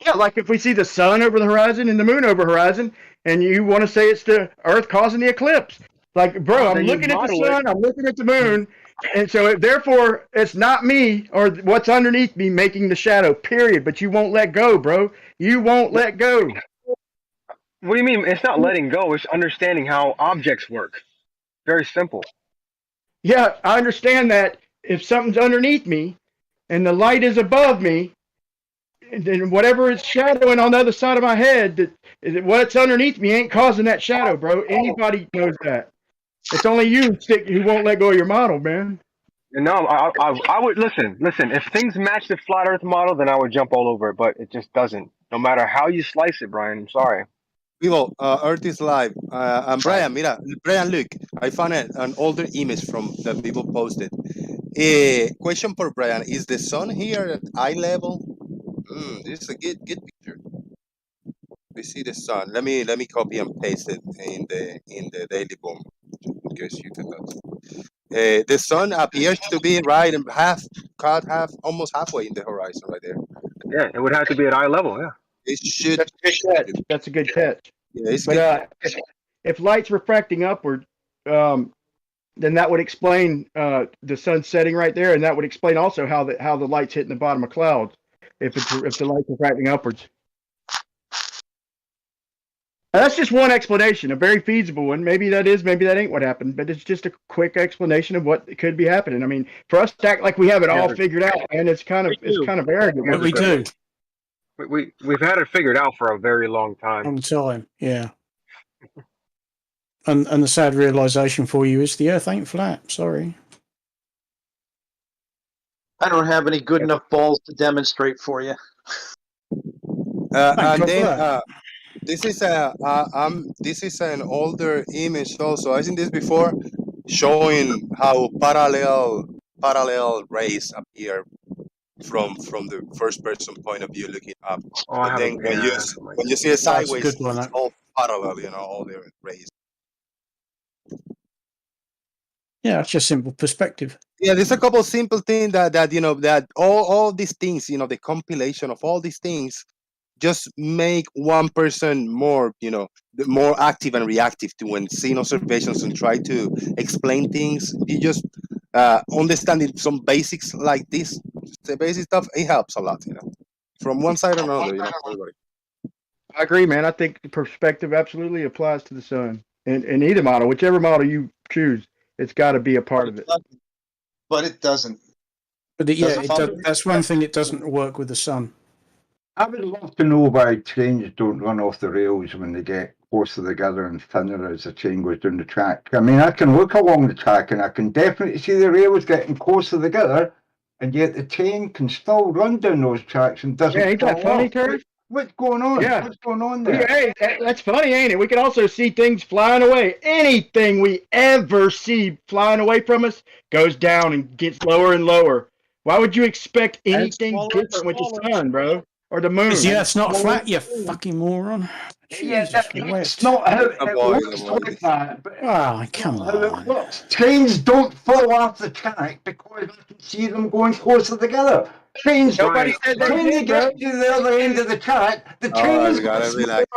Yeah, like if we see the sun over the horizon and the moon over the horizon, and you want to say it's the Earth causing the eclipse. Like, bro, I'm looking at the sun, I'm looking at the moon, and so therefore it's not me or what's underneath me making the shadow, period. But you won't let go, bro. You won't let go. What do you mean? It's not letting go. It's understanding how objects work. Very simple. Yeah, I understand that if something's underneath me and the light is above me, then whatever is shadowing on the other side of my head, what's underneath me ain't causing that shadow, bro. Anybody knows that. It's only you who won't let go of your model, man. No, I would listen. If things match the flat Earth model, then I would jump all over it. But it just doesn't. No matter how you slice it, Brian. I'm sorry. People, Earth is live. And Brian, look, I found an older image from that people posted. Question for Brian: is the sun here at eye level? This is a good picture. We see the sun. Let me copy and paste it in the Daily Boom, in case you cannot. The sun appears to be right in almost halfway in the horizon, right there. Yeah, it would have to be at eye level. Yeah, it should. That's a good catch. Yeah, it's but if light's refracting upward, then that would explain the sun setting right there, and that would explain also how the light's hitting the bottom of clouds if the light's refracting upwards. Now, that's just one explanation, a very feasible one. Maybe that ain't what happened, but it's just a quick explanation of what could be happening. I mean, for us to act like we have it all figured out, and it's kind of arrogant. What we do. We've had it figured out for a very long time. Long time, yeah. And the sad realization for you is the Earth ain't flat. Sorry. I don't have any good enough balls to demonstrate for you. And then this is an older image also. I've seen this before, showing how parallel rays appear from the first person point of view looking up. But then when you see it sideways, it's all parallel, all the rays. Yeah, it's just simple perspective. Yeah, there's a couple of simple things that all these things, the compilation of all these things just make one person more active and reactive to when seeing observations and try to explain things. You just understanding some basics like this, the basic stuff, it helps a lot, from one side or another, everybody. I agree, man. I think the perspective absolutely applies to the sun. In either model, whichever model you choose, it's got to be a part of it. But it doesn't. But that's one thing that doesn't work with the sun. I would love to know why trains don't run off the rails when they get closer together and thinner as the train goes down the track. I mean, I can look along the track and I can definitely see the rails getting closer together, and yet the train can still run down those tracks and doesn't. Yeah, ain't that funny, Terry? What's going on? Yeah. What's going on there? Hey, that's funny, ain't it? We can also see things flying away. Anything we ever see flying away from us goes down and gets lower and lower. Why would you expect anything different with the sun, bro? Or the moon? Yeah, it's not flat, you fucking moron. It's not how it looks like that. But come on. Trains don't fall off the track because I can see them going closer together. Trains, Nobody said they when did, you get to the other end of the track, the train is going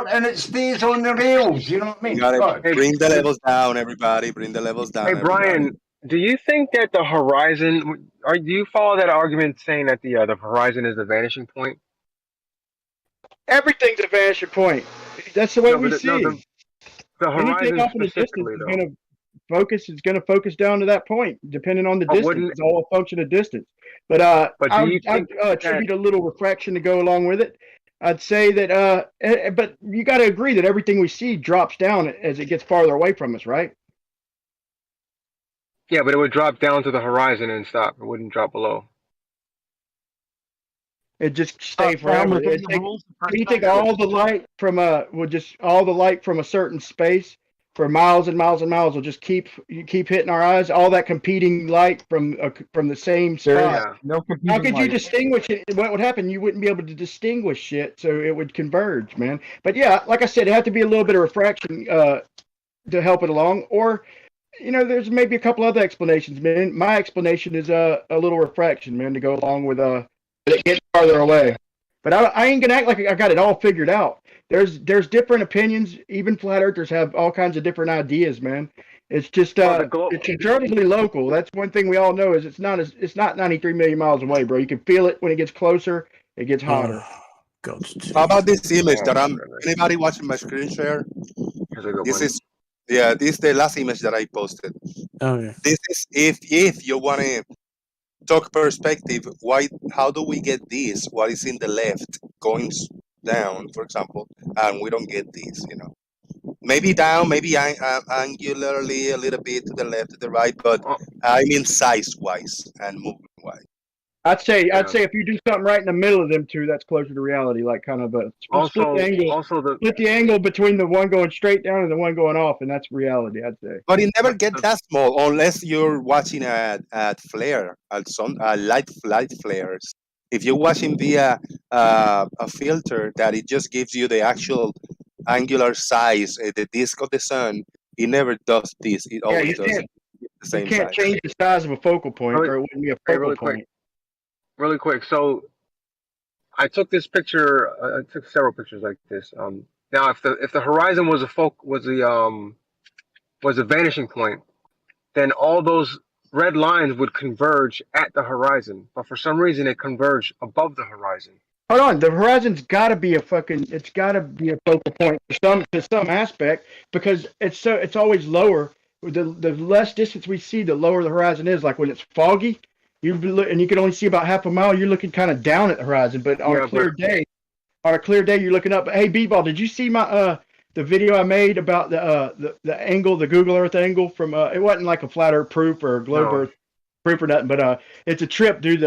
and it stays on the rails. You know what I mean? You gotta bring the levels down, everybody. Bring the levels down. Hey, Brian, do you think that the horizon? Do you follow that argument saying that the horizon is the vanishing point? Everything's a vanishing point. That's the way we see. The Anything horizon off in the distance specifically, is though. going to focus down to that point, depending on the But distance. wouldn't? It's all a function of distance. But But do you I'd think that? attribute a little refraction to go along with it. I'd say that, but you got to agree that everything we see drops down as it gets farther away from us, right? Yeah, but it would drop down to the horizon and stop. It wouldn't drop below. It just stay Found forever. within the rules of You take perspective. all the light from all the light from a certain space for miles and miles and miles will just keep hitting our eyes. All that competing light from the same There is spot. Yeah. no How competing could you light. distinguish it? What would happen? You wouldn't be able to distinguish shit, so it would converge, man. But yeah, like I said, it had to be a little bit of refraction to help it along, or there's maybe a couple other explanations, man. My explanation is a little refraction, man, to go along with it getting farther away. But I ain't gonna act like I got it all figured out. There's different opinions. Even flat earthers have all kinds of different ideas, man. It's just it's incredibly local. That's one thing we all know is it's not 93 million miles away, bro. You can feel it when it gets closer. It gets hotter. God. How about this image Oh that my I'm? goodness. Anybody watching my screen share? Here's a good This one. is this is the last image that I posted. Oh yeah. This is if you want to talk perspective. Why? How do we get this? What is in the left going down, for example, and we don't get this? Maybe down, maybe angularly a little bit to the left, to the right, but Oh, I mean size wise and movement wise. I'd say yeah. if you do something right in the middle of them two, that's closer to reality. Like kind of a split the angle between the one going straight down and the one going off, and that's reality. I'd say. But it never gets that small unless you're watching at flare, at some light flares. If you're watching via a filter that it just gives you the actual angular size, the disk of the sun, it never does this. It Yeah, always you does can't the same change size. the size of a focal point, Really, or it wouldn't be a hey, focal point. really quick. So I took this picture. I took several pictures like this. Now if the horizon was a vanishing point, then all those red lines would converge at the horizon. But for some reason, it converged above the horizon. Hold on, the horizon's got to be it's got to be a focal point to some aspect because it's always lower. The less distance we see, the lower the horizon is. Like when it's foggy, and you can only see about half a mile, you're looking kind of down at the horizon. But on a clear day, you're looking up. Hey, B-ball, did you see my the video I made about the angle, the Google Earth angle from it wasn't like a flat Earth proof or a globe Earth proof or nothing, but it's a trip, dude.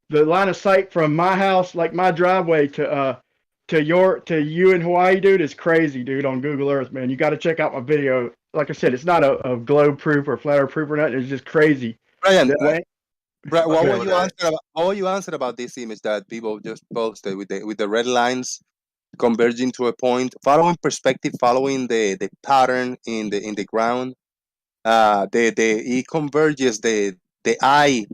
The line of sight from my house, like my driveway to you in Hawaii, dude, is crazy, dude. On Google Earth, man, you got to check out my video. Like I said, it's not a globe proof or flat Earth proof or nothing. It's just crazy. Brian, The- what Okay. were you answer about? What were you answer about this image that people just posted with the red lines converging to a point, following perspective, following the pattern in the ground? It converges the eye.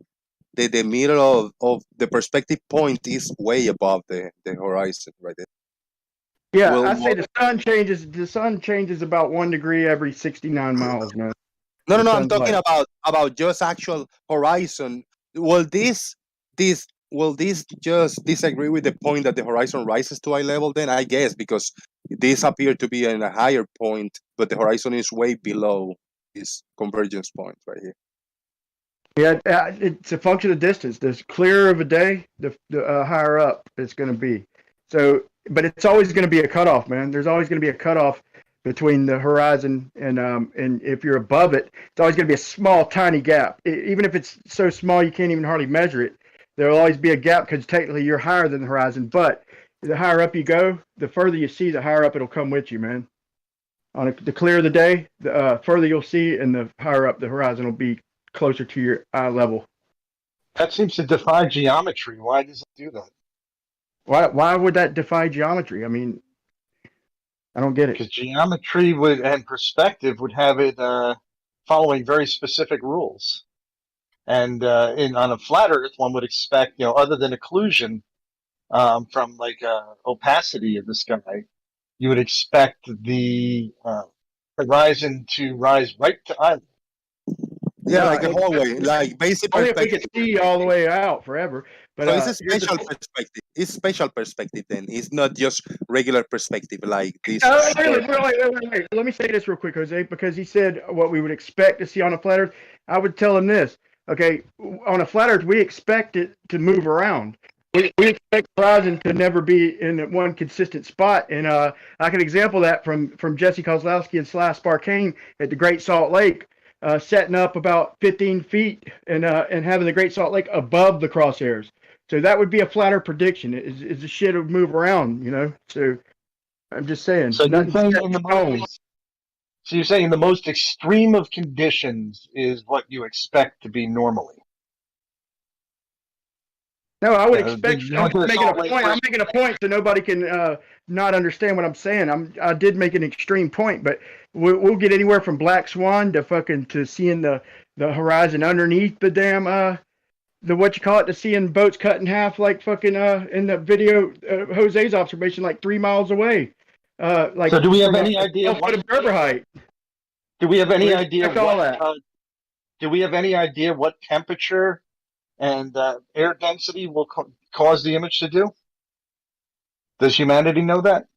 The middle of the perspective point is way above the horizon, right there. Yeah, Well, I say the sun changes. The sun changes about 1 degree every 69 miles, man. no, The I'm sun's talking like- about just actual horizon. Will this just disagree with the point that the horizon rises to eye level? Then I guess because this appear to be in a higher point, but the horizon is way below this convergence point right here. Yeah, it's a function of distance. The clearer of a day, the higher up it's going to be. So, but it's always going to be a cutoff, man. There's always going to be a cutoff between the horizon and if you're above it, it's always going to be a small, tiny gap. Even if it's so small you can't even hardly measure it, there will always be a gap because technically you're higher than the horizon. But the higher up you go, the further you see, the higher up it'll come with you, man. The clearer the day, the further you'll see, and the higher up the horizon will be closer to your eye level. That seems to defy geometry. Why does it do that? Why would that defy geometry? I mean, I don't get it. Because geometry and perspective would have it following very specific rules. And on a flat Earth, one would expect, other than occlusion from like opacity of the sky, you would expect the horizon to rise right to eye level. Yeah, No, like a hallway, like basic only if we perspective. could see all the way out forever. But So it's a here's special the perspective. It's special perspective then. It's not just regular perspective like this. wait. Let me say this real quick, Jose, because he said what we would expect to see on a flat Earth. I would tell him this. Okay, on a flat Earth, we expect it to move around. We expect the horizon to never be in one consistent spot. And I can example that from Jesse Kozlowski and Slash Sparkane at the Great Salt Lake, setting up about 15 feet and having the Great Salt Lake above the crosshairs. So that would be a flatter prediction. Is the shit would move around, you know? So I'm just saying. So you're saying in the Stone. most, so you're saying the most extreme of conditions is what you expect to be normally. No, I would Yeah, expect. you I'm went to the making a Salt Lake point. I'm first. making a point so nobody can not understand what I'm saying. I did make an extreme point, but we'll get anywhere from black swan to fucking to seeing the horizon underneath the damn the what you call it, to seeing boats cut in half like fucking in the video Jose's observation like 3 miles away. Like So do we have from any a idea 12 foot observer height. do we have any We idea expect all what that. do we have any idea what temperature and air density will cause the image to do? Does humanity know that?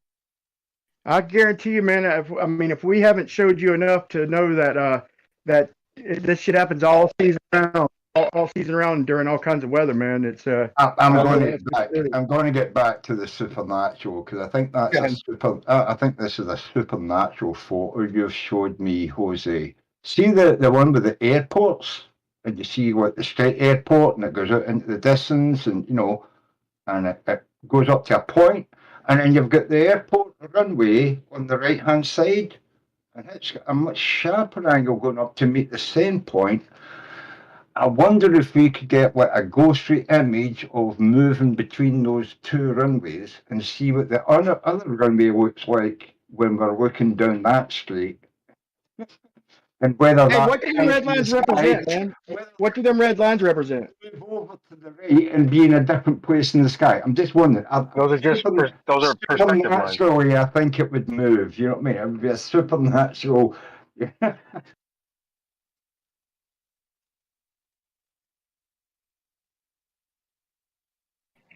I guarantee you, man. If we haven't showed you enough to know that this shit happens all season round, all season round during all kinds of weather, man. It's I'm going to get back. I'm going to get back to the supernatural because I think that's a super. I think this is a supernatural photo you've showed me, Jose. See the one with the airports, and you see what the straight airport, and it goes out into the distance, and and it goes up to a point, and then you've got the airport runway on the right hand side, and it's got a much sharper angle going up to meet the same point. I wonder if we could get like a ghostly image of moving between those two runways and see what the other runway looks like when we're looking down that street. And whether Hey, that what do them red lines represent, man? What do them red lines represent? move over to the right and be in a different place in the sky. I'm just wondering. Those are just those are perspective lines. Supernaturally, I think it would move. You know what I mean? It would be a supernatural.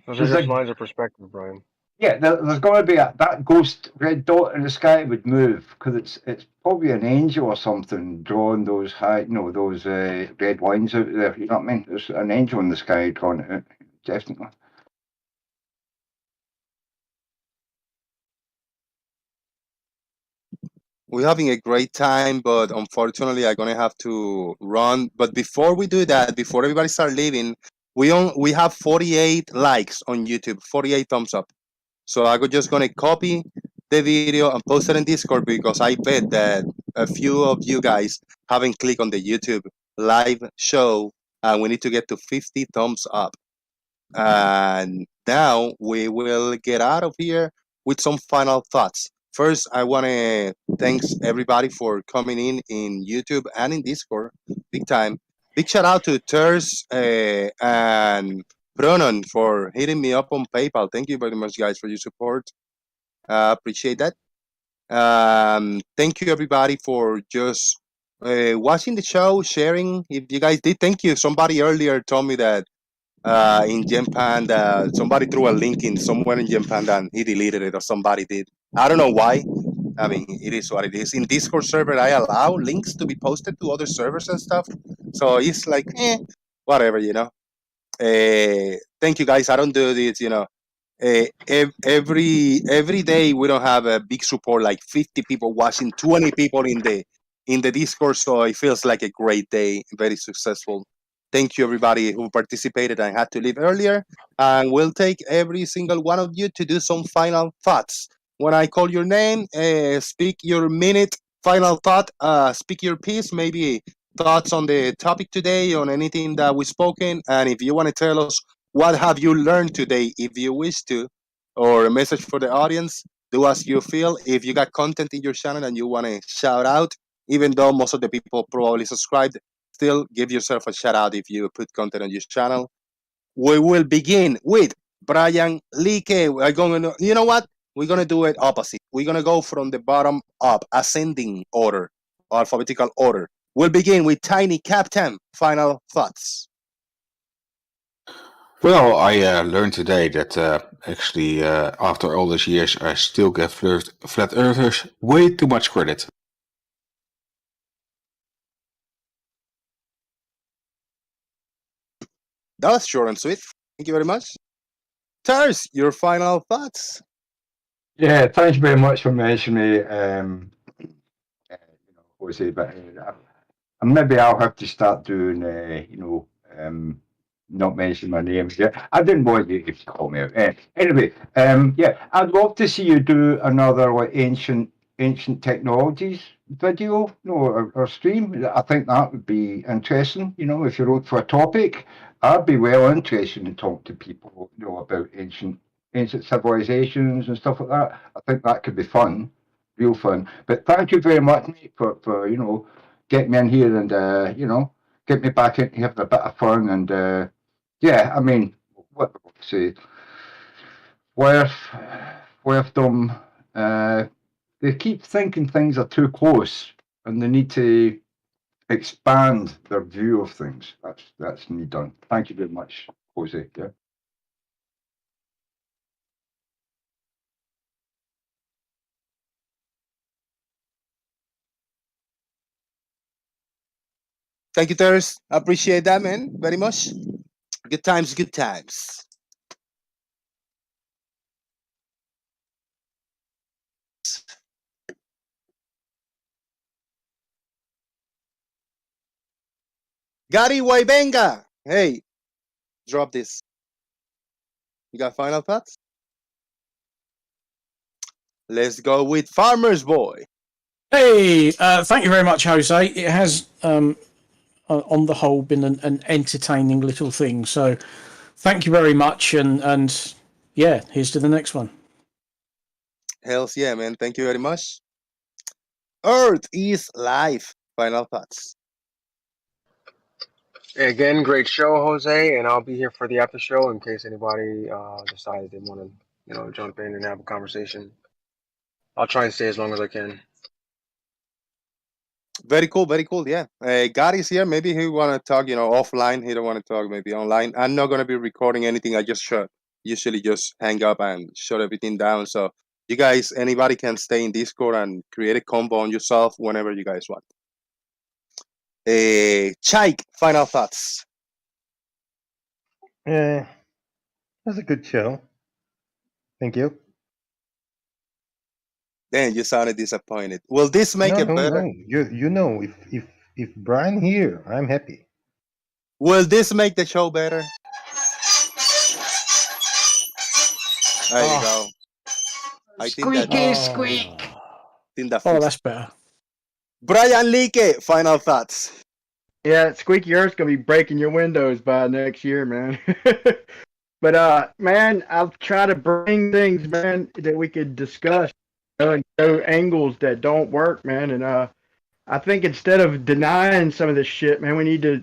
Those There's are just a- lines of perspective, Brian. Yeah, there's got to be that ghost red dot in the sky would move because it's probably an angel or something drawing those those red lines out there. You know what I mean? There's an angel in the sky drawing it out, definitely. We're having a great time, but unfortunately, I'm gonna have to run. But before we do that, before everybody start leaving, we have 48 likes on YouTube, 48 thumbs up. So I'm just gonna copy the video and post it in Discord because I bet that a few of you guys haven't clicked on the YouTube live show, and we need to get to 50 thumbs up. And now we will get out of here with some final thoughts. First, I want to thanks everybody for coming in YouTube and in Discord, big time. Big shout out to Ters and Bronon for hitting me up on PayPal. Thank you very much, guys, for your support. Appreciate that. Thank you, everybody, for just watching the show, sharing. If you guys did, thank you. Somebody earlier told me that in Gem Panda, somebody threw a link in somewhere in Gem Panda and he deleted it, or somebody did. I don't know why. I mean, it is what it is. In Discord server, I allow links to be posted to other servers and stuff. So it's like, whatever, Thank you, guys. I don't do this, every day we don't have a big support like 50 people watching, 20 people in the Discord, so it feels like a great day, very successful. Thank you, everybody who participated and had to leave earlier, and we'll take every single one of you to do some final thoughts. When I call your name, speak your minute final thought, speak your piece, maybe thoughts on the topic today, on anything that we've spoken, and if you want to tell us what have you learned today, if you wish to, or a message for the audience, do as you feel. If you got content in your channel and you want to shout out, even though most of the people probably subscribed, still give yourself a shout out if you put content on your channel. We will begin with Brian Leake. We're going to, you know what? We're going to do it opposite. We're going to go from the bottom up, ascending order, alphabetical order. We'll begin with Tiny Captain. Final thoughts. Well, I learned today that actually, after all these years, I still give flat earthers way too much credit. That was short and sweet. Thank you very much. Tars, your final thoughts. Yeah, thanks very much for mentioning me, Jose. But maybe I'll have to start doing, not mentioning my name. Yeah, I didn't want you to call me out. Anyway, yeah, I'd love to see you do another like ancient technologies video, or stream. I think that would be interesting. If you wrote for a topic, I'd be well interested in talking to people, about ancient civilizations and stuff like that. I think that could be fun, real fun. But thank you very much, mate, for getting me in here and get me back into having a bit of fun. And yeah, I mean, what do I say? Worth them. They keep thinking things are too close, and they need to expand their view of things. That's me done. Thank you very much, Jose. Yeah. Thank you, Tars. Appreciate that, man, very much. Good times, good times. Gary Waibenga. Hey, drop this. You got final thoughts? Let's go with Farmer's Boy. Hey, thank you very much, Jose. It has, on the whole, been an entertaining little thing. So, thank you very much, and yeah, here's to the next one. Hells yeah, man. Thank you very much. Earth is life. Final thoughts. Again, great show, Jose, and I'll be here for the after show in case anybody decides they want to, jump in and have a conversation. I'll try and stay as long as I can. Very cool, very cool. Yeah, Gary's here. Maybe he want to talk, offline. He don't want to talk maybe online. I'm not gonna be recording anything. I just usually just hang up and shut everything down. So you guys, anybody can stay in Discord and create a combo on yourself whenever you guys want. Chaik, final thoughts. That's a good show. Thank you. Then you sounded disappointed. Will this make No, it better? no. If Brian here, I'm happy. Will this make the show better? There you go. I think that. Squeaky squeak. Think that Oh, that's better. Brian Leakey, final thoughts. Yeah, Squeaky Earth's gonna be breaking your windows by next year, man. But man, I'll try to bring things, man, that we could discuss, and show angles that don't work, man. And I think instead of denying some of this shit, man, we need to,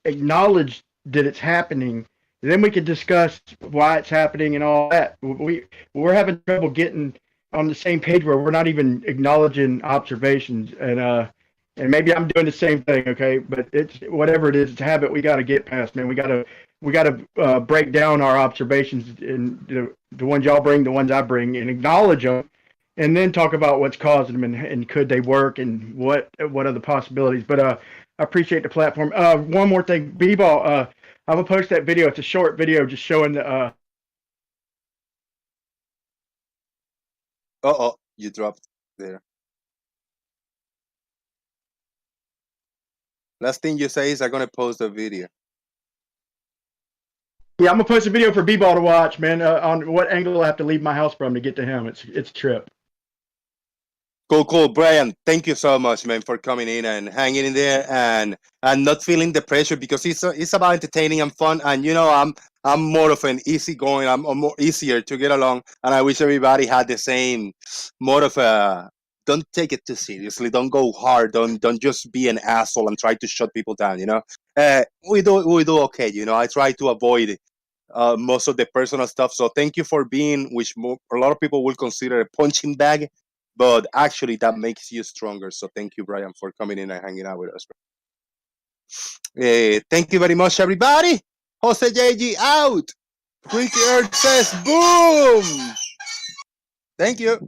acknowledge that it's happening. And then we could discuss why it's happening and all that. We're having trouble getting on the same page where we're not even acknowledging observations. And maybe I'm doing the same thing, okay? But it's whatever it is, it's a habit we got to get past, man. We got to break down our observations, and the ones y'all bring, the ones I bring, and acknowledge them, and then talk about what's causing them and could they work and what are the possibilities. But I appreciate the platform. One more thing, B-Ball. I'm gonna post that video. It's a short video just showing the. You dropped there. Last thing you say is I'm gonna post a video. Yeah, I'm gonna post a video for B-Ball to watch, man. On what angle I have to leave my house from to get to him. It's a trip. Cool, Brian. Thank you so much, man, for coming in and hanging in there and not feeling the pressure, because it's about entertaining and fun. And I'm more of an easygoing. I'm more easier to get along, and I wish everybody had the same more of a. Don't take it too seriously. Don't go hard. Don't just be an asshole and try to shut people down. We do okay. I try to avoid most of the personal stuff. So thank you for being, which a lot of people will consider a punching bag. but actually that makes you stronger. So thank you, Brian, for coming in and hanging out with us. Thank you very much, everybody. Jose JG out. Freaky Earth says boom. Thank you.